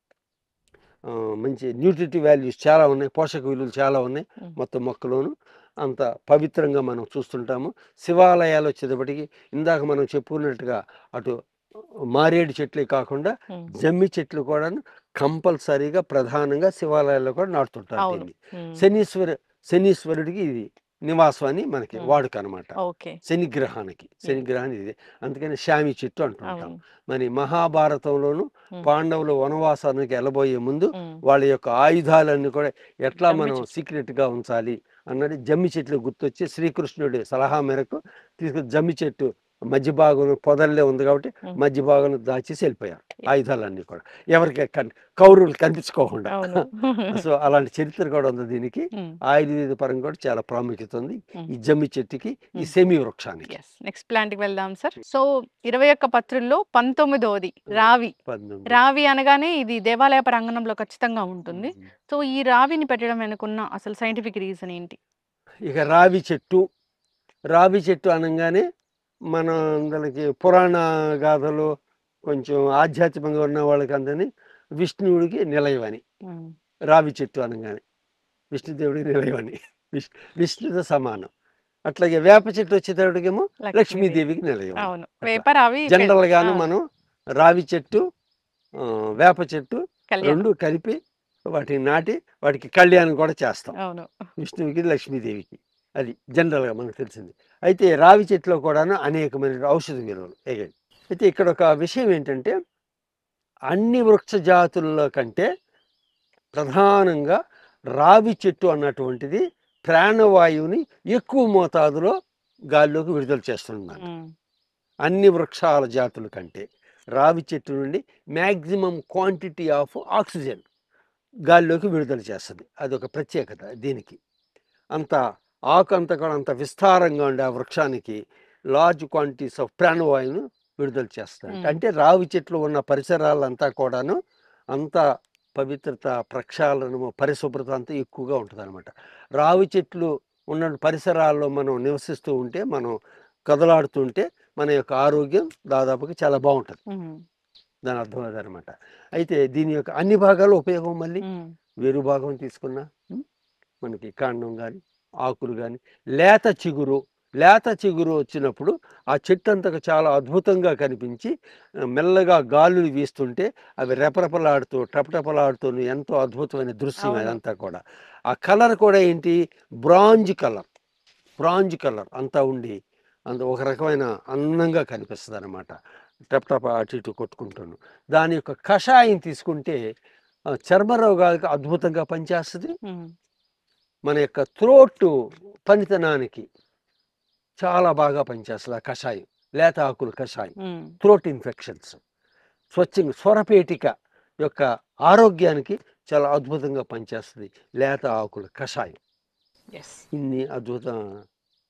మంచి న్యూట్రిటివ్ వాల్యూస్ చాలా ఉన్నాయి, పోషక విలువలు చాలా ఉన్నాయి ఉమ్, మొత్తం మొక్కలోను. అంత పవిత్రంగా మనం చూస్తుంటాము. శివాలయాలు వచ్చేటప్పటికి ఇందాక మనం చెప్పుకున్నట్టుగా అటు మారేడు చెట్లే కాకుండా ఉమ్, జమ్మి చెట్లు కూడా కంపల్సరీగా ప్రధానంగా శివాలయాల్లో కూడా నాటుతుంటారు అవును. దీన్ని. ఉమ్, శనీశ్వరుడికి ఇది నివాసం అని మనకి ఉమ్, వాడుక అనమాట. ఓకే. శనిగ్రహానికి ఇది, అందుకని శామి చెట్టు అంటుంటాం. అవును. మరి మహాభారతంలోను ఉమ్, పాండవులు వనవాసానికి వెళ్ళబోయే ముందు ఉమ్, వాళ్ళ యొక్క ఆయుధాలన్నీ కూడా ఎట్లా జమ్మి మనం చెట్టు. సీక్రెట్గా ఉంచాలి అన్నది జమ్మి చెట్లు గుర్తొచ్చి శ్రీకృష్ణుడి సలహా మేరకు తీసుకుని జమ్మి చెట్టు మధ్య భాగం పొదల్లే ఉంది కాబట్టి ఉమ్. మధ్య భాగం దాచేసి వెళ్ళిపోయారు ఆయుధాలన్నీ కూడా, ఎవరికి కౌరవులు కనిపించుకోకుండా. అవును. సో అలాంటి చరిత్ర కూడా ఉంది దీనికి. ఉమ్, ఆయుర్వేద పరంగా కూడా చాలా ప్రాముఖ్యత ఉంది ఉమ్. ఈ జమ్మి చెట్టుకి, ఈ ఉమ్. సెమి వృక్షానికి. ఎస్, నెక్స్ట్ ప్లాంట్ కి వెళ్దాం సార్. సో 21 పత్రుల్లో 19వది రావి. 19. రావి అనగానే ఇది దేవాలయ ప్రాంగణంలో ఖచ్చితంగా ఉంటుంది. సో ఈ రావిని పెట్టడం వెనుకున్న అసలు సైంటిఫిక్ రీజన్ ఏంటి? ఇక రావి చెట్టు, రావి చెట్టు అనగానే మన అందరికి పురాణ గాథలు కొంచెం ఆధ్యాత్మికంగా ఉన్న వాళ్ళకి అందరినీ విష్ణువుడికి నిలయమని, ఉమ్, రావి చెట్టు అనగానే విష్ణుదేవుడికి నిలయమని, విష్ణుతో సమానం. అట్లాగే వేప చెట్టు వచ్చేటప్పటికేమో లక్ష్మీదేవికి నిలయం. అవును, అట్లా. వేప రావి జనరల్ గాను మనం రావి చెట్టు, వేప చెట్టు కళ్యాణం. రెండు కలిపి వాటిని నాటి వాటికి కళ్యాణం కూడా చేస్తాం, అవును. విష్ణువుకి లక్ష్మీదేవికి. అది జనరల్గా మనకు తెలిసింది. అయితే రావి చెట్టులో కూడాను అనేకమైన ఔషధ విలువలు. అయితే ఇక్కడ ఒక విషయం ఏంటంటే, అన్ని వృక్ష జాతుల్లో కంటే ప్రధానంగా రావి చెట్టు అన్నటువంటిది ప్రాణవాయువుని ఎక్కువ మోతాదులో గాల్లోకి విడుదల చేస్తున్నాను. ఉమ్, అన్ని వృక్షాల జాతుల కంటే రావి చెట్టు నుండి మ్యాక్సిమం క్వాంటిటీ ఆఫ్ ఆక్సిజన్ గాల్లోకి విడుదల చేస్తుంది. అదొక ప్రత్యేకత దీనికి. అంత ఆకు అంతా కూడా అంత విస్తారంగా ఉండే ఆ వృక్షానికి లార్జ్ క్వాంటిటీస్ ఆఫ్ ప్రాణవాయువును విడుదల చేస్తాయి. అంటే రావి చెట్లు ఉన్న పరిసరాలంతా కూడాను అంత పవిత్రత, ప్రక్షాళనము, పరిశుభ్రత అంతా ఎక్కువగా ఉంటుంది అనమాట. రావి చెట్లు ఉన్న పరిసరాల్లో మనం నివసిస్తూ ఉంటే, మనం కదలాడుతుంటే మన యొక్క ఆరోగ్యం దాదాపుగా చాలా బాగుంటుంది. దాని అర్థం అదనమాట. అయితే దీని యొక్క అన్ని భాగాలు ఉపయోగం. మళ్ళీ వేరు భాగం తీసుకున్నా మనకి కాండం కానీ ఆకులు కానీ లేత చిగురు వచ్చినప్పుడు ఆ చెట్టు అంతకు చాలా అద్భుతంగా కనిపించి మెల్లగా గాలులు వీస్తుంటే అవి రెపరెపలాడుతూ టపటపలాడుతూ ఎంతో అద్భుతమైన దృశ్యం అదంతా కూడా. ఆ కలర్ కూడా ఏంటి, బ్రాంజ్ కలర్ అంతా ఉండి అంత ఒక రకమైన అందంగా కనిపిస్తుంది అనమాట. టపటప అటు ఇటు కొట్టుకుంటాను. దాని యొక్క కషాయం తీసుకుంటే చర్మ రోగాలకు అద్భుతంగా పనిచేస్తుంది. మన యొక్క థ్రోట్ పనితనానికి చాలా బాగా పనిచేస్తుంది ఆ కషాయం, లేత ఆకుల కషాయం. థ్రోట్ ఇన్ఫెక్షన్స్, స్వరపేటిక యొక్క ఆరోగ్యానికి చాలా అద్భుతంగా పనిచేస్తుంది లేత ఆకుల కషాయం. ఇన్ని అద్భుతం.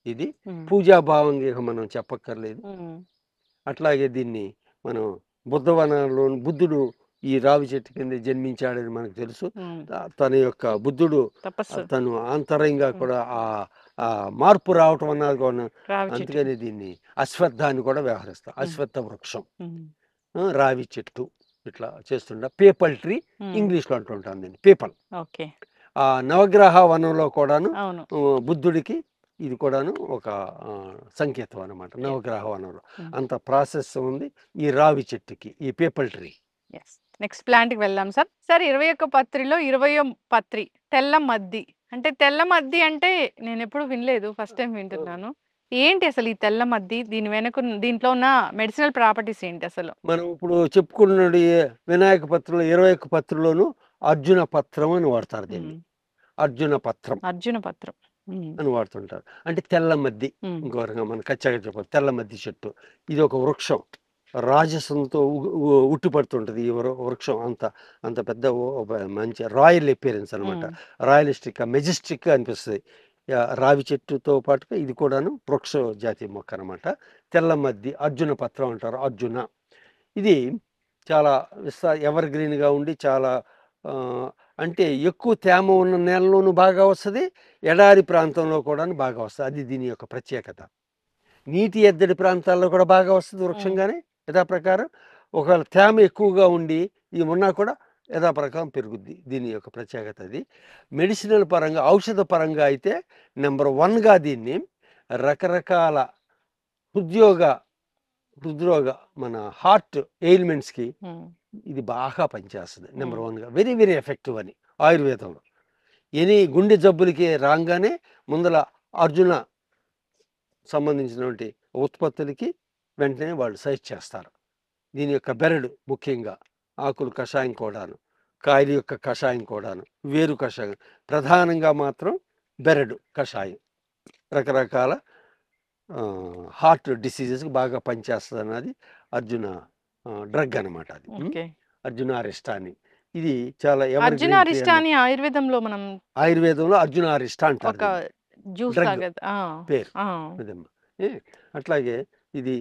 ఇది పూజాభావంగా మనం చెప్పక్కర్లేదు. అట్లాగే దీన్ని మనం బుద్ధవనంలో బుద్ధుడు ఈ రావి చెట్టు కింద జన్మించాడని మనకు తెలుసు. తన యొక్క బుద్ధుడు తను ఆంతరంగా కూడా ఆ మార్పు రావటం అన్నది కూడా. అందుకని దీన్ని అశ్వత్థాన్ని కూడా వ్యవహరిస్తాం. అశ్వత్థ వృక్షం, రావి చెట్టు ఇట్లా చేస్తుండ. పేపల్ ట్రీ ఇంగ్లీష్లో అంటుంటాం దీన్ని, పేపల్. ఆ నవగ్రహ వనంలో కూడాను బుద్ధుడికి ఇది కూడాను ఒక సంకేతం అన్నమాట. నవగ్రహ వనంలో అంత ప్రాసెస్ ఉంది ఈ రావి చెట్టుకి, ఈ పేపల్ ట్రీ. నెక్స్ట్ ప్లాంట్ కి వెళ్దాం సార్. సార్ 21 పత్రిలో 20వ పత్రి తెల్ల మద్ది. అంటే తెల్ల మద్ది అంటే నేను ఎప్పుడు వినలేదు, ఫస్ట్ టైం వింటున్నాను. ఏంటి అసలు ఈ తెల్ల మద్ది? దీని వెనుక దీంట్లో ఉన్న మెడిసినల్ ప్రాపర్టీస్ ఏంటి అసలు? మనం ఇప్పుడు చెప్పుకున్న వినాయక పత్రిలో 21 పత్రిలోను అర్జున పత్రం అని వాడతారు దీన్ని. అర్జున పత్రం అని వాడుతుంటారు. అంటే తెల్ల మద్ది. ఇంకో రకంగా మనం ఖచ్చితంగా చెప్పాలి, తెల్ల మద్ది చెట్టు. ఇది ఒక వృక్షం, రాజసంతో ఉట్టిపడుతుంటుంది ఈ వృక్షం. అంత పెద్ద మంచి రాయల్ అపియరెన్స్ అనమాట. రాయలిస్టిక్, మెజెస్టిక్ అనిపిస్తుంది. రావి చెట్టుతో పాటుగా ఇది కూడాను వృక్ష జాతి మొక్క అనమాట. తెల్ల మద్ది, అర్జున పత్రం అంటారు. అర్జున ఇది చాలా ఎవర్ గ్రీన్గా ఉండి చాలా అంటే ఎక్కువ తేమ ఉన్న నేలలోనూ బాగా వస్తుంది, ఎడారి ప్రాంతంలో కూడా బాగా వస్తుంది. అది దీని యొక్క ప్రత్యేకత. నీటి ఎద్దడి ప్రాంతాల్లో కూడా బాగా వస్తుంది వృక్షంగానే యథాప్రకారం. ఒకవేళ తేమ ఎక్కువగా ఉండి ఇది ఉన్నా కూడా యథాప్రకారం పెరుగుద్ది. దీని యొక్క ప్రత్యేకత అది. మెడిసినల్ పరంగా, ఔషధ పరంగా అయితే నెంబర్ 1గా దీన్ని రకరకాల హృద్రోగ మన హార్ట్ ఎయిల్మెంట్స్కి ఇది బాగా పనిచేస్తుంది. నెంబర్ 1గా వెరీ వెరీ ఎఫెక్టివ్ అని ఆయుర్వేదంలో. ఎనీ గుండె జబ్బులకి రాగానే ముందల అర్జున సంబంధించినటువంటి ఉత్పత్తులకి వెంటనే వాళ్ళు సజెస్ట్ చేస్తారు. దీని యొక్క బెరడు ముఖ్యంగా, ఆకులు కషాయం కూడాను, కాయల యొక్క కషాయం కూడాను, వేరు కషాయం, ప్రధానంగా మాత్రం బెరడు కషాయం. రకరకాల హార్ట్ డిసీజెస్కి బాగా పనిచేస్తుంది అన్నది అర్జున డ్రగ్ అనమాట అది. ఓకే. అర్జున అరిష్ట అని. ఇది చాలా ఎవర్ అర్జున గ్రీన్ ట్రీ అరిష్ట అన్న అని ఆయుర్వేదంలో మనం ఆయుర్వేదంలో అర్జున అరిష్ట అంటారు ఒక దీన్ని. జ్యూస్ డ్రగ్ లాగా పేరు అదమ్మా. అట్లాగే ఇది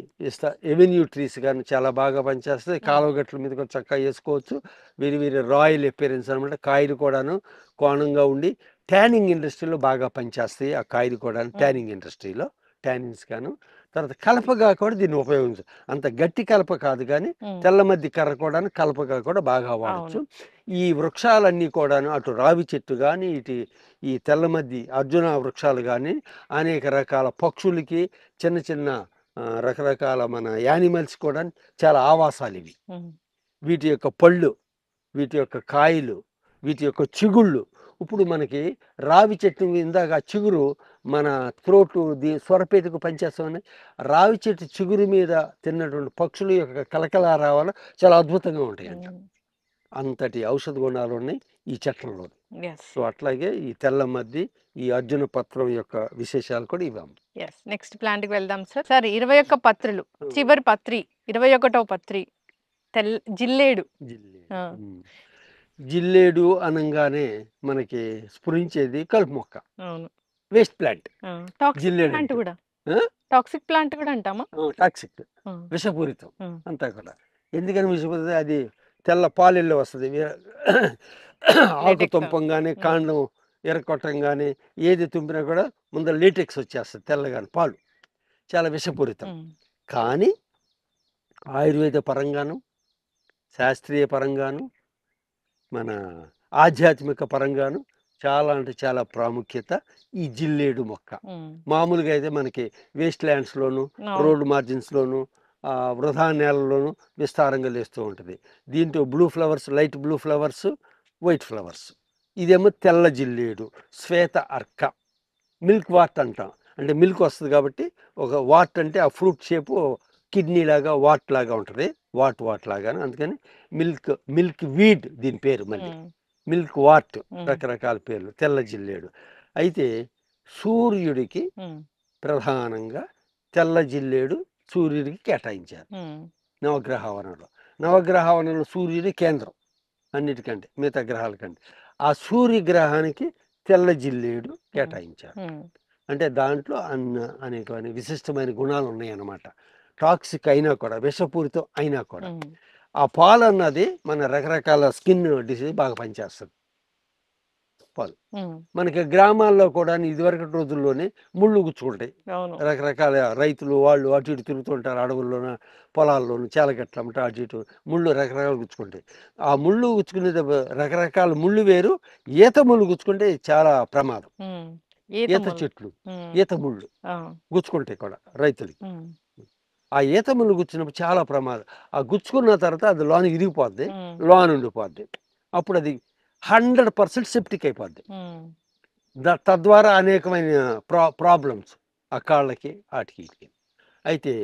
ఎవెన్యూ ట్రీస్ కానీ చాలా బాగా పనిచేస్తుంది. కాలువ గట్ల మీద కూడా చక్కగా వేసుకోవచ్చు. వేరి వేరి రాయల్ అపియరెన్స్ అనమాట. కాయలు కూడాను కోణంగా ఉండి ట్యానింగ్ ఇండస్ట్రీలో బాగా పనిచేస్తాయి. ఆ కాయలు కూడా ట్యానింగ్ ఇండస్ట్రీలో ట్యానిన్స్ గాను. తర్వాత కలపగా కూడా దీన్ని ఉపయోగించు. అంత గట్టి కలప కాదు కానీ తెల్ల మధ్య కర్ర కూడా కలపగా కూడా బాగా వాడచ్చు. ఈ వృక్షాలన్నీ కూడాను అటు రావి చెట్టు కానీ ఇటు ఈ తెల్ల మధ్య అర్జున వృక్షాలు కానీ అనేక రకాల పక్షులకి చిన్న చిన్న రకరకాల మన యానిమల్స్ కూడా చాలా ఆవాసాలు ఇవి. వీటి యొక్క పళ్ళు, వీటి యొక్క కాయలు, వీటి యొక్క చిగుళ్ళు. ఇప్పుడు మనకి రావి చెట్టు ఇందాక చిగురు మన త్రోటు స్వరపేటకు పనిచేస్తామని రావి చెట్టు చిగురు మీద తిన్నటువంటి పక్షుల యొక్క కలకలారావాలు చాలా అద్భుతంగా ఉంటాయంట. అంతటి ఔషధ గుణాలు ఉన్నాయి ఈ చెట్లలో. సో అట్లాగే ఈ తెల్ల మద్ది ఈ అర్జున పత్రం యొక్క విశేషాలు కూడా ఇవ్వము. నెక్స్ట్ ప్లాంట్ కి వెళ్దాం సార్. సార్ 21 పత్రులు, చివరి పత్రి 21వ పత్రి జిల్లేడు. జిల్లేడు అనగానే మనకి స్ఫురించేది కలుపు మొక్క, వేస్ట్ ప్లాంట్. జిల్లేడు కూడా టాక్సిక్ ప్లాంట్ కూడా అంటామా? టాక్సిక్, విషపూరితం అంతా కూడా. ఎందుకని విషపూరితం? అది తెల్ల పాలెల్లో వస్తుంది. ఆకు తుంపంగానే కాండం ఎరకొట్టంగానే ఏది తుంపినా కూడా ముందర లేటెక్స్ వచ్చేస్తుంది తెల్లగాని పాలు. చాలా విషపూరితం. కానీ ఆయుర్వేద పరంగాను శాస్త్రీయ పరంగాను మన ఆధ్యాత్మిక పరంగాను చాలా అంటే చాలా ప్రాముఖ్యత ఈ జిల్లేడు మొక్క. మామూలుగా అయితే మనకి వేస్ట్ ల్యాండ్స్లోను రోడ్డు మార్జిన్స్లోను వృధా నేలలోను విస్తారంగా లేస్తూ ఉంటుంది. దీంట్లో blue flowers, light blue flowers, white flowers. ఇదేమో తెల్ల జిల్లేడు, శ్వేత అర్క. మిల్క్ వాట్ అంటాం, అంటే మిల్క్ వస్తుంది కాబట్టి ఒక వాట్ అంటే ఆ ఫ్రూట్ షేపు కిడ్నీ లాగా వాట్ లాగా ఉంటుంది, వాట్ లాగా. అందుకని మిల్క్ వీడ్ దీని పేరు. మళ్ళీ మిల్క్ వాట్, రకరకాల పేర్లు. తెల్ల జిల్లేడు. అయితే సూర్యుడికి ప్రధానంగా తెల్ల జిల్లేడు సూర్యుడికి కేటాయించారు నవగ్రహవనంలో. నవగ్రహవనంలో సూర్యుడి కేంద్రం అన్నిటికంటే, మిగతా గ్రహాల కంటే. ఆ సూర్యగ్రహానికి తెల్ల జిల్లేడు కేటాయించారు. అంటే దాంట్లో అనేకమైన విశిష్టమైన గుణాలు ఉన్నాయన్నమాట. టాక్సిక్ అయినా కూడా, విషపూరితం అయినా కూడా. ఆ పాలు అన్నది మన రకరకాల స్కిన్ డిసీజ్ బాగా పనిచేస్తుంది. పాలు మనకి గ్రామాల్లో కూడా ఇదివరకు రోజుల్లోనే ముళ్ళు గుచ్చుకుంటాయి. రకరకాల రైతులు వాళ్ళు అటు ఇటు తిరుగుతుంటారు, అడవుల్లోనూ పొలాల్లోనూ చేలగట్ల అటు ఇటు ముళ్ళు రకరకాలు గుచ్చుకుంటాయి. ఆ ముళ్ళు గుచ్చుకునేది రకరకాల ముళ్ళు వేరు. ఈత ముళ్ళు గుచ్చుకుంటే చాలా ప్రమాదం. ఈత చెట్లు, ఈత ముళ్ళు గుచ్చుకుంటాయి కూడా రైతులకి. ఆ ఈత ముళ్ళు గుచ్చినప్పుడు చాలా ప్రమాదం. ఆ గుచ్చుకున్న తర్వాత అది లోన ఇరిగిపోద్ది, లోన ఉండిపోద్ది. అప్పుడు అది 100% సెప్టిక్ అయిపోద్ది. తద్వారా అనేకమైన ప్రాబ్లమ్స్ ఆ కాళ్ళకి వాటికి. అయితే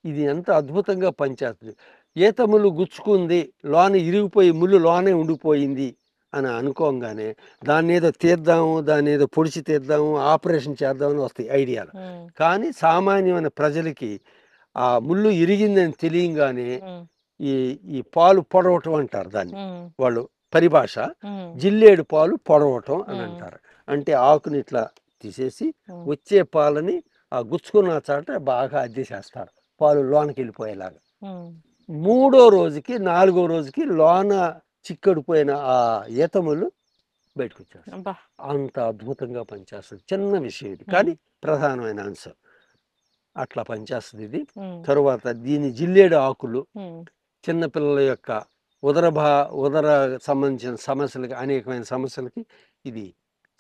ఇది ఎంత అద్భుతంగా పనిచేస్తుంది. ఈత ముళ్ళు గుచ్చుకుంది, లోన ఇరిగిపోయి ముళ్ళు లోనే ఉండిపోయింది అని అనుకోగానే దాన్ని ఏదో తీద్దాము, దాన్ని ఏదో పొడిచి తీద్దాము, ఆపరేషన్ చేద్దామని వస్తాయి ఐడియాలు. కానీ సామాన్యమైన ప్రజలకి ఆ ముళ్ళు ఇరిగిందని తెలియగానే ఈ పాలు పొడవటం అంటారు దాన్ని, వాళ్ళు పరిభాష. జిల్లేడు పాలు పొడవటం అని అంటారు. అంటే ఆకుని ఇట్లా తీసేసి వచ్చే పాలని ఆ గుచ్చుకున్న చాట బాగా అద్దెసేస్తారు, పాలు లోనకి వెళ్ళిపోయేలాగా. 3వ రోజుకి 4వ రోజుకి లోన చిక్కడిపోయిన ఆ ఈతములు బయటకు వచ్చేస్తారు. అంత అద్భుతంగా పనిచేస్తుంది. చిన్న విషయం ఇది, కానీ ప్రధానమైన అంశం. అట్లా పనిచేస్తుంది ఇది. తరువాత దీని జిల్లేడు ఆకులు చిన్నపిల్లల యొక్క ఉదర సంబంధించిన సమస్యలకి, అనేకమైన సమస్యలకి ఇది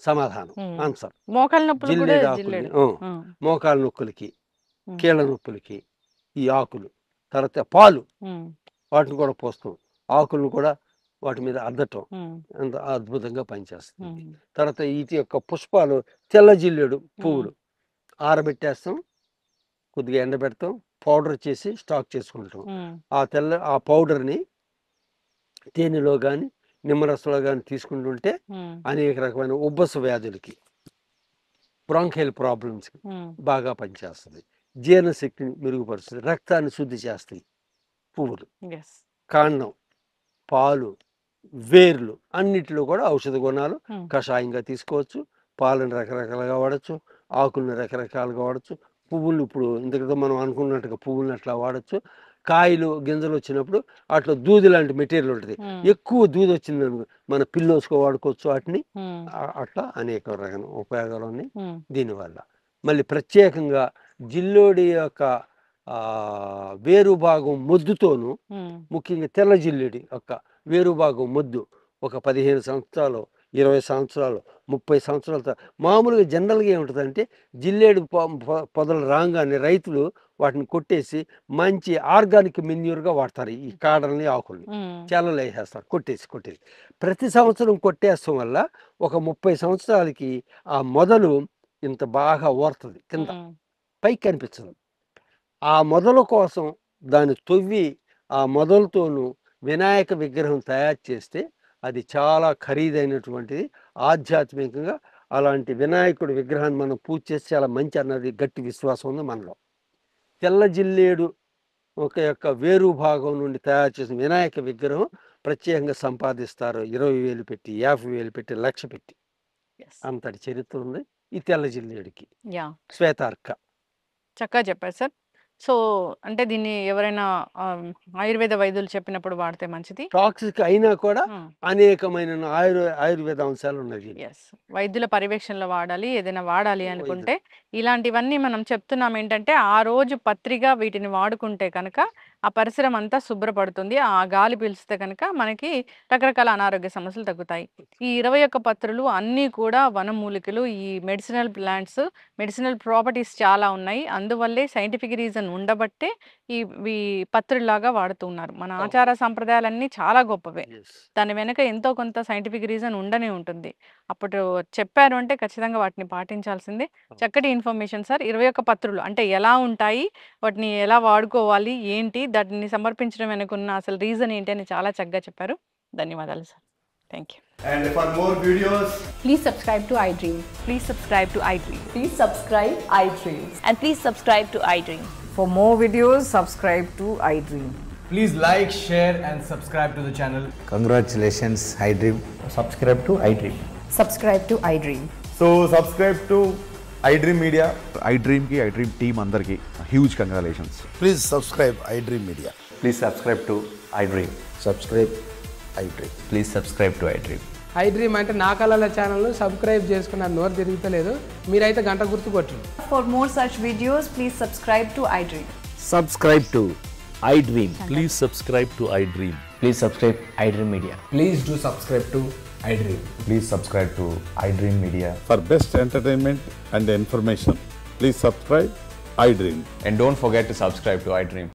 సమాధానం, ఆన్సర్. జిల్లేడు ఆకుల్ని మోకాళ్ళ నొప్పులకి, కీళ్ళ నొప్పులకి ఈ ఆకులు. తర్వాత పాలు వాటిని కూడా పోస్తాం, ఆకులను కూడా వాటి మీద అద్దటం అంత అద్భుతంగా పనిచేస్తుంది. తర్వాత వీటి యొక్క పుష్పాలు తెల్ల జిల్లేడు పువ్వులు ఆరబెట్టేస్తాం, కొద్దిగా ఎండబెడతాం, పౌడర్ చేసి స్టాక్ చేసుకుంటాం. ఆ పౌడర్ని తేనెలో కానీ నిమ్మరసంలో కానీ తీసుకుంటుంటే అనేక రకమైన ఉబ్బస వ్యాధులకి, బ్రాంకైల్ ప్రాబ్లమ్స్కి బాగా పనిచేస్తుంది. జీర్ణశక్తిని మెరుగుపరుస్తుంది, రక్తాన్ని శుద్ధి చేస్తాయి పువ్వులు. ఎస్. కాండం, పాలు, వేర్లు అన్నిటిలో కూడా ఔషధ గుణాలు. Hmm. కషాయంగా తీసుకోవచ్చు, పాలను రకరకాలుగా వాడచ్చు, ఆకులను రకరకాలుగా వాడచ్చు, పువ్వులు ఇప్పుడు ఇంతకుతో మనం అనుకున్నట్టుగా పువ్వులను అట్లా వాడచ్చు. కాయలు గింజలు వచ్చినప్పుడు అట్లా దూది లాంటి మెటీరియల్ ఉంటుంది, ఎక్కువ దూది వచ్చింది అనుకో మన పిల్లోస్కో వాడుకోవచ్చు వాటిని. అట్లా అనేక రకాల ఉపయోగాలు ఉన్నాయి దీనివల్ల. మళ్ళీ ప్రత్యేకంగా జిల్లోడి యొక్క వేరు భాగం మొద్దుతోనూ, ముఖ్యంగా తెల్ల జిల్లేడి యొక్క వేరు భాగం మొద్దు ఒక 15 సంవత్సరాలు, 20 సంవత్సరాలు, 30 సంవత్సరాల మామూలుగా జనరల్గా ఏముంటుందంటే జిల్లేడు పొదలు రాగానే రైతులు వాటిని కొట్టేసి మంచి ఆర్గానిక్ మెన్యూర్గా వాడతారు. ఈ కాడల్ని ఆకుల్ని చేలలో వేసేస్తారు, కొట్టేసి ప్రతి సంవత్సరం కొట్టేస్తాం వల్ల ఒక 30 సంవత్సరాలకి ఆ మొదలు ఇంత బాగా ఓరుతుంది, కింద పైకి కనిపించదు. ఆ మొదల కోసం దాన్ని తొవ్వి ఆ మొదలతోనూ వినాయక విగ్రహం తయారు చేస్తే అది చాలా ఖరీదైనటువంటిది. ఆధ్యాత్మికంగా అలాంటి వినాయకుడి విగ్రహాన్ని మనం పూజ చేస్తే చాలా మంచి అన్నది గట్టి విశ్వాసం ఉంది మనలో. తెల్ల జిల్లేడు ఒక యొక్క వేరు భాగం నుండి తయారు చేసిన వినాయక విగ్రహం ప్రత్యేకంగా సంపాదిస్తారు. 20,000 పెట్టి, 50,000 పెట్టి, 1,00,000 పెట్టి. అంతటి చరిత్ర ఉంది ఈ తెల్ల జిల్లేడికి. శ్వేతార్క. చక్కగా చెప్పారు సార్. సో అంటే దీన్ని ఎవరైనా ఆయుర్వేద వైద్యులు చెప్పినప్పుడు వాడితే మంచిది. టాక్సిక్ అయినా కూడా అనేకమైన ఆయుర్వేద అంశాలు ఉన్నాయి. వైద్యుల పర్యవేక్షణలో వాడాలి. ఏదైనా వాడాలి అనుకుంటే ఇలాంటివన్నీ మనం చెప్తున్నాం. ఏంటంటే ఆ రోజు పత్రిగా వీటిని వాడుకుంటే కనుక ఆ పరిసరం అంతా శుభ్రపడుతుంది. ఆ గాలి పీల్చితే కనుక మనకి రకరకాల అనారోగ్య సమస్యలు తగ్గుతాయి. ఈ 21 పత్రులు అన్నీ కూడా వనమూలికలు. ఈ మెడిసినల్ ప్లాంట్స్, మెడిసినల్ ప్రాపర్టీస్ చాలా ఉన్నాయి. అందువల్లే సైంటిఫిక్ రీజన్ ఉండబట్టే ఈ పత్రులాగా వాడుతున్నారు. మన ఆచార సంప్రదాయాలన్నీ చాలా గొప్పవే. దాని వెనక ఎంతో కొంత సైంటిఫిక్ రీజన్ ఉండనే ఉంటుంది. అప్పుడు చెప్పారు అంటే ఖచ్చితంగా వాటిని పాటించాల్సిందే. చక్కటి ఇన్ఫర్మేషన్ సార్. 21 పత్రులు అంటే ఎలా ఉంటాయి, వాటిని ఎలా వాడుకోవాలి, ఏంటి, దాటిని సమర్పించడం వెనుకున్న అసలు రీజన్ ఏంటి అని చాలా చక్కగా చెప్పారు. ధన్యవాదాలు sir. Thank you. And for more videos, please subscribe to iDream. Please subscribe to iDream. Please subscribe iDream. And please subscribe to iDream. For more videos, subscribe to iDream. please like, share and subscribe to the channel. Congratulations, iDream. Subscribe to iDream. Subscribe to iDream. So subscribe to iDream Media. iDream ki iDream team andarki huge congratulations. Please subscribe iDream Media. Please subscribe to iDream. Subscribe iDream. Please subscribe to iDream. iDream అంటే నా కళల ఛానల్ను subscribe చేసుకున్న నోరు తిరుగుతలేదు. మీరైతే గంట గుర్తు కొట్టండి. For more such videos, please subscribe to iDream. Subscribe to iDream. Please subscribe to iDream. Please subscribe iDream Media. Please do subscribe to iDream. Please subscribe to iDream Media. For best entertainment and information, please subscribe iDream. And don't forget to subscribe to iDream.